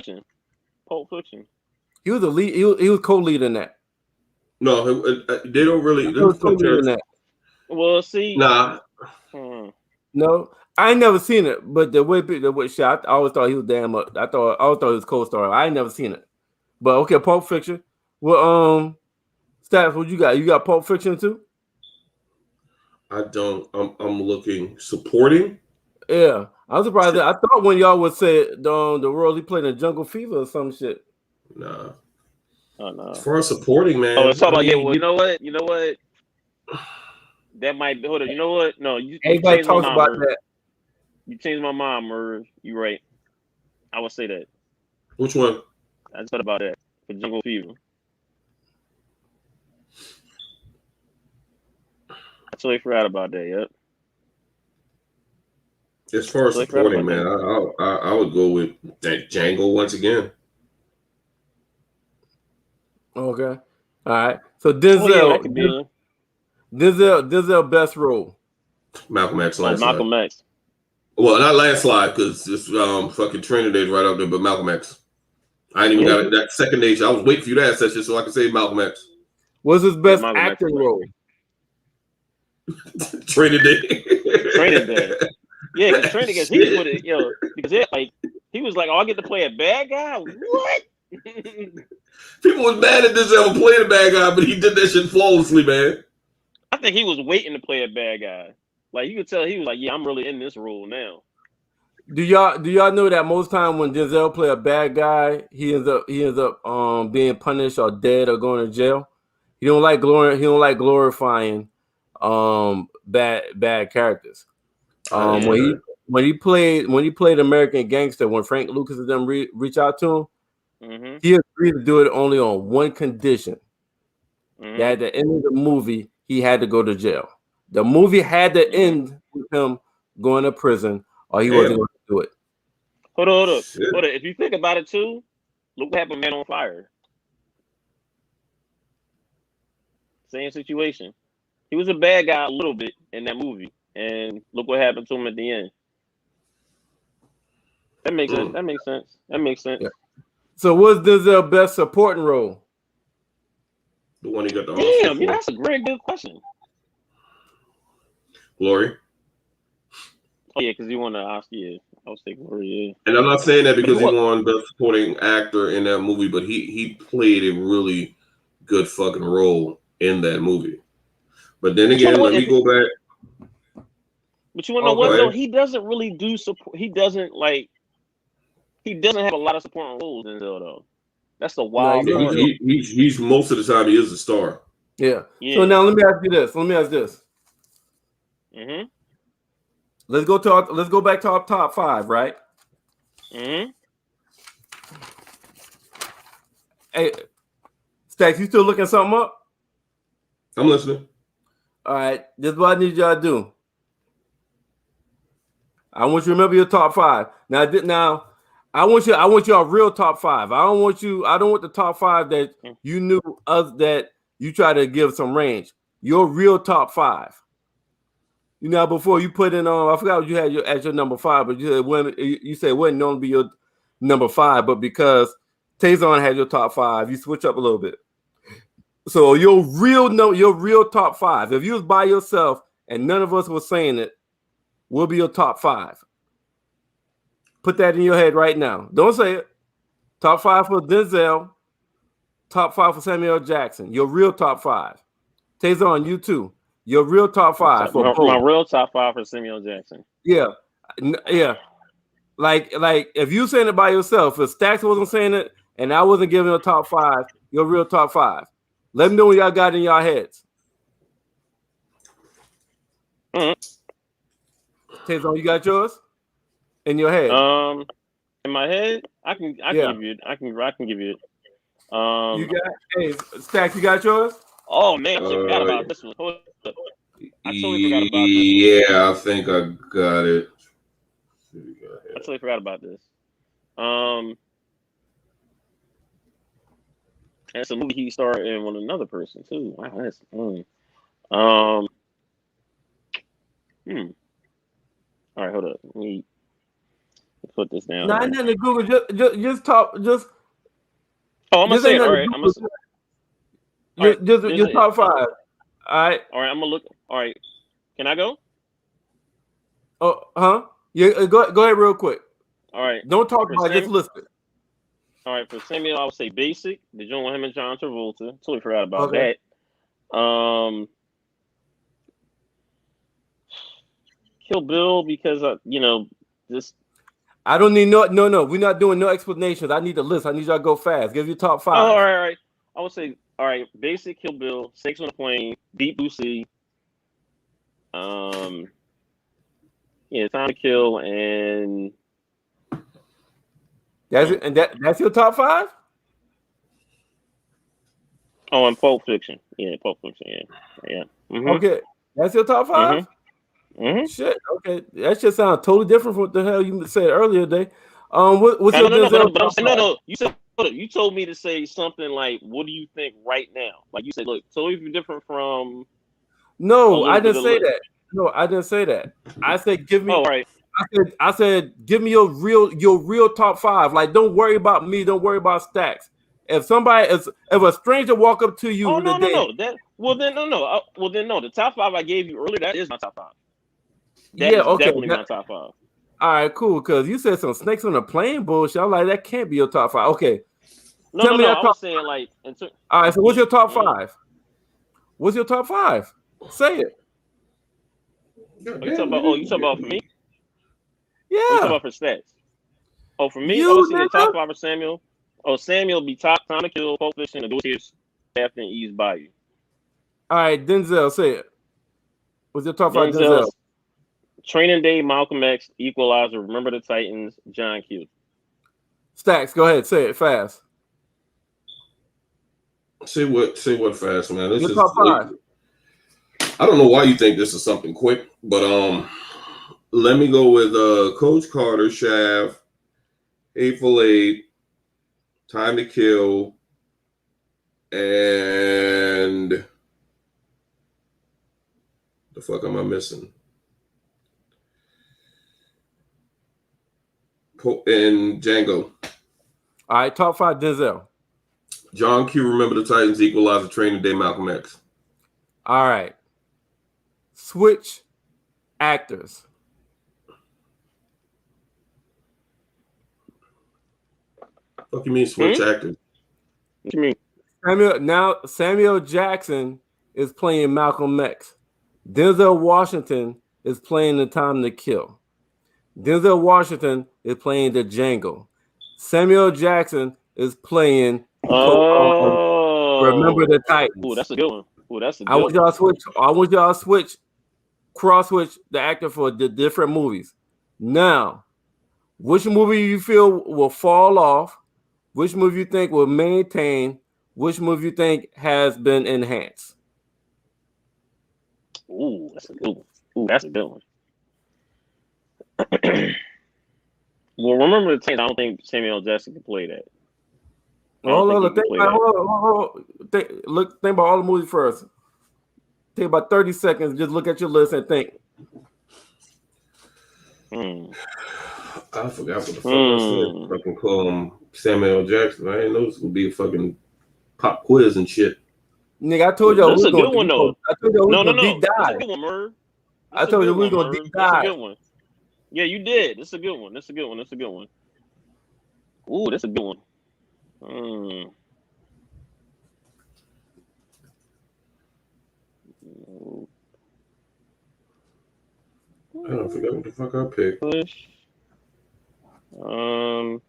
Pulp Fiction. He was a lead. He was co-lead in that. No, they don't really. He was co-lead in that. Well, see. Nah. No, I ain't never seen it. But the way shot, I always thought he was damn up. I always thought he was co-star. I ain't never seen it. But okay, Pulp Fiction. Well, Stats, what you got? You got Pulp Fiction too? I don't. I'm looking supporting. Yeah, I'm surprised. I thought when y'all would say the role he played in Jungle Fever or some shit. Nah. Oh no. As far as supporting, man. Oh, it's all about well, you know what? That might be. Hold on. You know what? No, you everybody talks about that. You changed my mind, Merv. You right. I would say that. Which one? I just thought about that for Jungle Fever. I totally forgot about that. Yep. As far as supporting, man, I would go with that Django once again. Okay. All right. So Denzel, Denzel best role. Malcolm X. Malcolm X. Well, not landslide because this fucking Trinidad's right up there, but Malcolm X. I ain't even got it. That second nation. I was waiting for you to ask that shit so I could say Malcolm X. What's his best acting role? Trinidad. Yeah, because Trinidad, he put it, because he was like, oh, I get to play a bad guy? What? People was mad at Denzel for playing a bad guy, but he did that shit flawlessly, man. I think he was waiting to play a bad guy. Like, you could tell he was like, yeah, I'm really in this role now. Do y'all know that most time when Denzel play a bad guy, he ends up being punished or dead or going to jail? He don't like glorifying bad characters. When he played American Gangster, when Frank Lucas and them reach out to him, he agreed to do it only on one condition. That at the end of the movie, he had to go to jail. The movie had to end with him going to prison, or he wasn't going to do it. Hold on. If you think about it too, look what happened to Man on Fire. Same situation. He was a bad guy a little bit in that movie, and look what happened to him at the end. That makes sense. That makes sense. Yeah. So, what's Denzel's best supporting role? The one he got the Oscar for. That's a very good question. Glory. Oh yeah, because he won the Oscar. Yeah, I was thinking Glory. Yeah. And I'm not saying that because he won Best Supporting Actor in that movie, but he played a really good fucking role in that movie. But then again, let me go back. But you want to know what though? He doesn't really do support. He doesn't have a lot of supporting roles in though. That's the wild part. He's most of the time he is a star. Yeah. So now let me ask you this. Let's go back to our top 5, right? Hey, Stacks, you still looking something up? I'm listening. All right. This is what I need y'all to do. I want you to remember your top 5. Now, I want your real top 5. I don't want the top 5 that you knew that you try to give some range. Your real top 5. You know, before you put in I forgot what you had as your number 5, but you said it wouldn't normally be your number 5, but because Taison had your top 5, you switch up a little bit. So your real top 5. If you was by yourself and none of us was saying it, will be your top 5. Put that in your head right now. Don't say it. Top 5 for Denzel. Top 5 for Samuel Jackson. Your real top 5. Taison, you too. Your real top 5 for both. My real top 5 for Samuel Jackson. Yeah. Like if you saying it by yourself, if Stacks wasn't saying it and I wasn't giving a top 5, your real top 5. Let me know what y'all got in y'all heads. Taison, you got yours in your head? In my head, I can give you it. I can give you it. You got Stacks, you got yours? Oh man, I forgot about this one. Hold up. I totally forgot about this. Yeah, I think I got it. I totally forgot about this. That's a movie he starred in with another person too. Wow, that's All right, hold up. Let me put this down. Nah, nothing to Google. Just talk. Oh, I'm gonna say it. All right, I'm gonna. Just your top 5. All right. All right, I'm gonna look. All right, can I go? Oh, huh? Yeah, go ahead real quick. All right. Don't talk about it, just list it. All right, for Samuel, I would say Basic, the joint with him and John Travolta. Totally forgot about that. Kill Bill because this. I don't need no. We're not doing no explanations. I need the list. I need y'all to go fast. Give your top 5. Oh, all right. I would say Basic, Kill Bill, Sex on a Plane, Deep Blue Sea. Time to Kill, and that's it. And that's your top 5. Oh, and Pulp Fiction. Yeah, Pulp Fiction. Yeah. Mm-hmm. Okay, that's your top 5. Mm-hmm. Shit. Okay, that just sounds totally different from what the hell you said earlier today. What's your Denzel? No. You told me to say something like, "What do you think right now?" Like you said, look, totally different from. No, I didn't say that. No, I didn't say that. I said give me. Oh, right. I said give me your real top 5. Like, don't worry about me. Don't worry about Stacks. If a stranger walk up to you, no. The top 5 I gave you earlier, that is my top 5. That is definitely my top 5. All right, cool. Because you said some snakes on a plane bullshit. I'm like, that can't be your top 5. Okay. I was saying like. All right. So what's your top 5? What's your top 5? Say it. You talking about for me? Yeah. You talking about for Stacks? Oh, for me, I would say the top 5 for Samuel. Oh, Samuel be Time to Kill, Pulp Fiction, Negotiators, After and Ease Bayou. All right, Denzel, say it. What's your top 5, Denzel? Training Day, Malcolm X, Equalizer, Remember the Titans, John Q. Stacks, go ahead, say it fast. Say what fast, man. This your is top 5. I don't know why you think this is something quick, but let me go with Coach Carter, Shaft, Hateful Eight, Time to Kill, and the fuck am I missing? And Django. All right, top 5, Denzel. John Q, Remember the Titans, Equalizer, Training Day, Malcolm X. All right. Switch actors. What do you mean switch actors? What do you mean? Samuel Jackson is playing Malcolm X. Denzel Washington is playing The Time to Kill. Denzel Washington is playing the Django. Samuel Jackson is playing Remember the Titans. Oh, that's a good one. Oh, that's a good I want y'all to switch, cross switch the actor for the different movies. Now, which movie you feel will fall off? Which movie you think will maintain? Which movie you think has been enhanced? Ooh, that's a good one. Well, remember the Taison. I don't think Samuel L. Jackson can play that. Hold on, think about all the movies first. Take about 30 seconds. Just look at your list and think. I forgot what the fuck I said. Fucking call him Samuel L. Jackson. I didn't know this would be a fucking pop quiz and shit. Nigga, I told y'all that's a good one though. I told y'all we was gonna deep dive. That's a good one, Merv. I told you we was gonna deep dive. That's a good one. Yeah, you did. That's a good one. That's a good one. That's a good one. Ooh, that's a good one. I don't forget what the fuck I picked. Oh.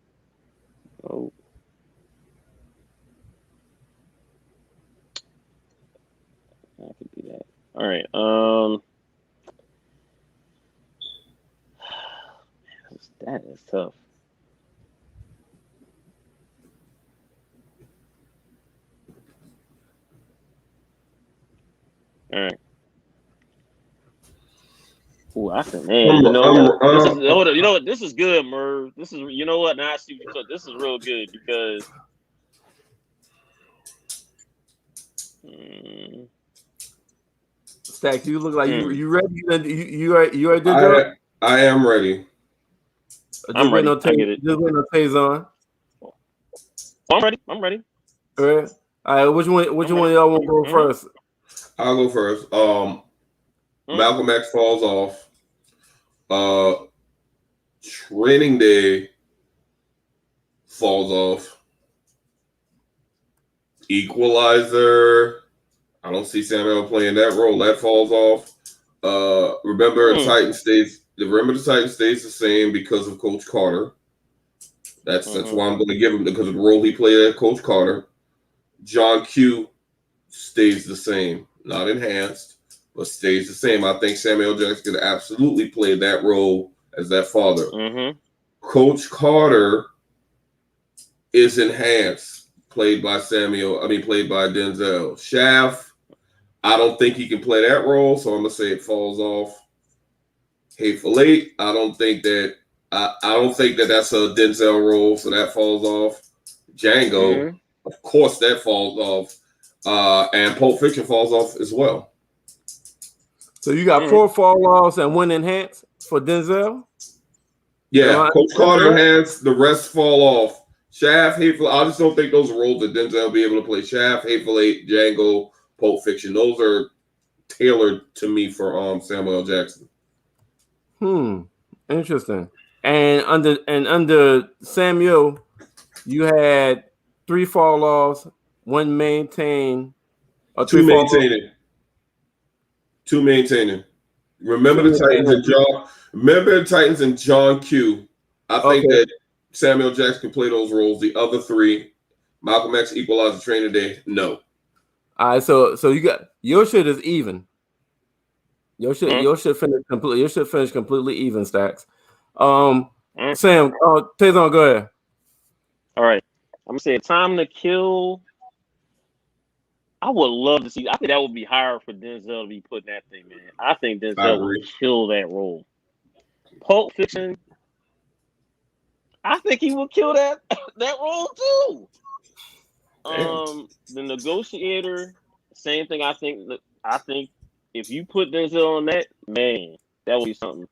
I could do that. All right. That is tough. All right. Ooh, I said, man, you know what? This is good, Merv. This is, you know what? Now I see what you took. This is real good because. Stacks, you look like you ready? You already did that? I am ready. I'm ready. I get it. Just wait on Taison. I'm ready. I'm ready. All right. All right. Which one of y'all want to go first? I'll go first. Malcolm X falls off. Training Day falls off. Equalizer. I don't see Samuel playing that role. That falls off. Remember the Titan stays the same because of Coach Carter. That's why I'm going to give him, because of the role he played at Coach Carter. John Q stays the same, not enhanced, but stays the same. I think Samuel Jackson could absolutely play that role as that father. Coach Carter is enhanced, played by Denzel. Shaft, I don't think he can play that role, so I'm gonna say it falls off. Hateful Eight, I don't think that that's a Denzel role, so that falls off. Django, of course, that falls off. And Pulp Fiction falls off as well. So you got 4 fall offs and 1 enhanced for Denzel? Yeah, Coach Carter enhanced, the rest fall off. Shaft, Hateful, I just don't think those are roles that Denzel will be able to play. Shaft, Hateful Eight, Django, Pulp Fiction. Those are tailored to me for Samuel L. Jackson. Interesting. And under Samuel, you had 3 fall offs, 1 maintain, or 2 maintaining. 2 maintaining. Remember the Titans and John Q. I think that Samuel Jackson can play those roles. The other 3, Malcolm X, Equalizer, Training Day, no. All right, so you got your shit is even. Your shit finish completely even, Stacks. Sam, Taison, go ahead. All right, I'm gonna say Time to Kill. I would love to see. I think that would be hard for Denzel to be putting that thing, man. I think Denzel would kill that role. Pulp Fiction. I think he will kill that role too. The Negotiator, same thing. I think if you put Denzel on that, man, that would be something.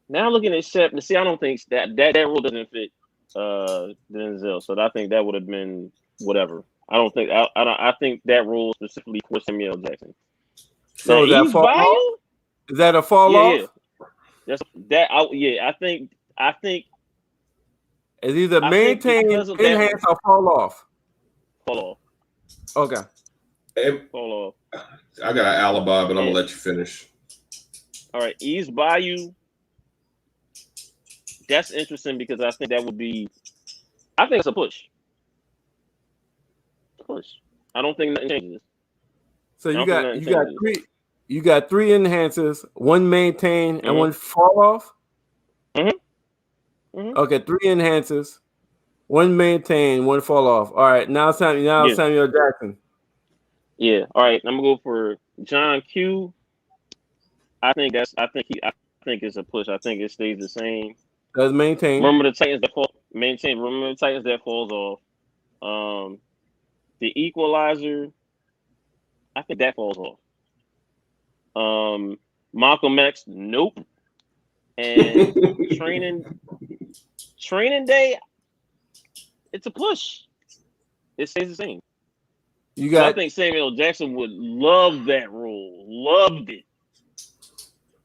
Now looking at Shep, and see, I don't think that role doesn't fit Denzel, so I think that would have been whatever. I don't think I think that role specifically for Samuel Jackson. So now, is that a fall off? Yeah. I think it's either maintain, enhance, or fall off. Fall off. Okay. Fall off. I got an alibi, but I'm gonna let you finish. All right, East Bayou. That's interesting because I think that would be. I think it's a push. I don't think nothing changes. So you got 3 enhances, 1 maintain, and 1 fall off. Okay, 3 enhances, 1 maintain, 1 fall off. All right, now Samuel Jackson. Yeah. All right, I'm gonna go for John Q. I think think it's a push. I think it stays the same. Does maintain. Remember the Titans that fall. Maintain. Remember the Titans that falls off. The Equalizer. I think that falls off. Malcolm X. Nope. And Training Day. It's a push. It stays the same. You got. So I think Samuel Jackson would love that role. Loved it.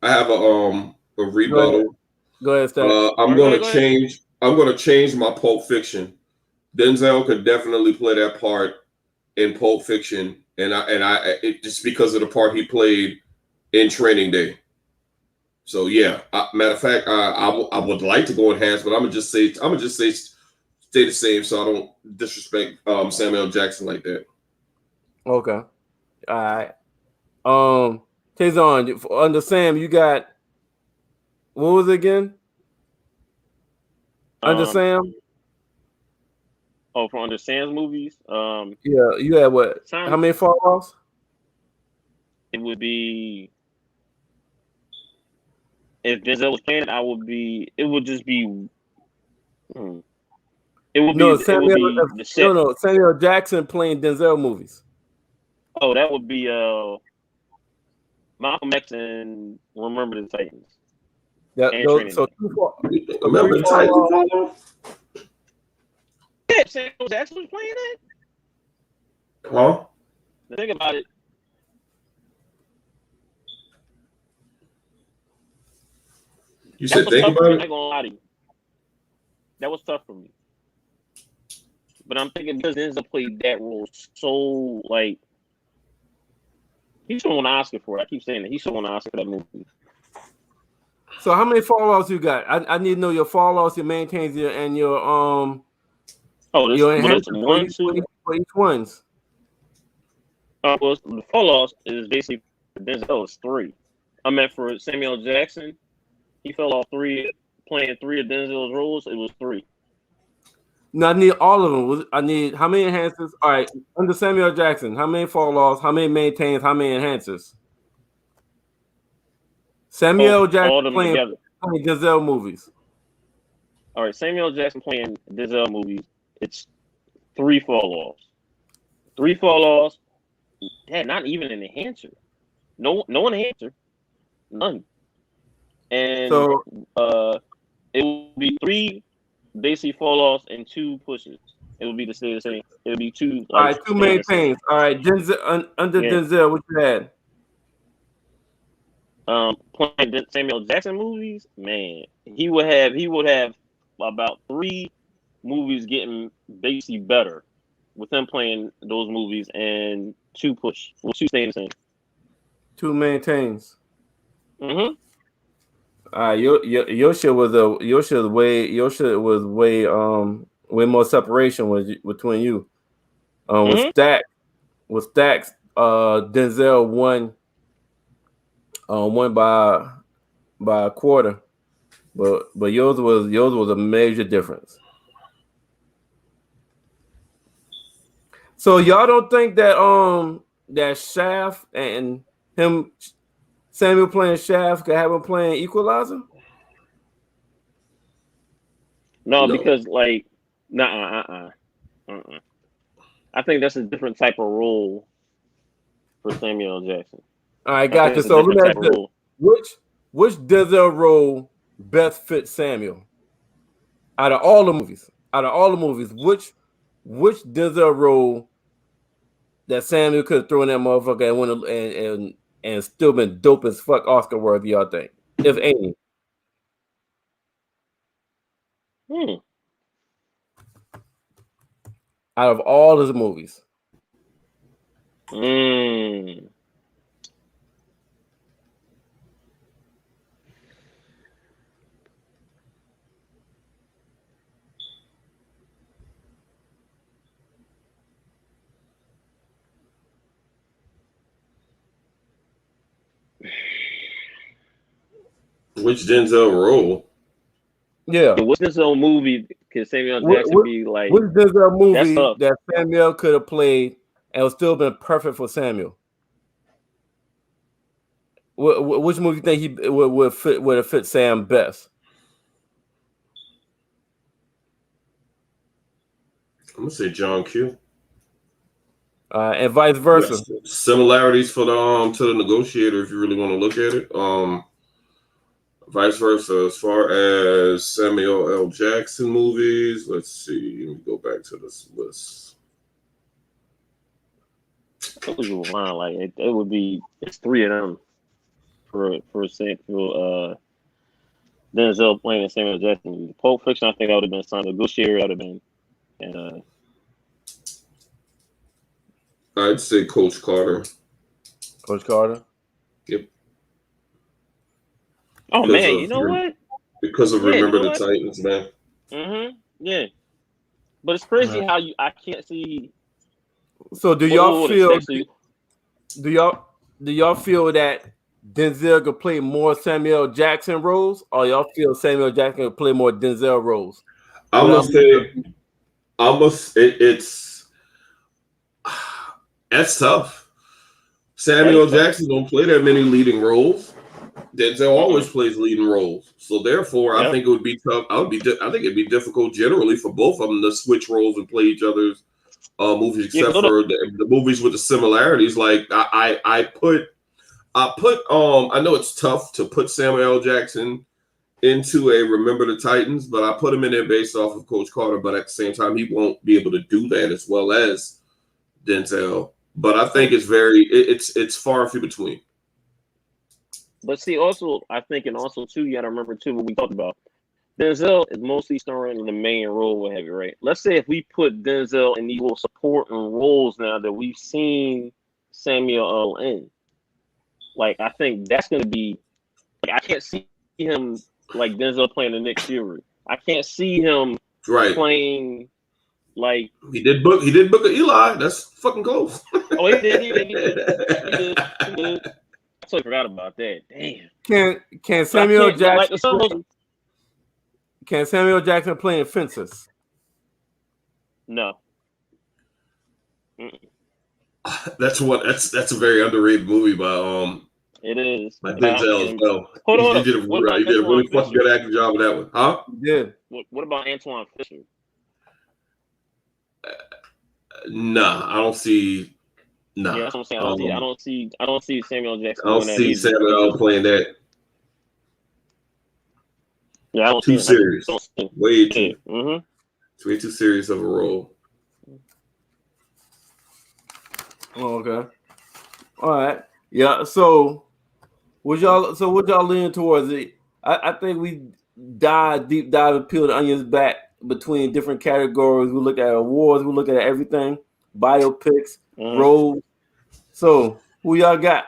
I have a rebuttal. Go ahead, Stacks. I'm going to change my Pulp Fiction. Denzel could definitely play that part in Pulp Fiction, and just because of the part he played in Training Day. So yeah, matter of fact, I would like to go enhanced, but I'm gonna just say stay the same, so I don't disrespect Samuel Jackson like that. Okay. All right. Taison, under Sam, you got what was it again? Under Sam? Oh, for Under Sam's movies? Yeah, you had what? How many fall offs? It would be if Denzel was playing, it would just be Samuel Jackson playing Denzel movies. Oh, that would be Malcolm X and Remember the Titans. Remember the Titans? Yeah, Samuel Jackson was playing that. Huh? Think about it. You said think about it. I'm not gonna lie to you. That was tough for me. But I'm thinking because Denzel played that role so like he should win an Oscar for it. I keep saying that he should win an Oscar for that movie. So how many fall offs you got? I need to know your fall offs, your maintains, and your your enhancements for each ones. Well, the fall offs is basically for Denzel is 3. I meant for Samuel Jackson, he fell off 3, playing 3 of Denzel's roles. It was 3. No, I need all of them. I need how many enhancers? All right, under Samuel Jackson, how many fall offs? How many maintains? How many enhancers? Samuel Jackson playing how many Denzel movies? All right, Samuel Jackson playing Denzel movies. It's 3 fall offs. 3 fall offs. Yeah, not even an enhancer. No enhancer. None. And so it will be 3 basically fall offs and 2 pushes. It will be the same. It will be 2. All right, 2 maintains. All right, Denzel under Denzel, what you had? Playing Samuel Jackson movies, man, he would have about 3 movies getting basically better with him playing those movies and 2 push. Well, 2 staying the same. 2 maintains. Mm-hmm. Your shit was way more separation between you. With Stacks, Denzel won by a quarter, but yours was a major difference. So y'all don't think that that Shaft and him Samuel playing Shaft could have him playing Equalizer? No, because like I think that's a different type of role for Samuel Jackson. All right, gotcha. So let me ask you, which Denzel role best fits Samuel? Out of all the movies, which Denzel role that Samuel could have thrown that motherfucker and still been dope as fuck Oscar worthy, y'all think? If any. Out of all his movies. Which Denzel role? Yeah. What's Denzel movie? Can Samuel Jackson be like? Which Denzel movie that Samuel could have played and would still been perfect for Samuel? Which movie you think he would fit Sam best? I'm gonna say John Q. And vice versa. Yes. Similarities for the to the Negotiator, if you really want to look at it. Vice versa, as far as Samuel L. Jackson movies. Let's see. Let me go back to this list. It was line like it would be. It's three of them for Denzel playing and Samuel Jackson. Pulp Fiction, I think that would have been Son Negotiator. That would have been, and I'd say Coach Carter. Coach Carter. Yep. Oh man, you know what? Because of Remember the Titans, man. Yeah. But it's crazy how I can't see. So do y'all feel? Do y'all feel that Denzel could play more Samuel Jackson roles, or y'all feel Samuel Jackson could play more Denzel roles? I must say, it's that's tough. Samuel Jackson don't play that many leading roles. Denzel always plays leading roles, so therefore, I think it would be tough. I think it'd be difficult generally for both of them to switch roles and play each other's movies, except for the movies with the similarities. Like I know it's tough to put Samuel L. Jackson into a Remember the Titans, but I put him in there based off of Coach Carter. But at the same time, he won't be able to do that as well as Denzel. But I think it's far and few between. But see, also I think, and also too, you got to remember too what we talked about. Denzel is mostly starring in the main role, what have you, right? Let's say if we put Denzel in these little supporting roles now that we've seen Samuel L. in, like I think that's going to be. Like, I can't see him like Denzel playing the Nick Fury. I can't see him playing like he did book Eli. That's fucking close. Oh, he did. I totally forgot about that. Damn. Can Samuel Jackson? Can Samuel Jackson play in Fences? No. That's a very underrated movie by It is. By Denzel as well. Hold on. You did a really fucking good acting job with that one, huh? Yeah. What about Antoine Fisher? Nah, I don't see. Nah, yeah, that's what I'm saying. I don't see Samuel Jackson. I don't see Samuel L. playing that. Yeah, I don't too serious. Way too. Mm-hmm. It's way too serious of a role. Oh, okay. All right. Yeah. So, what y'all lean towards it? I think we deep dive and peel the onions back between different categories. We look at awards. We look at everything. Biopics, roles. So, who y'all got?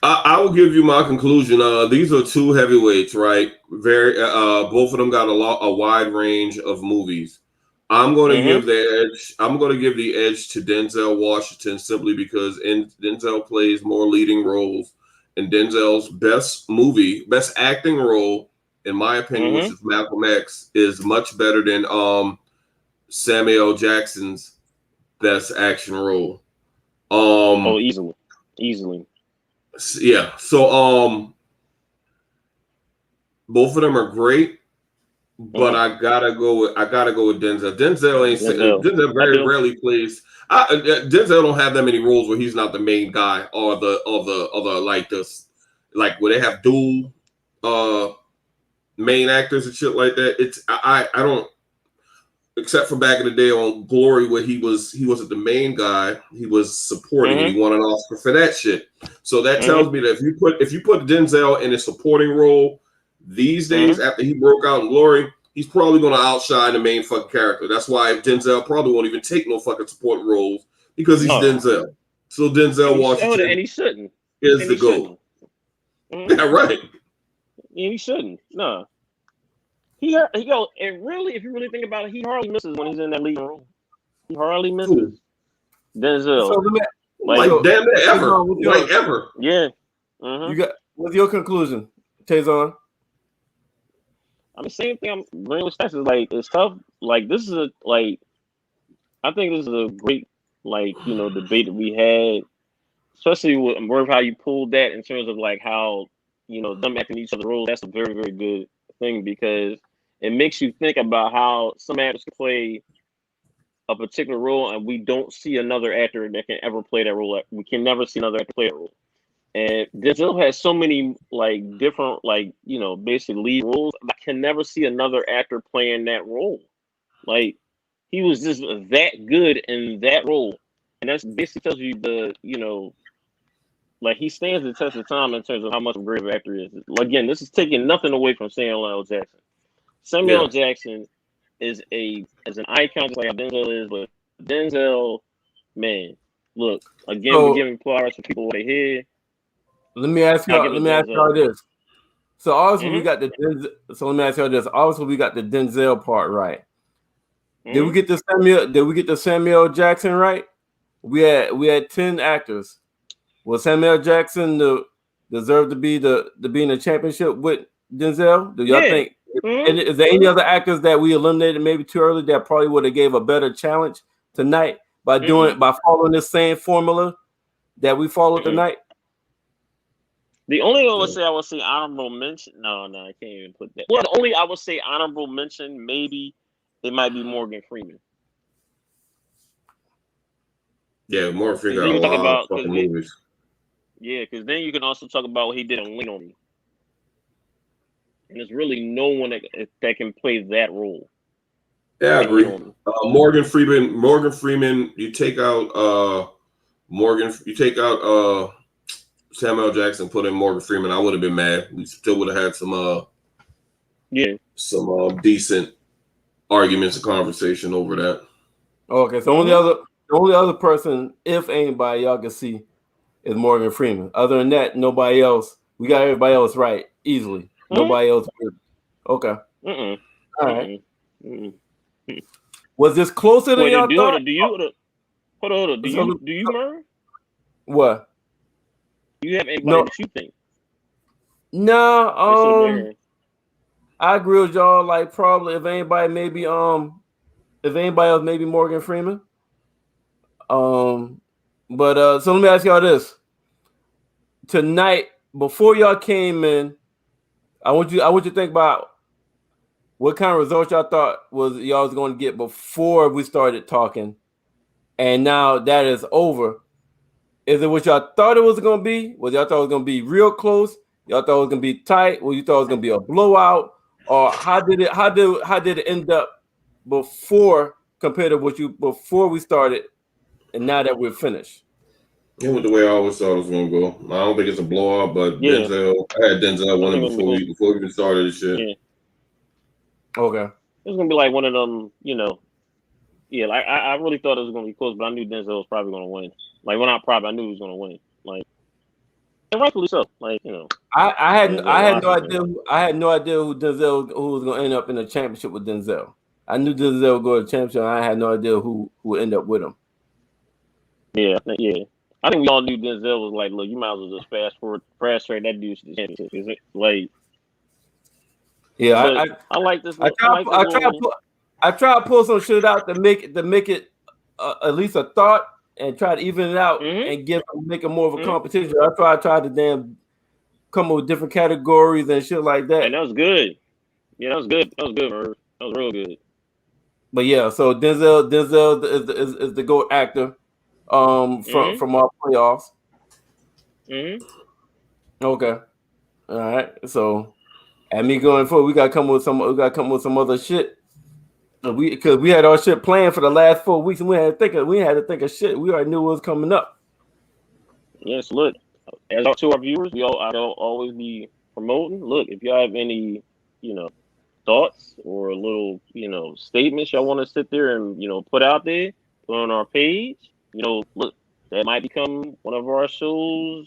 I will give you my conclusion. These are two heavyweights, right? Very, both of them got a wide range of movies. I'm going to give the edge. I'm going to give the edge to Denzel Washington simply because Denzel plays more leading roles, and Denzel's best acting role, in my opinion, which is Malcolm X, is much better than Samuel L. Jackson's best action role. Easily. Yeah. So both of them are great, but I gotta go with Denzel. Denzel very rarely plays. Denzel don't have that many roles where he's not the main guy or the like this, like where they have dual main actors and shit like that. It's I don't, except for back in the day on Glory where he wasn't the main guy, he was supporting and he won an Oscar for that shit. So that tells me that if you put Denzel in a supporting role these days after he broke out in Glory, he's probably going to outshine the main fucking character. That's why Denzel probably won't even take no fucking supporting roles because he's Denzel. So Denzel Washington and he shouldn't is the goal. Yeah, right. Yeah, he shouldn't. No. He go, and really, if you really think about it, he hardly misses when he's in that leading role. He hardly misses. Denzel. So like damn near ever. Like ever. Yeah. You got, what's your conclusion, Taison? I mean, same thing. I'm agreeing with Stacks. Like, it's tough. Like, this is I think this is a great, debate that we had. especially with how you pulled that in terms of like how them acting each other's roles. That's a very very good thing because it makes you think about how some actors can play a particular role, and we don't see another actor that can ever play that role. We can never see another actor play that role. And Denzel has so many like different basically lead roles. I can never see another actor playing that role. Like he was just that good in that role, and that's basically tells you like he stands the test of time in terms of how much of a great actor he is. Again, this is taking nothing away from Samuel L. Jackson. Samuel L. Jackson is an icon just like how Denzel is, but Denzel, man, look, again, we're giving flowers for people over here. Let me ask y'all this. So obviously we got the Denzel, so let me ask y'all this. Obviously we got the Denzel part right. Did we get the Samuel Jackson right? We had 10 actors. Was Samuel Jackson deserve to be in the championship with Denzel? Do y'all think? And is there any other actors that we eliminated maybe too early that probably would have gave a better challenge tonight by following this same formula that we followed tonight? The only I would say honorable mention. No, I can't even put that. Well, the only I would say honorable mention maybe it might be Morgan Freeman. Yeah, Morgan Freeman got a lot of fucking movies. Yeah, because then you can also talk about what he did on Lean on Me. And there's really no one that can play that role. Yeah, I agree. Morgan Freeman. You take out Samuel Jackson, put in Morgan Freeman. I would have been mad. We still would have had some decent arguments and conversation over that. Okay, so the only other person, if anybody y'all can see, is Morgan Freeman. Other than that, nobody else. We got everybody else right easily. Nobody else. Okay. All right. Was this closer than y'all thought? Hold on. Do you, Merv? What? Do you have anybody that you think? No. I agree with y'all. Like probably if anybody else, maybe Morgan Freeman. But so let me ask y'all this. Tonight, before y'all came in, I want you to think about what kind of results y'all thought y'all was going to get before we started talking, and now that is over. Is it what y'all thought it was going to be? Was y'all thought it was going to be real close? Y'all thought it was going to be tight? Or you thought it was going to be a blowout? Or how did it end up before compared to before we started, and now that we're finished? It went the way I always thought it was gonna go. I don't think it's a blowout, but Denzel. I had Denzel winning before we even started this shit. Yeah. Okay. It's gonna be like one of them, Yeah, like I really thought it was gonna be close, but I knew Denzel was probably gonna win. Like, well, not probably, I knew he was gonna win. Like, and rightfully so. Like, I had no idea. I had no idea who was gonna end up in the championship with Denzel. I knew Denzel would go to the championship. And I had no idea who would end up with him. Yeah. I think we all knew Denzel was like, look, you might as well just fast track that dude to the championship. Is it like? Yeah, I like this. I try to pull some shit out to make it at least a thought and try to even it out and make it more of a competition. I try to damn come up with different categories and shit like that. And that was good. Yeah, that was good. That was good, Merv. That was real good. But yeah, so Denzel is the GOAT actor from our playoffs. Okay. All right. So at me going forward, we gotta come with some other shit. Because we had our shit planned for the last 4 weeks and we had to think of shit. We already knew what was coming up. Yes, look. As to our viewers, I'll always be promoting. Look, if y'all have any, thoughts or little, statements y'all want to sit there and, put out there, put on our page, look, that might become one of our shows,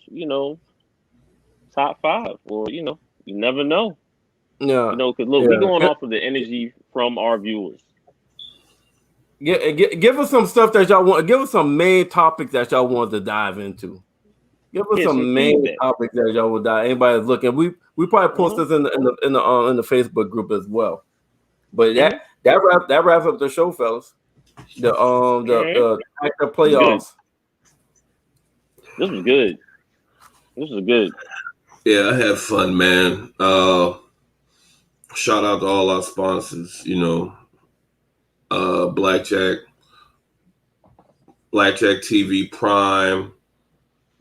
top 5, or, you never know. Yeah. Because look, we're going off of the energy from our viewers. Yeah, give us some stuff that y'all want. Give us some main topics that y'all want to dive into. Give us some main topics that y'all would dive. Anybody that's looking, we probably post this in the Facebook group as well. But that wraps up the show, fellas. The actor playoffs. This was good. This was good. Yeah, I had fun, man. Shout out to all our sponsors, Blackjack TV Prime,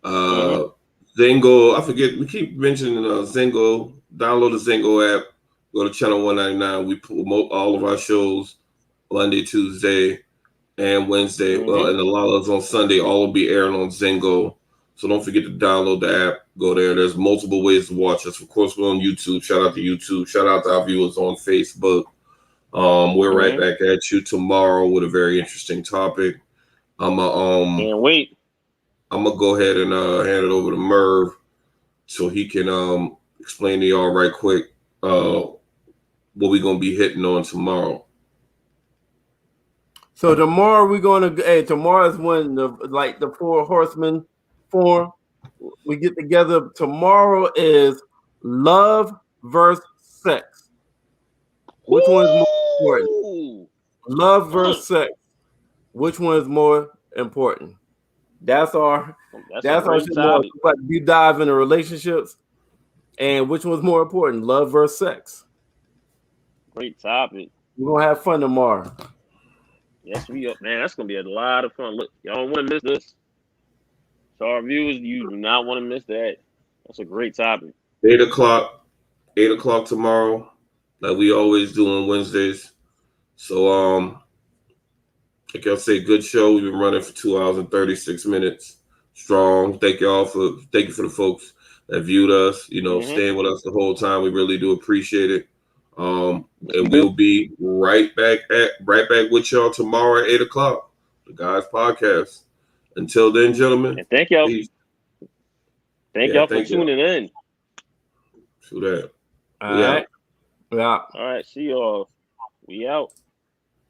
Zingo. I forget, we keep mentioning Zingo. Download the Zingo app, go to channel 199. We promote all of our shows Monday, Tuesday, and Wednesday. Well, and a lot of us on Sunday, all will be airing on Zingo. So don't forget to download the app. Go there. There's multiple ways to watch us. Of course, we're on YouTube. Shout out to YouTube. Shout out to our viewers on Facebook. We're right back at you tomorrow with a very interesting topic. Can't wait. I'm gonna go ahead and hand it over to Merv so he can explain to y'all right quick what we're gonna be hitting on tomorrow. So tomorrow we're gonna. Tomorrow is when the Four Horsemen form. We get together. Tomorrow is love versus sex. Which one is more important? Love versus sex. Which one is more important? That's our topic. You dive into relationships, and which one's more important? Love versus sex. Great topic. We're gonna have fun tomorrow. Yes, we are. Man, that's gonna be a lot of fun. Look, y'all don't want to miss this. So our viewers, you do not want to miss that. That's a great topic. 8 o'clock tomorrow, like we always do on Wednesdays. So like I say, good show. We've been running for 2 hours and 36 minutes strong. Thank you for the folks that viewed us, staying with us the whole time. We really do appreciate it. And we'll be right back with y'all tomorrow at 8 o'clock. The Guys Podcast. Until then, gentlemen. And thank y'all. Thank y'all for tuning in. True that. All right. Yeah. All right. See y'all. We out.